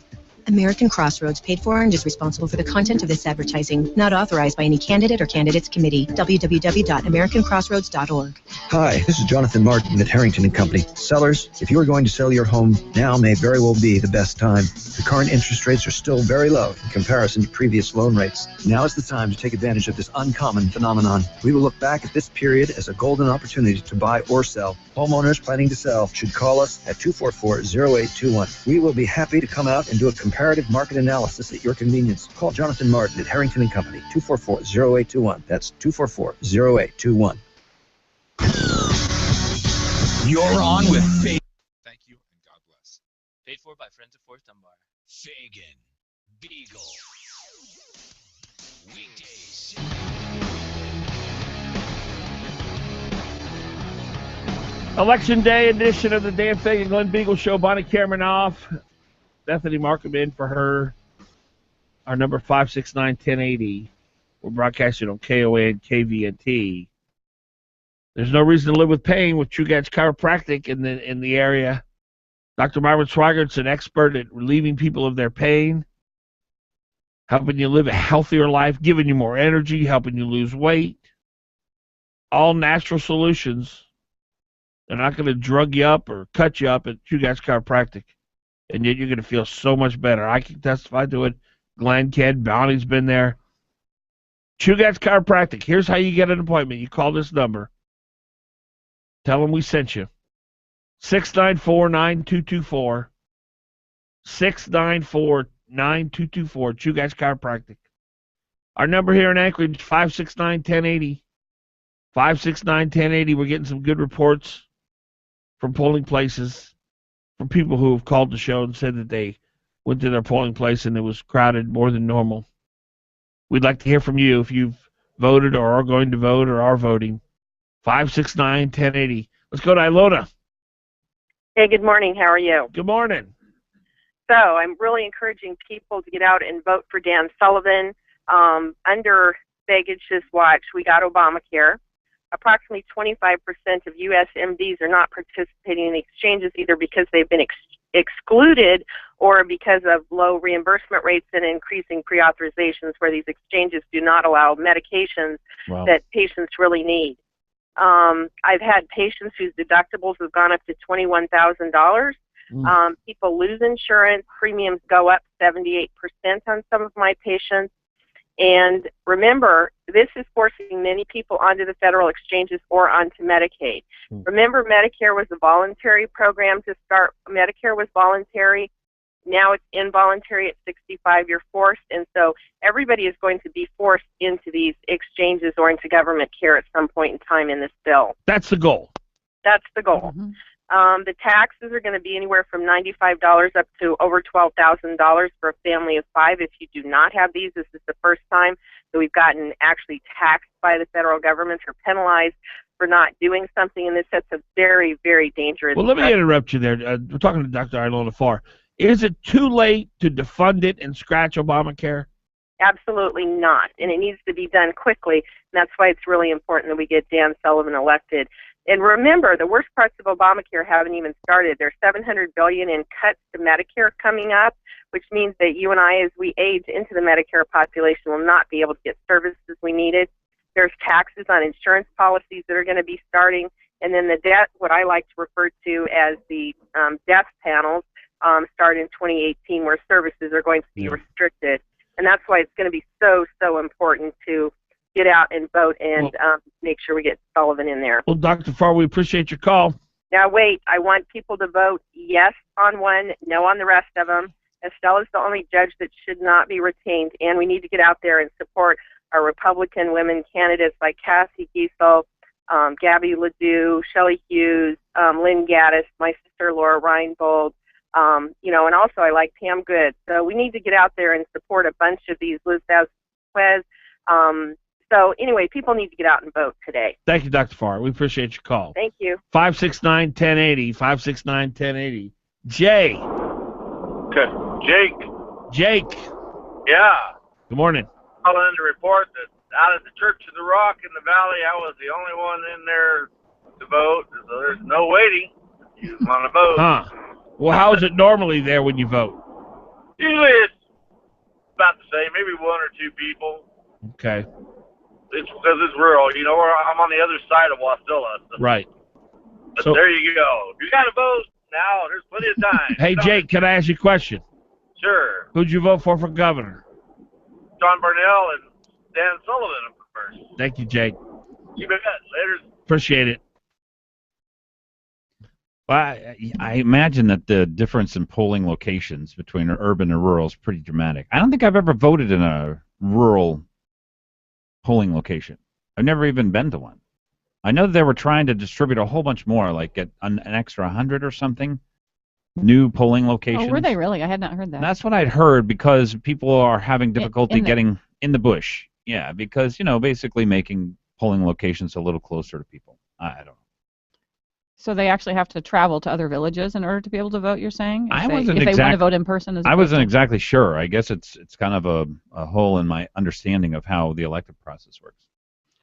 S2: American Crossroads, paid for and is responsible for the content of this advertising. Not authorized by any candidate or candidates committee. www.americancrossroads.org.
S3: Hi, this is Jonathan Martin at Harrington & Company. Sellers, if you are going to sell your home, now may very well be the best time. The current interest rates are still very low in comparison to previous loan rates. Now is the time to take advantage of this uncommon phenomenon. We will look back at this period as a golden opportunity to buy or sell. Homeowners planning to sell should call us at 244-0821. We will be happy to come out and do a comparative market analysis at your convenience. Call Jonathan Martin at Harrington & Company, 244-0821. That's 244-0821.
S27: You're on with Fagan. Thank you and God bless. Paid for by Friends of Fort Dunbar. Fagan Biegel. Weekdays.
S12: Election Day edition of the Dan Fagan Glen Biegel Show. Bonnie Cameron off. Bethany Markham in for her. Our number 569-1080. We're broadcasting on KOA and KVNT. There's no reason to live with pain with True Guides Chiropractic in the area. Dr. Myron Swiggert's an expert at relieving people of their pain, helping you live a healthier life, giving you more energy, helping you lose weight. All natural solutions. They're not going to drug you up or cut you up at True Guides Chiropractic. And yet you're going to feel so much better. I can testify to it. Glenn, Ked, Bonnie's been there. True Guides Chiropractic. Here's how you get an appointment. You call this number. Tell them we sent you. 694-9224. 694-9224. True Guides Chiropractic. Our number here in Anchorage, 569-1080. 569-1080. We're getting some good reports from polling places, from people who have called the show and said that they went to their polling place and it was crowded more than normal. We'd like to hear from you if you've voted or are going to vote or are voting. 569-1080. Let's go to Ilona.
S7: Hey, good morning. How are you?
S12: Good morning.
S7: So I'm really encouraging people to get out and vote for Dan Sullivan. Under Begich's watch, we got Obamacare. Approximately 25% of U.S. MDs are not participating in the exchanges either because they've been excluded or because of low reimbursement rates and increasing pre-authorizations where these exchanges do not allow medications that patients really need. I've had patients whose deductibles have gone up to $21,000. People lose insurance. Premiums go up 78% on some of my patients. And remember, this is forcing many people onto the federal exchanges or onto Medicaid. Remember, Medicare was a voluntary program to start. Medicare was voluntary. Now it's involuntary at 65. You're forced. And so everybody is going to be forced into these exchanges or into government care at some point in time in this bill.
S12: That's the goal.
S7: That's the goal. The taxes are going to be anywhere from $95 up to over $12,000 for a family of 5. If you do not have these, this is the first time that we've gotten actually taxed by the federal government or penalized for not doing something, and this sets a very, very dangerous.
S12: Well, let me interrupt you there. We're talking to Dr. Ilona Farr. Is it too late to defund it and scratch Obamacare?
S7: Absolutely not, and it needs to be done quickly, and that's why it's really important that we get Dan Sullivan elected. And remember, the worst parts of Obamacare haven't even started. There's $700 billion in cuts to Medicare coming up, which means that you and I, as we age into the Medicare population, will not be able to get services we needed. There's taxes on insurance policies that are going to be starting, and then the debt, what I like to refer to as the death panels, start in 2018, where services are going to be restricted. And that's why it's going to be so, so important to get out and vote and make sure we get Sullivan in there.
S12: Well, Dr. Farr, we appreciate your call.
S7: Now, wait, I want people to vote yes on one, no on the rest of them. Estelle is the only judge that should not be retained, and we need to get out there and support our Republican women candidates like Cassie Giesel, Gabby Ledoux, Shelley Hughes, Lynn Gaddis, my sister Laura Reinbold, and also I like Pam Good. So we need to get out there and support a bunch of these Liz Vasquez. So anyway, people need to get out and vote today.
S12: Thank you, Dr. Farr. We appreciate your call.
S7: Thank you.
S12: 569-1080, 569-1080. Jay. Jake.
S1: Yeah.
S12: Good morning.
S1: Calling to report that out of the Church of the Rock in the Valley, I was the only one in there to vote. So there's no waiting. You want to vote.
S12: Huh. Well, how is it normally there when you vote?
S1: Usually it's about the same, maybe one or two people.
S12: Okay.
S1: It's because it's rural. I'm on the other side of Wasilla. So.
S12: Right.
S1: But
S12: So,
S1: there you go. If you got to vote now, there's plenty of time.
S12: hey, Jake, can I ask you a question?
S1: Sure.
S12: Who'd you vote for governor?
S1: John Barnell and Dan Sullivan, of course.
S12: Thank you, Jake.
S1: You bet. Later.
S12: Appreciate it. Well, I imagine that the difference in polling locations between urban and rural is pretty dramatic. I don't think I've ever voted in a rural polling location. I've never even been to one. I know that they were trying to distribute a whole bunch more, like get an extra 100 or something, new polling locations.
S8: Oh, were they really? I had not heard that.
S12: That's what I'd heard because people are having difficulty getting in the bush. Yeah, because, basically making polling locations a little closer to people. I don't know.
S8: So they actually have to travel to other villages in order to be able to vote, you're saying? If they want to vote in person?
S12: I wasn't exactly sure. I guess it's kind of a hole in my understanding of how the elective process works.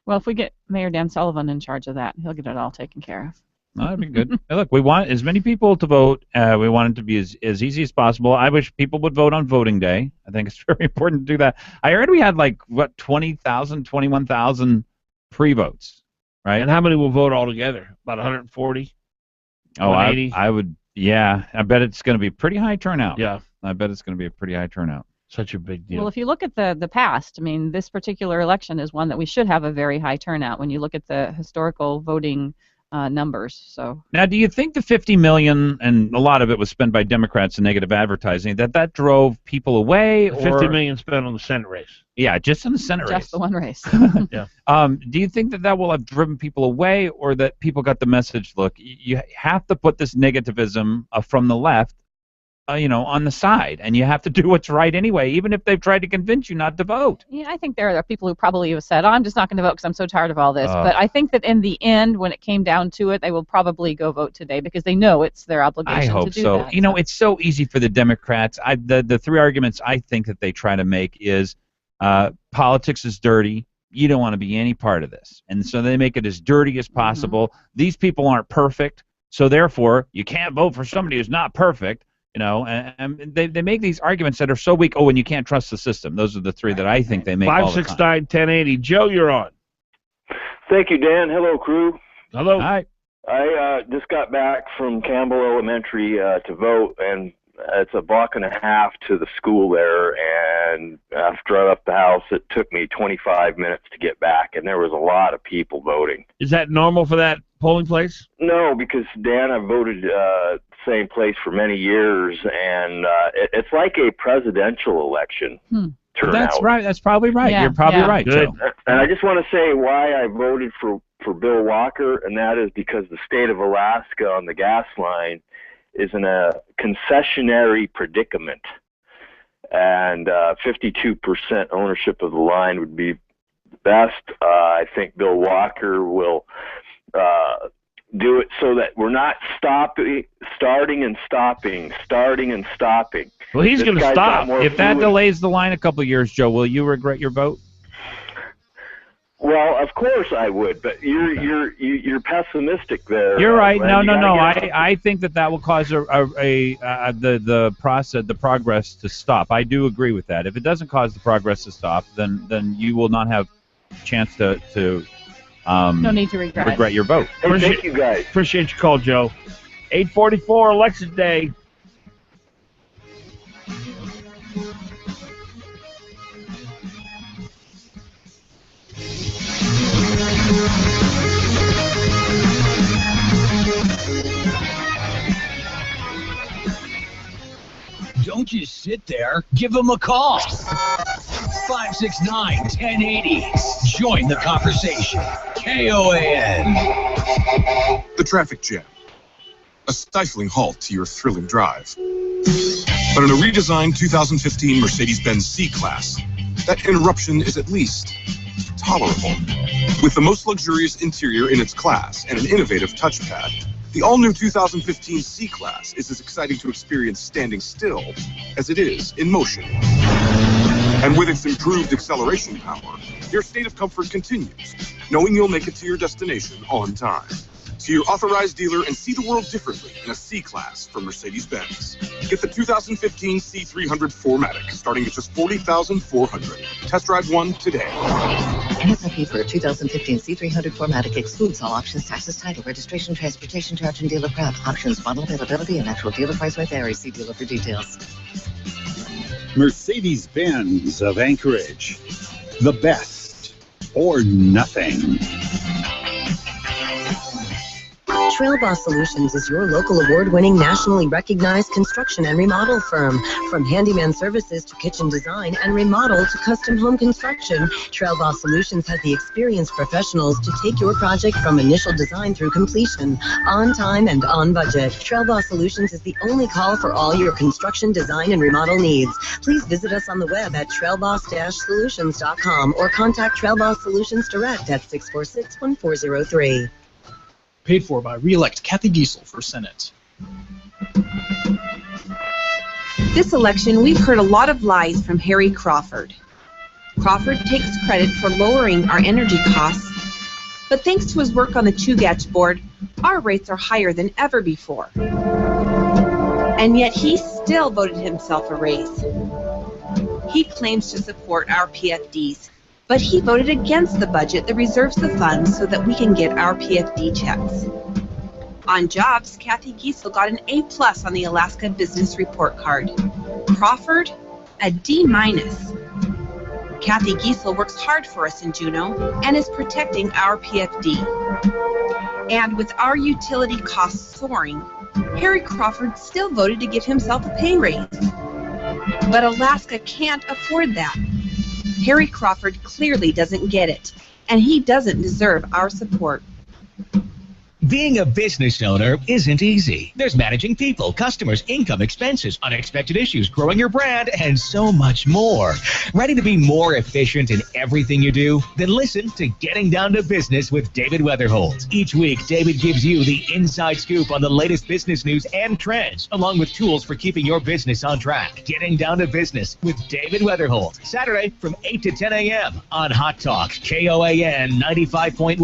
S8: Well, if we get Mayor Dan Sullivan in charge of that, he'll get it all taken care of.
S12: Oh, that'd be good. Hey, look, we want as many people to vote. We want it to be as easy as possible. I wish people would vote on voting day. I think it's very important to do that. I heard we had 21,000 pre-votes, right? And how many will vote altogether? About 140?
S24: Oh,
S12: 180?
S24: I would, yeah. I bet it's going to be a pretty high turnout.
S12: Yeah.
S24: I bet it's going to be a pretty high turnout.
S12: Such a big deal.
S8: Well, if you look at the past, this particular election is one that we should have a very high turnout when you look at the historical voting numbers. So
S24: now, do you think the $50 million, and a lot of it was spent by Democrats in negative advertising, that drove people away?
S12: The $50 million spent on the Senate race.
S24: Yeah, just in the Senate race.
S8: Just the one race.
S12: Yeah.
S24: Do you think that will have driven people away, or that people got the message? Look, you have to put this negativism from the left, on the side, and you have to do what's right anyway, even if they've tried to convince you not to vote.
S8: Yeah, I think there are people who probably have said, I'm just not going to vote because I'm so tired of all this. But I think that in the end, when it came down to it, they will probably go vote today because they know it's their obligation
S24: I hope
S8: to do
S24: so.
S8: that.
S24: It's so easy for the Democrats. The three arguments I think that they try to make is politics is dirty. You don't want to be any part of this. And so they make it as dirty as possible. These people aren't perfect, so therefore you can't vote for somebody who's not perfect. And they make these arguments that are so weak. Oh, and you can't trust the system. Those are the three that I think they make all the time.
S12: 569-1080. Joe, you're on.
S10: Thank you, Dan. Hello, crew.
S12: Hello.
S24: Hi.
S10: I just got back from Campbell Elementary to vote, and it's a block and a half to the school there. And after I left the house, it took me 25 minutes to get back, and there was a lot of people voting.
S12: Is that normal for that polling place?
S10: No, because, Dan, I voted same place for many years, and it's like a presidential election turnout.
S24: That's right. That's probably right.
S8: Yeah,
S24: You're probably right,
S12: Good.
S24: Joe.
S10: And I just want to say why I voted for Bill Walker, and that is because the state of Alaska on the gas line is in a concessionary predicament, and 52% ownership of the line would be the best. I think Bill Walker will do it so that we're not starting and stopping.
S12: Well, he's going to stop.
S24: If that delays the line a couple of years, Joe, will you regret your vote?
S10: Well, of course I would, but you're pessimistic there.
S24: You're right. No.
S10: I
S24: I think that will cause the progress to stop. I do agree with that. If it doesn't cause the progress to stop, then you will not have a chance to
S8: no need to regret
S24: your vote.
S10: Hey, thank you, guys.
S12: Appreciate your call, Joe. 8:44 election day.
S27: Don't just sit there. Give them a call. 569-1080. Join the conversation. KOAN.
S5: The traffic jam. A stifling halt to your thrilling drive. But in a redesigned 2015 Mercedes-Benz C-Class, that interruption is at least tolerable. With the most luxurious interior in its class and an innovative touchpad, the all-new 2015 C-Class is as exciting to experience standing still as it is in motion. And with its improved acceleration power, your state of comfort continues, knowing you'll make it to your destination on time. To your authorized dealer and see the world differently in a C-Class from Mercedes-Benz. Get the 2015 C300 4MATIC starting at just $40,400. Test drive one today.
S6: MSRP for a 2015 C300 4MATIC excludes all options, taxes, title, registration, transportation charge, and dealer prep. Options, model availability, and actual dealer price may vary. See dealer for details.
S9: Mercedes-Benz of Anchorage. The best or nothing.
S2: Trailboss Solutions is your local award-winning, nationally recognized construction and remodel firm. From handyman services to kitchen design and remodel to custom home construction, Trailboss Solutions has the experienced professionals to take your project from initial design through completion, on time and on budget. Trailboss Solutions is the only call for all your construction, design, and remodel needs. Please visit us on the web at trailboss-solutions.com or contact Trailboss Solutions Direct at 646-1403.
S11: Paid for by re-elect Kathy Giesel for Senate.
S15: This election, we've heard a lot of lies from Harry Crawford. Crawford takes credit for lowering our energy costs, but thanks to his work on the Chugach board, our rates are higher than ever before. And yet he still voted himself a raise. He claims to support our PFDs, but he voted against the budget that reserves the funds so that we can get our PFD checks. On jobs, Kathy Giesel got an A+ on the Alaska Business Report Card. Crawford, a D-. Kathy Giesel works hard for us in Juneau and is protecting our PFD. And with our utility costs soaring, Harry Crawford still voted to give himself a pay raise. But Alaska can't afford that. Harry Crawford clearly doesn't get it, and he doesn't deserve our support.
S27: Being a business owner isn't easy. There's managing people, customers, income, expenses, unexpected issues, growing your brand, and so much more. Ready to be more efficient in everything you do? Then listen to Getting Down to Business with David Weatherholt. Each week, David gives you the inside scoop on the latest business news and trends, along with tools for keeping your business on track. Getting Down to Business with David Weatherholt. Saturday from 8 to 10 a.m. on Hot Talk, KOAN 95.1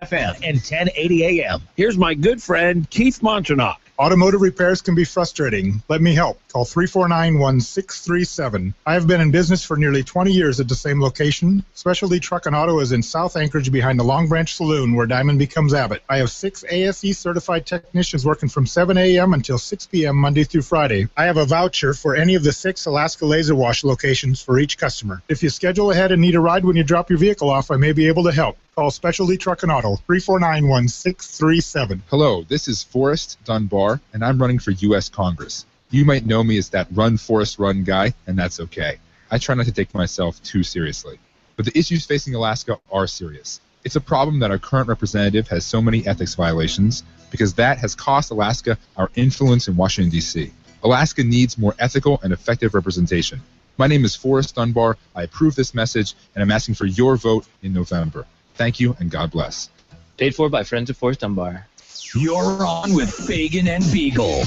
S27: FM and 1080 a.m.
S12: Here's my good friend, Keith Montronock.
S20: Automotive repairs can be frustrating. Let me help. Call 349-1637. I have been in business for nearly 20 years at the same location. Specialty Truck and Auto is in South Anchorage behind the Long Branch Saloon where Diamond becomes Abbott. I have 6 ASE certified technicians working from 7 a.m. until 6 p.m. Monday through Friday. I have a voucher for any of the 6 Alaska Laser Wash locations for each customer. If you schedule ahead and need a ride when you drop your vehicle off, I may be able to help. Call Specialty Truck and Auto, 349-1637.
S21: Hello, this is Forrest Dunbar, and I'm running for U.S. Congress. You might know me as that Run, Forrest, Run guy, and that's okay. I try not to take myself too seriously. But the issues facing Alaska are serious. It's a problem that our current representative has so many ethics violations, because that has cost Alaska our influence in Washington, D.C. Alaska needs more ethical and effective representation. My name is Forrest Dunbar. I approve this message, and I'm asking for your vote in November. Thank you, and God bless.
S27: Paid for by Friends of Forrest Dunbar. You're on with Fagan and Biegel.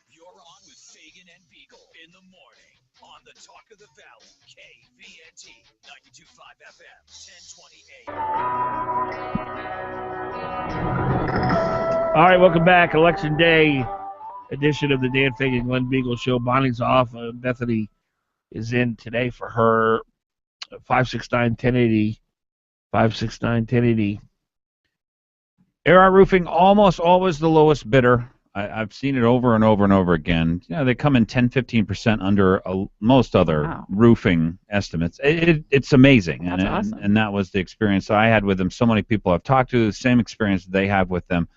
S27: You're on with Fagan and Biegel in the morning on the Talk of the Valley, KVNT 92.5 FM, 1020 AM.
S12: All right, welcome back. Election Day edition of the Dan Fagan Glen Biegel Show. Bonnie's off. Bethany is in today for her 569-1080. 569-1080. AR Roofing, almost always the lowest bidder.
S24: I've seen it over and over and over again. You know, they come in 10-15% under most other roofing estimates. It's amazing.
S8: That's awesome.
S24: And that was the experience I had with them. So many people I've talked to, the same experience they have with them.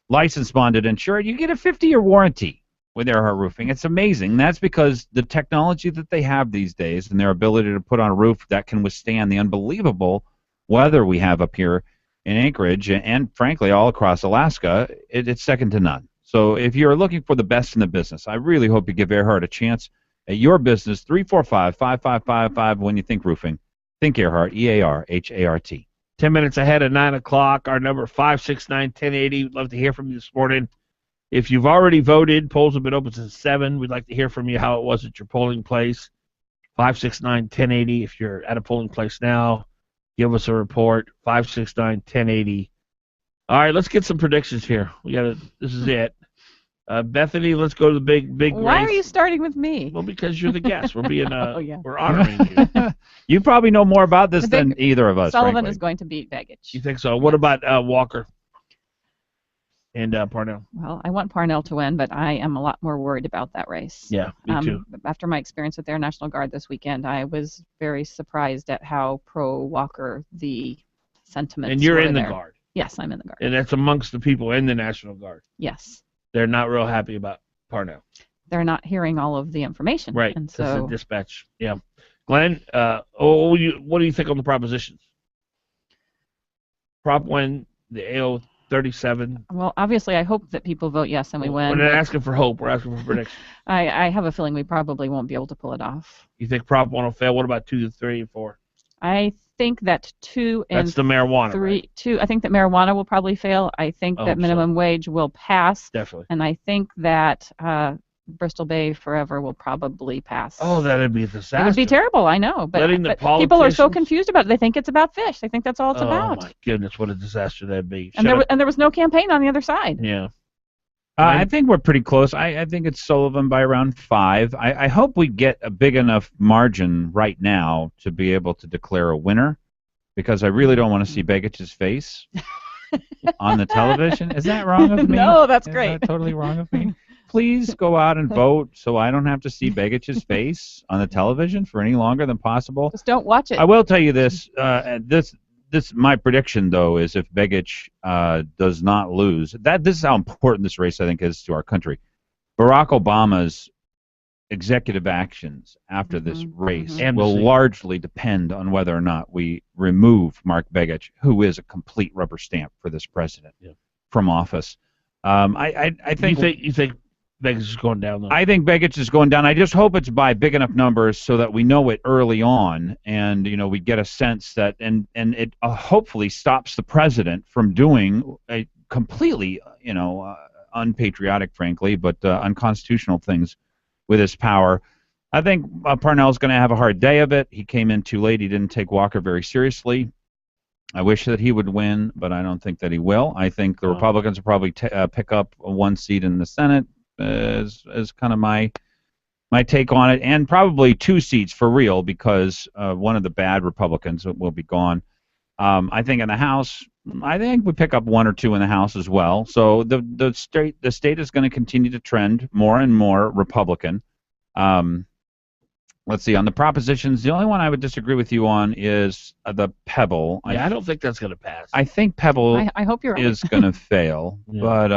S24: Licensed, bonded, insured. You get a 50-year warranty with Earhart Roofing. It's amazing. That's because the technology that they have these days and their ability to put on a roof that can withstand the unbelievable weather we have up here in Anchorage and, frankly, all across Alaska, it's second to none. So if you're looking for the best in the business, I really hope you give Earhart a chance at your business. 345-5555 when you think roofing. Think Earhart, E-A-R-H-A-R-T.
S12: 10 minutes ahead of 9 o'clock. Our number 569-1080. We'd love to hear from you this morning. If you've already voted, polls have been open since 7. We'd like to hear from you how it was at your polling place. 569-1080. If you're at a polling place now, give us a report. 569-1080. All right, let's get some predictions here. This is it. Bethany, let's go to the big
S8: Why
S12: race.
S8: are you starting with me?
S12: Well, because you're the guest. We're being
S8: yeah.
S12: We're honoring you.
S24: You probably know more about this than either of us.
S8: Sullivan
S24: frankly.
S8: is going to beat Begich.
S12: You think so? What about Walker and Parnell?
S8: Well, I want Parnell to win, but I am a lot more worried about that race.
S12: Yeah, me too.
S8: After my experience with Air National Guard this weekend, I was very surprised at how pro-Walker the sentiments
S12: And you're
S8: were
S12: in the
S8: there.
S12: Guard.
S8: Yes, I'm in the Guard.
S12: And that's amongst the people in the National Guard.
S8: Yes.
S12: They're not real happy about Parnell.
S8: They're not hearing all of the information.
S12: Right.
S8: And
S12: That's
S8: so
S12: the dispatch. Yeah. Glenn, what do you think on the propositions? Prop 1, the AO 37.
S8: Well, obviously, I hope that people vote yes and we win.
S12: We're not asking for hope. We're asking for prediction.
S8: I have a feeling we probably won't be able to pull it off.
S12: You think Prop 1 will fail? What about 2, 3, and 4?
S8: I think that 2 and
S12: That's the marijuana,
S8: 3.
S12: right?
S8: 2. I think that marijuana will probably fail. I think that minimum wage will pass.
S12: Definitely.
S8: And I think that Bristol Bay Forever will probably pass.
S12: Oh, that'd be a disaster.
S8: It would be terrible, I know. But,
S12: Letting the
S8: but people are so
S12: politicians-
S8: confused about it. They think it's about fish. They think that's all it's about.
S12: Oh, my goodness, what a disaster that'd be.
S8: And there was no campaign on the other side.
S12: Yeah.
S24: I think we're pretty close. I think it's Sullivan by around 5. I hope we get a big enough margin right now to be able to declare a winner, because I really don't want to see Begich's face on the television. Is that wrong of me?
S8: No, that's
S24: Is
S8: great.
S24: that totally wrong of me? Please go out and vote so I don't have to see Begich's face on the television for any longer than possible.
S8: Just don't watch it.
S24: I will tell you this. This my prediction, though, is if Begich does not lose, this is how important this race, I think, is to our country. Barack Obama's executive actions after this race will largely depend on whether or not we remove Mark Begich, who is a complete rubber stamp for this president, from office. I think
S12: you think Begich is going down, though?
S24: I think Begich is going down. I just hope it's by big enough numbers so that we know it early on, and we get a sense that, and it hopefully stops the president from doing a completely, unpatriotic, frankly, but unconstitutional things with his power. I think Parnell's going to have a hard day of it. He came in too late. He didn't take Walker very seriously. I wish that he would win, but I don't think that he will. I think the Republicans will probably pick up 1 seat in the Senate. Is kind of my take on it, and probably 2 seats for real, because one of the bad Republicans will be gone. I think in the House, I think we pick up 1 or 2 in the House as well. So the state is going to continue to trend more and more Republican. Let's see, on the propositions, the only one I would disagree with you on is the Pebble.
S12: I don't think that's going to pass.
S24: I think Pebble
S8: I hope you're right.
S24: is going to fail, but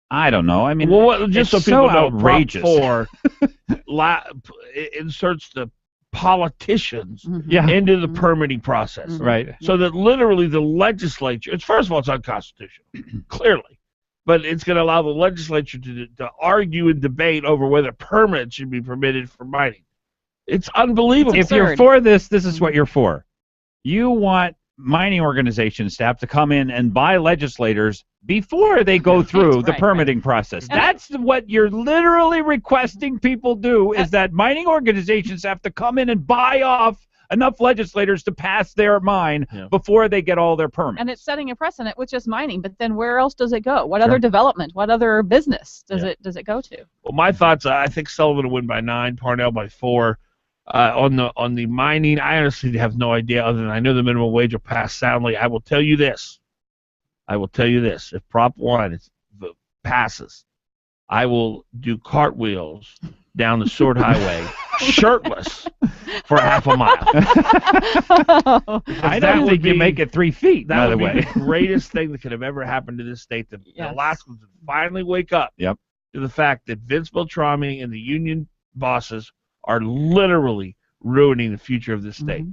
S24: I don't know. I mean,
S12: just so
S24: it's
S12: people know,
S24: outrageous.
S12: Prop 4 inserts the politicians into the permitting process,
S24: right?
S12: So that literally the legislature, first of all, it's unconstitutional, clearly, but it's going to allow the legislature to argue and debate over whether permits should be permitted for mining. It's unbelievable.
S24: If you're for this is what you're for. You want mining organizations to have to come in and buy legislators before they go through the permitting process. That's what you're literally requesting people do, is that mining organizations have to come in and buy off enough legislators to pass their mine before they get all their permits.
S8: And it's setting a precedent with just mining, but then where else does it go? What other development? What other business does it go to?
S12: Well, my thoughts, I think Sullivan will win by 9, Parnell by 4. On the mining, I honestly have no idea, other than I know the minimum wage will pass soundly. I will tell you this. If Prop 1 passes, I will do cartwheels down the Sword Highway shirtless for half a mile.
S24: I don't think you make it 3 feet, by the way.
S12: That would be the greatest thing that could have ever happened to this state. The Alaskans would finally wake up to the fact that Vince Beltrami and the union bosses are literally ruining the future of this state.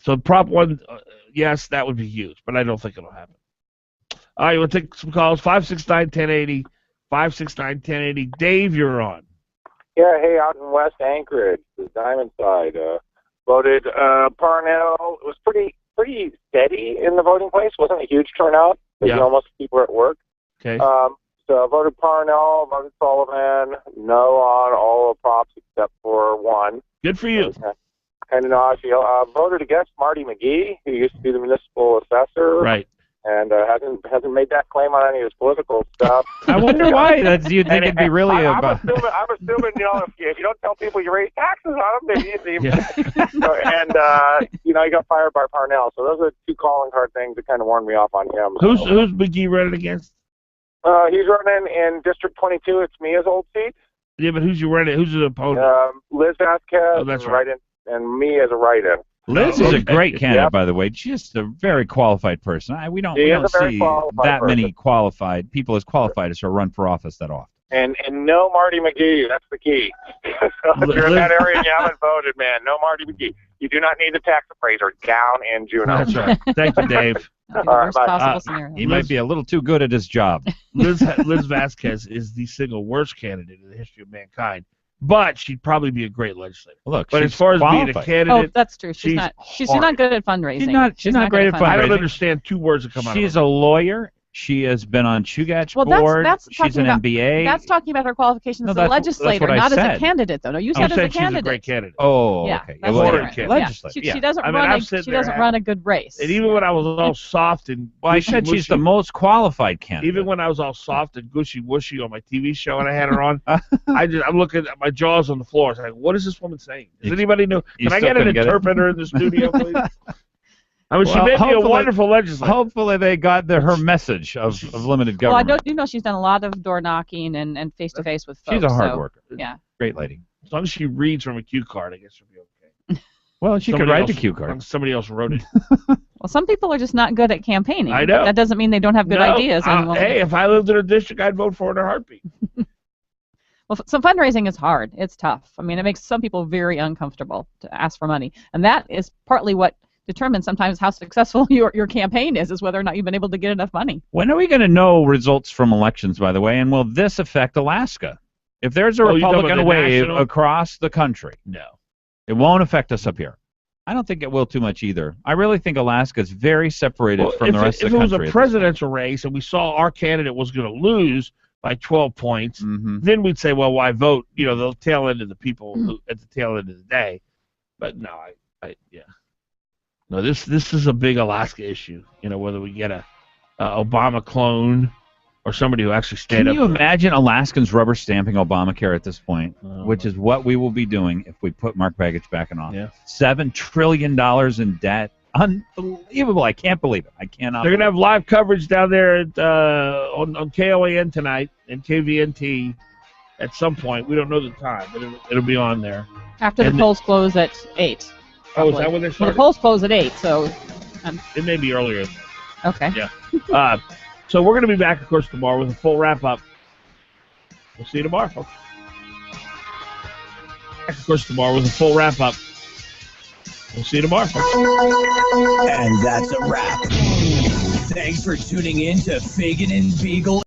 S12: So Prop 1, yes, that would be huge, but I don't think it'll happen. All right, we'll take some calls. 569-1080, 569-1080. Dave, you're on.
S13: Yeah, hey, out in West Anchorage, the Diamond side, voted Parnell. It was pretty steady in the voting place. Wasn't a huge turnout. You know, most people were at work.
S12: Okay.
S13: So I voted Parnell, voted Sullivan, no on all the props except for one.
S12: Good for you.
S13: Kind of naughty. Voted against Marty McGee, who used to be the municipal assessor.
S12: Right.
S13: And hasn't made that claim on any of his political stuff.
S24: I wonder why. You think it'd be really
S13: I'm assuming, you know, if you don't tell people you raise taxes on them, you know, he got fired by Parnell. So those are two calling card things that kind of warned me off on him.
S12: Who's McGee running against?
S13: He's running in District 22. It's Mia's old seat.
S12: Yeah, but who's his opponent?
S13: Liz Vasquez.
S12: Oh, that's right.
S13: And me as a write-in.
S24: Liz is a great candidate, by the way. Just a very qualified person. We don't see that many qualified people as qualified as her run for office that often.
S13: And no Marty McGee. That's the key. So if you're in that area and you haven't voted, man, no Marty McGee. You do not need the tax appraiser down in Juneau.
S12: That's right. Thank you, Dave.
S13: All right,
S24: he might be a little too good at his job.
S12: Liz Vasquez is the single worst candidate in the history of mankind. But she'd probably be a great legislator.
S24: Look,
S12: but as far as being a candidate,
S8: that's true. She's not good at fundraising.
S24: She's not great at fundraising.
S12: I don't understand two words that come out.
S24: She's a lawyer. She has been on Chugach board. She's an MBA.
S8: That's talking about her qualifications as a legislator, not as a candidate, though. No, you said as a candidate.
S12: She's a great candidate.
S24: Oh,
S8: yeah,
S24: okay.
S8: Legislator. She doesn't run a good race.
S12: And even when I was all soft and
S24: I said she's the most qualified candidate.
S12: Even when I was all soft and gushy wushy on my TV show and I had her on, I'm looking at my jaws on the floor. It's like, what is this woman saying? Does anybody know? Can I get an interpreter in the studio, please? I mean, she may be a wonderful legislator.
S24: Hopefully they got her message of limited government.
S8: Well, I do know she's done a lot of door knocking and face-to-face with folks.
S24: She's a hard worker.
S8: Yeah.
S24: Great lady.
S12: As long as she reads from a cue card, I guess she'll be okay.
S24: Well, she could write the cue card.
S12: Somebody else wrote it.
S8: Well, some people are just not good at campaigning.
S12: I know.
S8: That doesn't mean they don't have good ideas.
S12: Hey, if I lived in a district, I'd vote for her in a heartbeat.
S8: Well, so fundraising is hard. It's tough. I mean, it makes some people very uncomfortable to ask for money. And that is partly what determines sometimes how successful your campaign is whether or not you've been able to get enough money.
S24: When are we going to know results from elections, by the way, and will this affect Alaska? If there's a Republican wave across the country,
S12: no,
S24: it won't affect us up here. I don't think it will too much either. I really think Alaska is very separated from the rest of the country.
S12: If it was a presidential race and we saw our candidate was going to lose by 12 points, then we'd say, well, why vote? You know, the tail end of the people at the tail end of the day. But no, No, this is a big Alaska issue. You know, whether we get a Obama clone or somebody who actually stand up.
S24: Can you imagine Alaskans rubber stamping Obamacare at this point, which is what we will be doing if we put Mark Begich back in office?
S12: Yeah.
S24: $7 trillion in debt. Unbelievable. I can't believe it. I cannot.
S12: They're going to have live coverage down there at, on KOAN tonight and KVNT at some point. We don't know the time, but it'll be on there.
S8: After the polls close at 8.
S12: Oh, is that when they start?
S8: Well, the polls close at 8, so...
S12: it may be earlier.
S8: Okay.
S12: Yeah. So we're going to be back, of course, tomorrow with a full wrap-up. We'll see you tomorrow, folks. Of course, tomorrow with a full wrap-up. We'll see you tomorrow, folks.
S27: And that's a wrap. Thanks for tuning in to Fagan and Biegel.